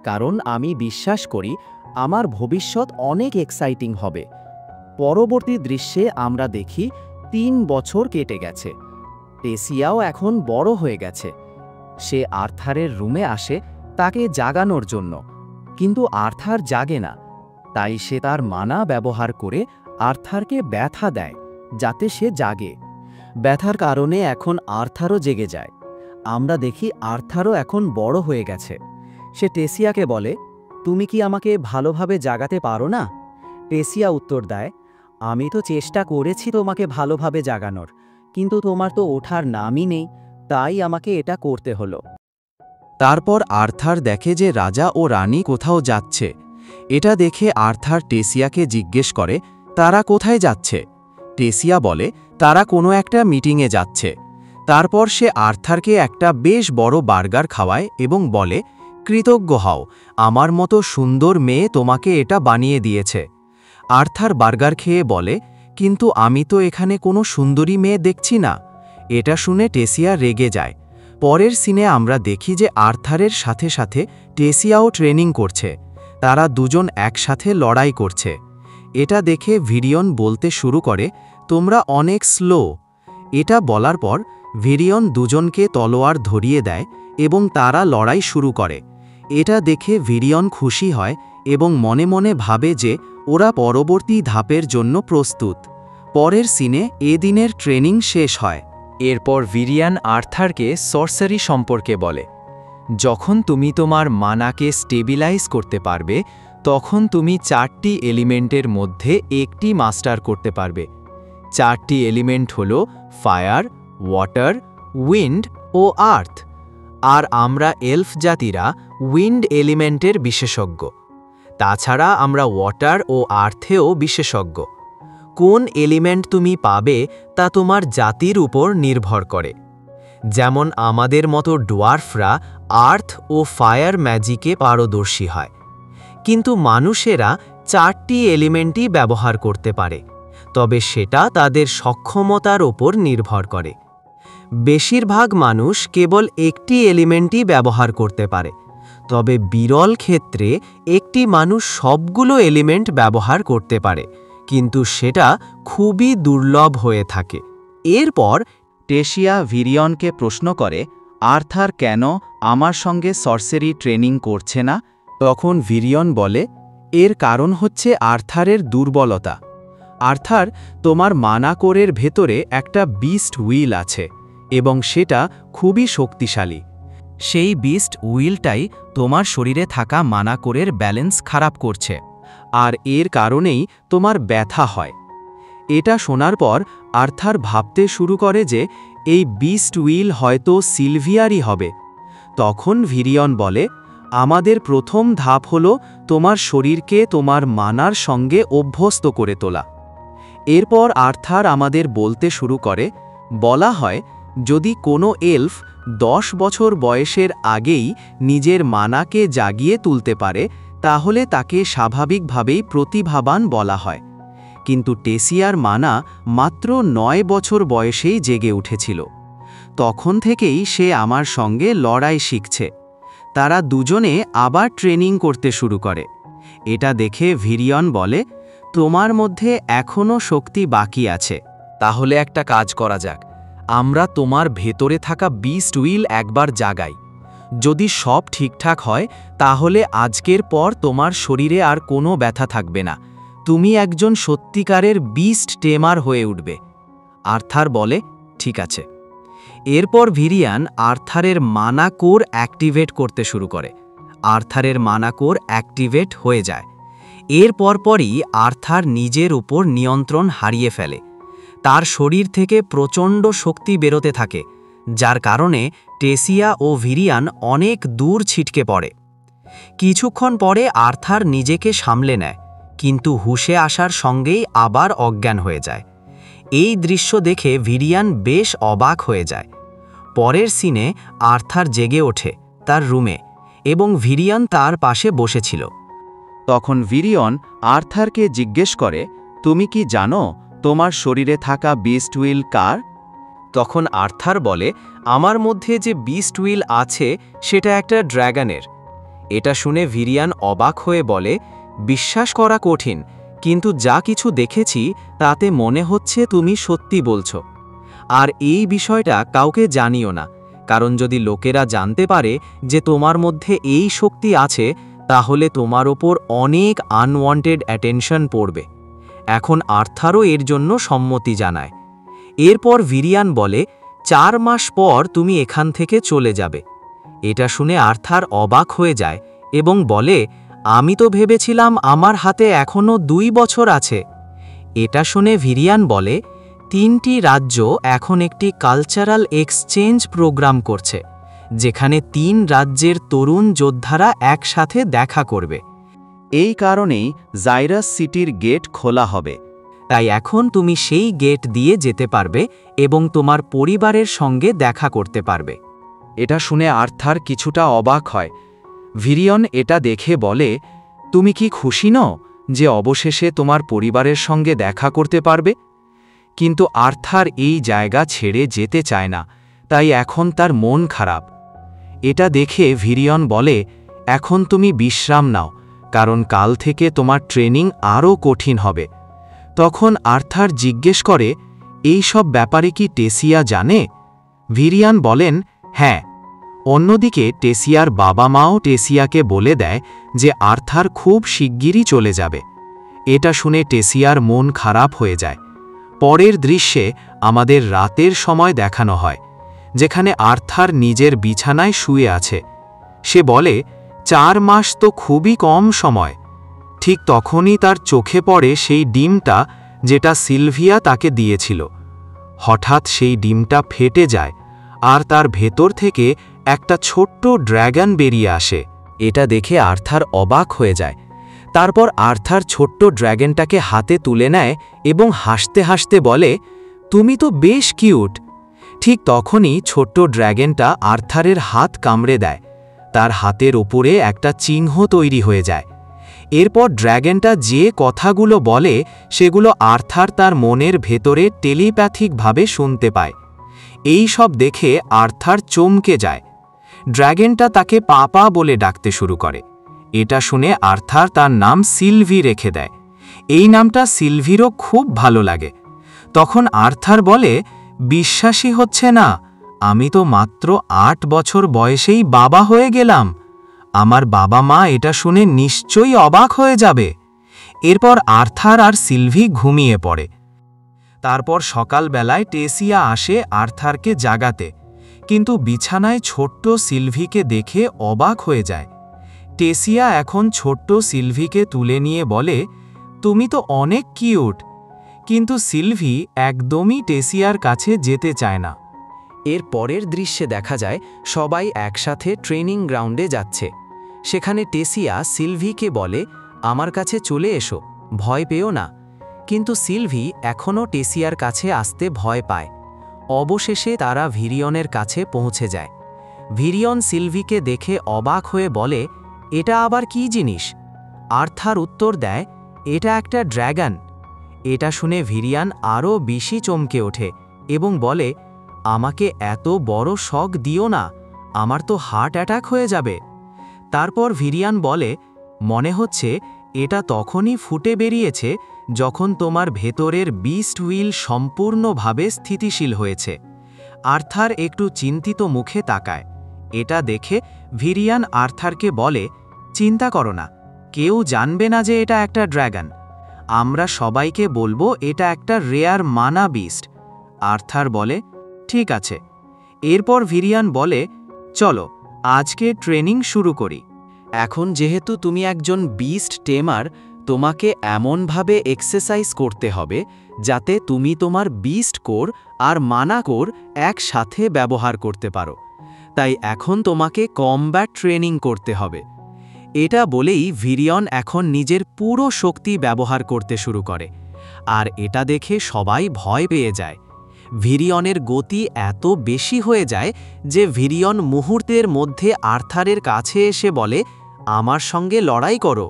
কারণ আমি বিশ্বাস করি আমার ভবিষ্যৎ অনেক এক্সাইটিং হবে। পরবর্তী দৃশ্যে আমরা দেখি 3 বছর কেটে গেছে। টেসিয়াও এখন বড় হয়ে গেছে। সে আর্থারের রুমে আসে তাকে জাগানোর জন্য, কিন্তু আর্থার জাগে না। তাই সে তার মানা ব্যবহার করে আর্থারকে ব্যথা দেয় যাতে সে জাগে। ব্যথার কারণে এখন আর্থারও জেগে যায়। আমরা দেখি আর্থারও এখন বড় হয়ে গেছে। সে টেসিয়াকে বলে, তুমি কি আমাকে ভালোভাবে জাগাতে পারো না? টেসিয়া উত্তর দেয়, আমি তো চেষ্টা করেছি তোমাকে ভালোভাবে জাগানোর, কিন্তু তোমার তো ওঠার নামই নেই, তাই আমাকে এটা করতে হলো। তারপর আর্থার দেখে যে রাজা ও রানী কোথাও যাচ্ছে। এটা দেখে আর্থার টেসিয়াকে জিজ্ঞেস করে, তারা কোথায় যাচ্ছে? টেসিয়া বলে, তারা কোনো একটা মিটিংয়ে যাচ্ছে। তারপর সে আর্থারকে একটা বেশ বড় বার্গার খাওয়ায় এবং বলে, কৃতজ্ঞ হও, আমার মতো সুন্দর মেয়ে তোমাকে এটা বানিয়ে দিয়েছে। আর্থার বার্গার খেয়ে বলে, কিন্তু আমি তো এখানে কোনো সুন্দরী মেয়ে দেখছি না। এটা শুনে টেসিয়া রেগে যায়। পরের সিনে আমরা দেখি যে আর্থারের সাথে সাথে টেসিয়াও ট্রেনিং করছে। তারা দুজন একসাথে লড়াই করছে। এটা দেখে ভিরিয়ন বলতে শুরু করে, তোমরা অনেক স্লো। এটা বলার পর ভিরিয়ন দুজনকে তলোয়ার ধরিয়ে দেয় এবং তারা লড়াই শুরু করে। এটা দেখে ভিরিয়ন খুশি হয় এবং মনে মনে ভাবে যে ওরা পরবর্তী ধাপের জন্য প্রস্তুত। পরের সিনে এদিনের ট্রেনিং শেষ হয়। এরপর ভিরিয়ান আর্থারকে সর্সারি সম্পর্কে বলে, যখন তুমি তোমার মানাকে স্টেবিলাইজ করতে পারবে তখন তুমি 4টি এলিমেন্টের মধ্যে একটি মাস্টার করতে পারবে। 4টি এলিমেন্ট হল ফায়ার, ওয়াটার, উইন্ড ও আর্থ। আর আমরা এলফ জাতিরা উইন্ড এলিমেন্টের বিশেষজ্ঞ। তাছাড়া আমরা ওয়াটার ও আর্থেও বিশেষজ্ঞ। কোন এলিমেন্ট তুমি পাবে তা তোমার জাতির উপর নির্ভর করে। যেমন আমাদের মতো ডোয়ার্ফরা আর্থ ও ফায়ার ম্যাজিকে পারদর্শী হয়, কিন্তু মানুষেরা 4টি এলিমেন্টই ব্যবহার করতে পারে, তবে সেটা তাদের সক্ষমতার ওপর নির্ভর করে। বেশিরভাগ মানুষ কেবল একটি এলিমেন্টই ব্যবহার করতে পারে, তবে বিরল ক্ষেত্রে একটি মানুষ সবগুলো এলিমেন্ট ব্যবহার করতে পারে, কিন্তু সেটা খুবই দুর্লভ হয়ে থাকে। এরপর টেসিয়া ভিরিয়নকে প্রশ্ন করে, আর্থার কেন আমার সঙ্গে সর্সারি ট্রেনিং করছে না? তখন ভিরিয়ন বলে, এর কারণ হচ্ছে আর্থারের দুর্বলতা। আর্থার, তোমার মানা কোরের ভেতরে একটা বিস্ট উইল আছে এবং সেটা খুবই শক্তিশালী। সেই বিস্ট উইলটাই তোমার শরীরে থাকা মানা কোরের ব্যালেন্স খারাপ করছে, আর এর কারণেই তোমার ব্যথা হয়। এটা শোনার পর আর্থার ভাবতে শুরু করে যে এই বিস্ট উইল হয়তো সিলভিয়ারই হবে। তখন ভিরিয়ন বলে, আমাদের প্রথম ধাপ হল তোমার শরীরকে তোমার মানার সঙ্গে অভ্যস্ত করে তোলা। এরপর আর্থার আমাদের বলতে শুরু করে, বলা হয় যদি কোনো এলফ 10 বছর বয়সের আগেই নিজের মানাকে জাগিয়ে তুলতে পারে তাহলে তাকে স্বাভাবিকভাবেই প্রতিভাবান বলা হয়। কিন্তু টেসিয়ার মানা মাত্র 9 বছর বয়সেই জেগে উঠেছিল। তখন থেকেই সে আমার সঙ্গে লড়াই শিখছে। তারা দুজনে আবার ট্রেনিং করতে শুরু করে। এটা দেখে ভিরিয়ন বলে, তোমার মধ্যে এখনও শক্তি বাকি আছে। তাহলে একটা কাজ করা যাক, আমরা তোমার ভেতরে থাকা বিস্ট উইল একবার জাগাই। যদি সব ঠিকঠাক হয় তাহলে আজকের পর তোমার শরীরে আর কোনো ব্যথা থাকবে না। তুমি একজন সত্যিকারের বিস্ট টেমার হয়ে উঠবে। আর্থার বলে, ঠিক আছে। এরপর ভিরিয়ান আর্থারের মানা কোর অ্যাক্টিভেট করতে শুরু করে। আর্থারের মানা কোর অ্যাক্টিভেট হয়ে যায়। এর পরপরই আর্থার নিজের উপর নিয়ন্ত্রণ হারিয়ে ফেলে। তার শরীর থেকে প্রচণ্ড শক্তি বেরোতে থাকে, যার কারণে টেসিয়া ও ভিরিয়ান অনেক দূর ছিটকে পড়ে। কিছুক্ষণ পরে আর্থার নিজেকে সামলে নেয়, কিন্তু হুঁশে আসার সঙ্গেই আবার অজ্ঞান হয়ে যায়। এই দৃশ্য দেখে ভিরিয়ান বেশ অবাক হয়ে যায়। পরের সিনে আর্থার জেগে ওঠে তার রুমে এবং ভিরিয়ান তার পাশে বসেছিল। তখন ভিরিয়ন আর্থারকে জিজ্ঞেস করে, তুমি কি জানো তোমার শরীরে থাকা বিস্ট উইল কার? তখন আর্থার বলে, আমার মধ্যে যে বিস্ট উইল আছে সেটা একটা ড্র্যাগনের। এটা শুনে ভিরিয়ান অবাক হয়ে বলে, বিশ্বাস করা কঠিন, কিন্তু যা কিছু দেখেছি তাতে মনে হচ্ছে তুমি সত্যি বলছো। আর এই বিষয়টা কাউকে জানিও না, কারণ যদি লোকেরা জানতে পারে যে তোমার মধ্যে এই শক্তি আছে তাহলে তোমার ওপর অনেক আনওয়ান্টেড অ্যাটেনশন পড়বে। এখন আর্থারও এর জন্য সম্মতি জানায়। এরপর ভিরিয়ান বলে, 4 মাস পর তুমি এখান থেকে চলে যাবে। এটা শুনে আর্থার অবাক হয়ে যায় এবং বলে, আমি তো ভেবেছিলাম আমার হাতে এখনও 2 বছর আছে। এটা শুনে ভিরিয়ান বলে, 3টি রাজ্য এখন একটি কালচারাল এক্সচেঞ্জ প্রোগ্রাম করছে, যেখানে 3 রাজ্যের তরুণ যোদ্ধারা একসাথে দেখা করবে। এই কারণেই জাইরাস সিটির গেট খোলা হবে। তাই এখন তুমি সেই গেট দিয়ে যেতে পারবে এবং তোমার পরিবারের সঙ্গে দেখা করতে পারবে। এটা শুনে আর্থার কিছুটা অবাক হয়। ভিরিয়ন এটা দেখে বলে, তুমি কি খুশি নও যে অবশেষে তোমার পরিবারের সঙ্গে দেখা করতে পারবে? কিন্তু আর্থার এই জায়গা ছেড়ে যেতে চায় না, তাই এখন তার মন খারাপ। এটা দেখে ভিরিয়ন বলে, এখন তুমি বিশ্রাম নাও, কারণ কাল থেকে তোমার ট্রেনিং আরও কঠিন হবে। তখন আর্থার জিজ্ঞেস করে, এই সব ব্যাপারে কি টেসিয়া জানে? ভিরিয়ান বলেন, হ্যাঁ, অন্যদিকে টেসিয়ার বাবা মাও টেসিয়াকে বলে দেয় যে আর্থার খুব শিগগিরই চলে যাবে। এটা শুনে টেসিয়ার মন খারাপ হয়ে যায়। পরের দৃশ্যে আমাদের রাতের সময় দেখানো হয়, যেখানে আর্থার নিজের বিছানায় শুয়ে আছে। সে বলে 4 মাস তো খুবই কম সময়। ঠিক তখনই তার চোখে পড়ে সেই ডিমটা যেটা সিলভিয়া তাকে দিয়েছিল। হঠাৎ সেই ডিমটা ফেটে যায় আর তার ভেতর থেকে একটা ছোট্ট ড্র্যাগন বেরিয়ে আসে। এটা দেখে আর্থার অবাক হয়ে যায়। তারপর আর্থার ছোট্ট ড্র্যাগনটাকে হাতে তুলে নেয় এবং হাসতে হাসতে বলে, তুমি তো বেশ কিউট। ঠিক তখনই ছোট্ট ড্র্যাগনটা আর্থারের হাত কামড়ে দেয়। তার হাতের ওপরে একটা চিহ্ন তৈরি হয়ে যায়। এরপর ড্র্যাগনটা যে কথাগুলো বলে সেগুলো আর্থার তার মনের ভেতরে টেলিপ্যাথিকভাবে শুনতে পায়। এই সব দেখে আর্থার চমকে যায়। ড্র্যাগনটা তাকে পাপা বলে ডাকতে শুরু করে। এটা শুনে আর্থার তার নাম সিলভি রেখে দেয়। এই নামটা সিলভিরও খুব ভালো লাগে। তখন আর্থার বলে, বিশ্বাসই হচ্ছে না, আমি তো মাত্র 8 বছর বয়সেই বাবা হয়ে গেলাম। আমার বাবা মা এটা শুনে নিশ্চয়ই অবাক হয়ে যাবে। এরপর আর্থার আর সিলভি ঘুমিয়ে পড়ে। তারপর সকালবেলায় টেসিয়া আসে আর্থারকে জাগাতে, কিন্তু বিছানায় ছোট্ট সিলভিকে দেখে অবাক হয়ে যায়। টেসিয়া এখন ছোট্ট সিলভিকে তুলে নিয়ে বলে, তুমি তো অনেক কিউট। কিন্তু সিলভি একদমই টেসিয়ার কাছে যেতে চায় না। এর পরের দৃশ্যে দেখা যায় সবাই একসাথে ট্রেনিং গ্রাউন্ডে যাচ্ছে। সেখানে টেসিয়া সিলভিকে বলে, আমার কাছে চলে এসো, ভয় পেও না। কিন্তু সিলভি এখনও টেসিয়ার কাছে আসতে ভয় পায়। অবশেষে তারা ভিরিয়নের কাছে পৌঁছে যায়। ভিরিয়ন সিলভিকে দেখে অবাক হয়ে বলে, এটা আবার কি জিনিস? আর্থার উত্তর দেয়, এটা একটা ড্র্যাগন। এটা শুনে ভিরিয়ান আরও বেশি চমকে ওঠে এবং বলে, আমাকে এত বড় শক দিও না, আমার তো হার্ট অ্যাটাক হয়ে যাবে। তারপর ভিরিয়ান বলে, মনে হচ্ছে এটা তখনই ফুটে বেরিয়েছে যখন তোমার ভেতরের বিস্ট হুইল সম্পূর্ণভাবে স্থিতিশীল হয়েছে। আর্থার একটু চিন্তিত মুখে তাকায়। এটা দেখে ভিরিয়ান আর্থারকে বলে, চিন্তা করো না, কেউ জানবে না যে এটা একটা ড্র্যাগন। আমরা সবাইকে বলবো এটা একটা রেয়ার মানা বিস্ট। আর্থার বলে, ঠিক আছে। এরপর ভিরিয়ান বলে, চলো আজকে ট্রেনিং শুরু করি। এখন যেহেতু তুমি একজন বিস্ট টেমার, তোমাকে এমনভাবে এক্সারসাইজ করতে হবে যাতে তুমি তোমার বিস্ট কোর আর মানা কোর একসাথে ব্যবহার করতে পারো। তাই এখন তোমাকে কমব্যাট ট্রেনিং করতে হবে। এটা বলেই ভিরিয়ন এখন নিজের পুরো শক্তি ব্যবহার করতে শুরু করে, আর এটা দেখে সবাই ভয় পেয়ে যায়। ভিরিয়নের গতি এত বেশি হয়ে যায় যে ভিরিয়ন মুহূর্তের মধ্যে আর্থারের কাছে এসে বলে, আমার সঙ্গে লড়াই করো।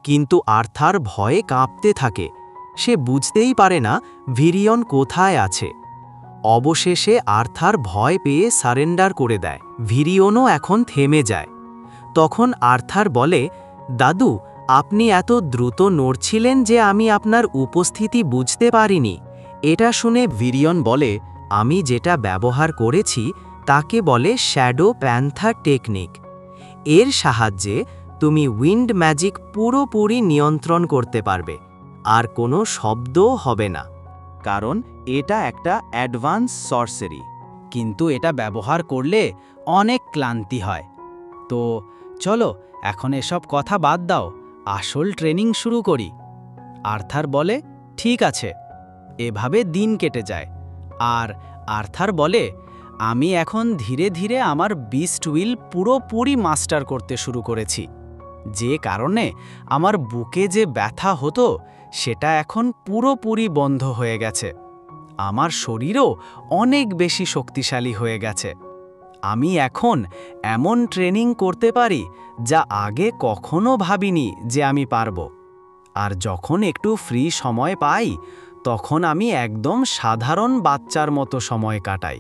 কিন্তু আর্থার ভয়ে কাঁপতে থাকে। সে বুঝতেই পারে না ভিরিয়ন কোথায় আছে। অবশেষে আর্থার ভয় পেয়ে সারেন্ডার করে দেয়। ভিরিয়নও এখন থেমে যায়। তখন আর্থার বলে, দাদু, আপনি এত দ্রুত নড়ছিলেন যে আমি আপনার উপস্থিতি বুঝতে পারিনি। এটা শুনে ভিরিয়ন বলে, আমি যেটা ব্যবহার করেছি তাকে বলে শ্যাডো প্যান্থার টেকনিক। এর সাহায্যে তুমি উইন্ড ম্যাজিক পুরোপুরি নিয়ন্ত্রণ করতে পারবে, আর কোনো শব্দও হবে না, কারণ এটা একটা অ্যাডভান্স সর্সারি। কিন্তু এটা ব্যবহার করলে অনেক ক্লান্তি হয়। তো চলো এখন এসব কথা বাদ দাও, আসল ট্রেনিং শুরু করি। আর্থার বলে, ঠিক আছে। এভাবে দিন কেটে যায়, আর আর্থার বলে, আমি এখন ধীরে ধীরে আমার বিস্ট হুইল পুরোপুরি মাস্টার করতে শুরু করেছি। যে কারণে আমার বুকে যে ব্যথা হতো সেটা এখন পুরোপুরি বন্ধ হয়ে গেছে। আমার শরীরও অনেক বেশি শক্তিশালী হয়ে গেছে। আমি এখন এমন ট্রেনিং করতে পারি যা আগে কখনো ভাবিনি যে আমি পারবো। আর যখন একটু ফ্রি সময় পাই তখন আমি একদম সাধারণ বাচ্চার মতো সময় কাটাই।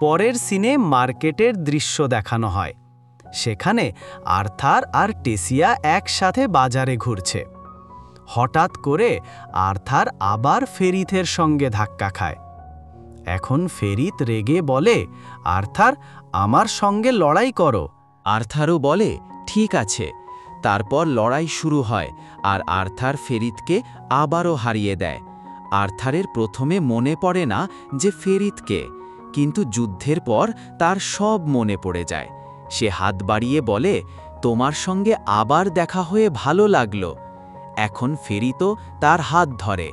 পরের সিনে মার্কেটের দৃশ্য দেখানো হয়। সেখানে আর্থার আর টেসিয়া একসাথে বাজারে ঘুরছে। হঠাৎ করে আর্থার আবার ফেরিথের সঙ্গে ধাক্কা খায়। এখন ফেরিত রেগে বলে, আর্থার, আমার সঙ্গে লড়াই করো। আর্থারও বলে, ঠিক আছে। তারপর লড়াই শুরু হয় আর আর্থার ফেরিতকে আবারও হারিয়ে দেয়। আর্থারের প্রথমে মনে পড়ে না যে ফেরিতকে, কিন্তু যুদ্ধের পর তার সব মনে পড়ে যায়। সে হাত বাড়িয়ে বলে, তোমার সঙ্গে আবার দেখা হয়ে ভালো লাগলো। এখন ফেরিতও তার হাত ধরে।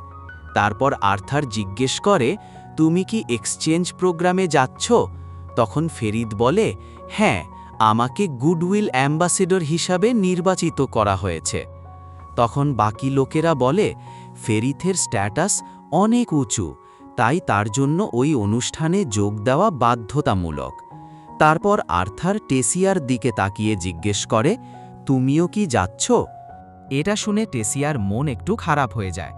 তারপর আর্থার জিজ্ঞেস করে, তুমি কি এক্সচেঞ্জ প্রোগ্রামে যাচ্ছ? তখন ফেরিত বলে, হ্যাঁ, আমাকে গুডউইল অ্যাম্বাসেডর হিসাবে নির্বাচিত করা হয়েছে। তখন বাকি লোকেরা বলে, ফেরিথের স্ট্যাটাস অনেক উঁচু, তাই তার জন্য ওই অনুষ্ঠানে যোগ দেওয়া বাধ্যতামূলক। তারপর আর্থার টেসিয়ার দিকে তাকিয়ে জিজ্ঞেস করে, তুমিও কি যাচ্ছ? এটা শুনে টেসিয়ার মন একটু খারাপ হয়ে যায়।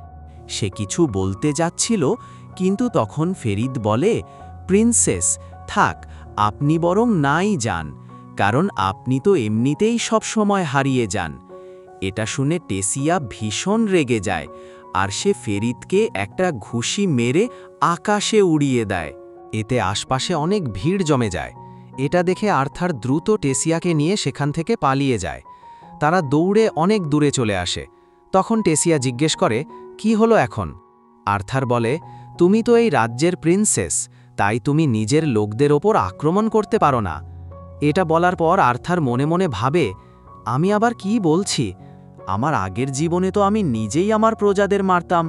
সে কিছু বলতে যাচ্ছিল, কিন্তু তখন ফেরিত বলে, প্রিন্সেস, থাক, আপনি বরং নাই যান, কারণ আপনি তো এমনিতেই সব সময় হারিয়ে যান। এটা শুনে টেসিয়া ভীষণ রেগে যায় আর সে ফেরিতকে একটা ঘুষি মেরে আকাশে উড়িয়ে দেয়। এতে আশপাশে অনেক ভিড় জমে যায়। এটা দেখে আর্থার দ্রুত টেসিয়াকে নিয়ে সেখান থেকে পালিয়ে যায়। তারা দৌড়ে অনেক দূরে চলে আসে। তখন টেসিয়া জিজ্ঞেস করে, কি হলো এখন? আর্থার বলে, তুমি তো এই রাজ্যের প্রিন্সেস, তাই তুমি নিজের লোকদের ওপর আক্রমণ করতে পারো না। এটা বলার পর আর্থার মনে মনে ভাবে, আমি আবার কি বলছি? আমার আগের জীবনে তো আমি নিজেই আমার প্রজাদের মারতাম।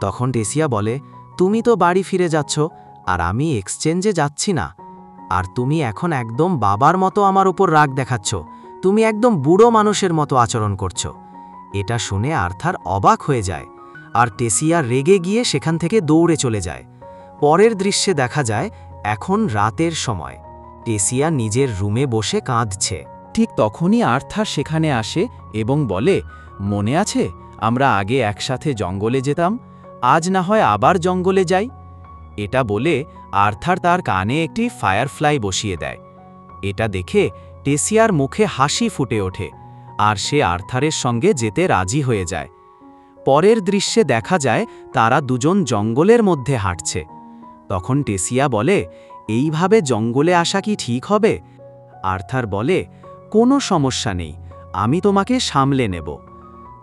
তখন টেসিয়া বলে, তুমি তো বাড়ি ফিরে যাচ্ছ, আর আমি এক্সচেঞ্জে যাচ্ছি না। আর তুমি এখন একদম বাবার মতো আমার উপর রাগ দেখাচ্ছ। তুমি একদম বুড়ো মানুষের মতো আচরণ করছো। এটা শুনে আর্থার অবাক হয়ে যায়, আর টেসিয়া রেগে গিয়ে সেখান থেকে দৌড়ে চলে যায়। পরের দৃশ্যে দেখা যায়, এখন রাতের সময় টেসিয়া নিজের রুমে বসে কাঁদছে। ঠিক তখনই আর্থার সেখানে আসে এবং বলে, মনে আছে আমরা আগে একসাথে জঙ্গলে যেতাম? আজ না হয় আবার জঙ্গলে যাই। এটা বলে আর্থার তার কানে একটি ফায়ারফ্লাই বসিয়ে দেয়। এটা দেখে টেসিয়ার মুখে হাসি ফুটে ওঠে, আর সে আর্থারের সঙ্গে যেতে রাজি হয়ে যায়। পরের দৃশ্যে দেখা যায় তারা দুজন জঙ্গলের মধ্যে হাঁটছে। তখন টেসিয়া বলে, এইভাবে জঙ্গলে আসা কি ঠিক হবে? আর্থার বলে, কোনো সমস্যা নেই, আমি তোমাকে সামলে নেব।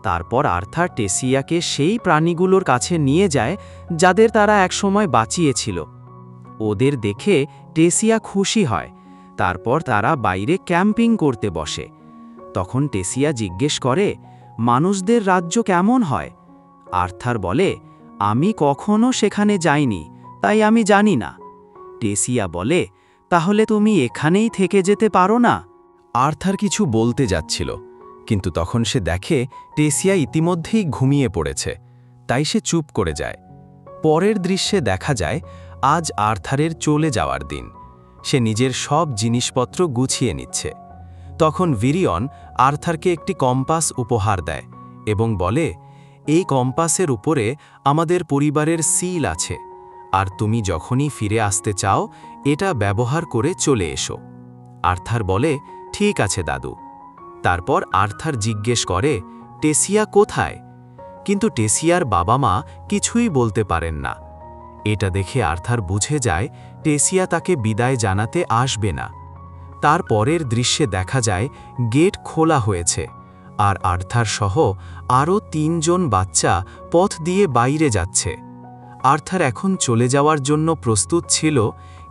তারপর আর্থার টেসিয়াকে সেই প্রাণীগুলোর কাছে নিয়ে যায় যাদের তারা একসময় বাঁচিয়েছিল। ওদের দেখে টেসিয়া খুশি হয়। তারপর তারা বাইরে ক্যাম্পিং করতে বসে। তখন টেসিয়া জিজ্ঞেস করে, মানুষদের রাজ্য কেমন হয়? আর্থার বলে, আমি কখনো সেখানে যাইনি, তাই আমি জানি না। টেসিয়া বলে, তাহলে তুমি এখানেই থেকে যেতে পারো না? আর্থার কিছু বলতে যাচ্ছিল, কিন্তু তখন সে দেখে টেসিয়া ইতিমধ্যেই ঘুমিয়ে পড়েছে, তাই সে চুপ করে যায়। পরের দৃশ্যে দেখা যায়, আজ আর্থারের চলে যাওয়ার দিন। সে নিজের সব জিনিসপত্র গুছিয়ে নিচ্ছে। তখন ভিরিয়ন আর্থারকে একটি কম্পাস উপহার দেয় এবং বলে, এই কম্পাসের উপরে আমাদের পরিবারের সিল আছে, আর তুমি যখনই ফিরে আসতে চাও এটা ব্যবহার করে চলে এসো। আর্থার বলে, ঠিক আছে দাদু। তারপর আর্থার জিজ্ঞেস করে, টেসিয়া কোথায়? কিন্তু টেসিয়ার বাবা মা কিছুই বলতে পারেন না। এটা দেখে আর্থার বুঝে যায় টেসিয়া তাকে বিদায় জানাতে আসবে না। তার পরের দৃশ্যে দেখা যায় গেট খোলা হয়েছে, আর আর্থার সহ আরও 3 জন বাচ্চা পথ দিয়ে বাইরে যাচ্ছে। আর্থার এখন চলে যাওয়ার জন্য প্রস্তুত ছিল,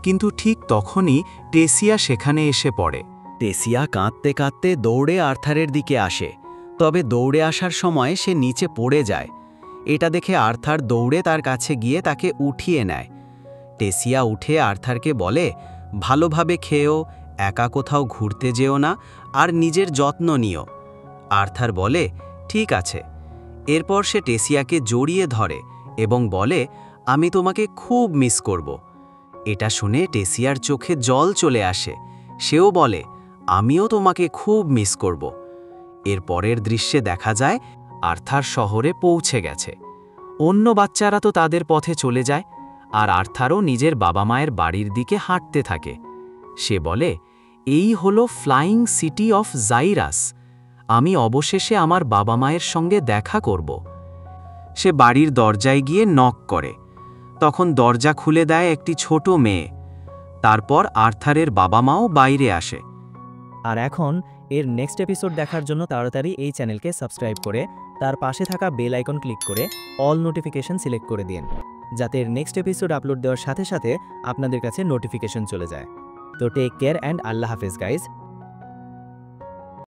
কিন্তু ঠিক তখনই টেসিয়া সেখানে এসে পড়ে। টেসিয়া কাঁদতে কাঁদতে দৌড়ে আর্থারের দিকে আসে, তবে দৌড়ে আসার সময় সে নিচে পড়ে যায়। এটা দেখে আর্থার দৌড়ে তার কাছে গিয়ে তাকে উঠিয়ে নেয়। টেসিয়া উঠে আর্থারকে বলে, ভালোভাবে খেয়েও, একা কোথাও ঘুরতে যেও না, আর নিজের যত্ন নিও। আর্থার বলে, ঠিক আছে। এরপর সে টেসিয়াকে জড়িয়ে ধরে এবং বলে, আমি তোমাকে খুব মিস করব। এটা শুনে টেসিয়ার চোখে জল চলে আসে। সেও বলে, আমিও তোমাকে খুব মিস করব। এর পরের দৃশ্যে দেখা যায় আর্থার শহরে পৌঁছে গেছে। অন্য বাচ্চারা তো তাদের পথে চলে যায়, আর আর্থারও নিজের বাবা মায়ের বাড়ির দিকে হাঁটতে থাকে। সে বলে, এই হলো ফ্লাইং সিটি অফ জাইরাস। আমি অবশেষে আমার বাবা মায়ের সঙ্গে দেখা করব। সে বাড়ির দরজায় গিয়ে নক করে। তখন দরজা খুলে দেয় একটি ছোট মেয়ে। তারপর আর্থারের বাবা মাও বাইরে আসে। আর এখন এর নেক্সট এপিসোড দেখার জন্য তাড়াতাড়ি এই চ্যানেলকে সাবস্ক্রাইব করে তার পাশে থাকা বেল আইকন ক্লিক করে অল নোটিফিকেশন সিলেক্ট করে দিন, যাতে এর নেক্সট এপিসোড আপলোড দেওয়ার সাথে সাথে আপনাদের কাছে নোটিফিকেশন চলে যায়। তো টেক কেয়ার অ্যান্ড আল্লাহ হাফেজ গাইজ।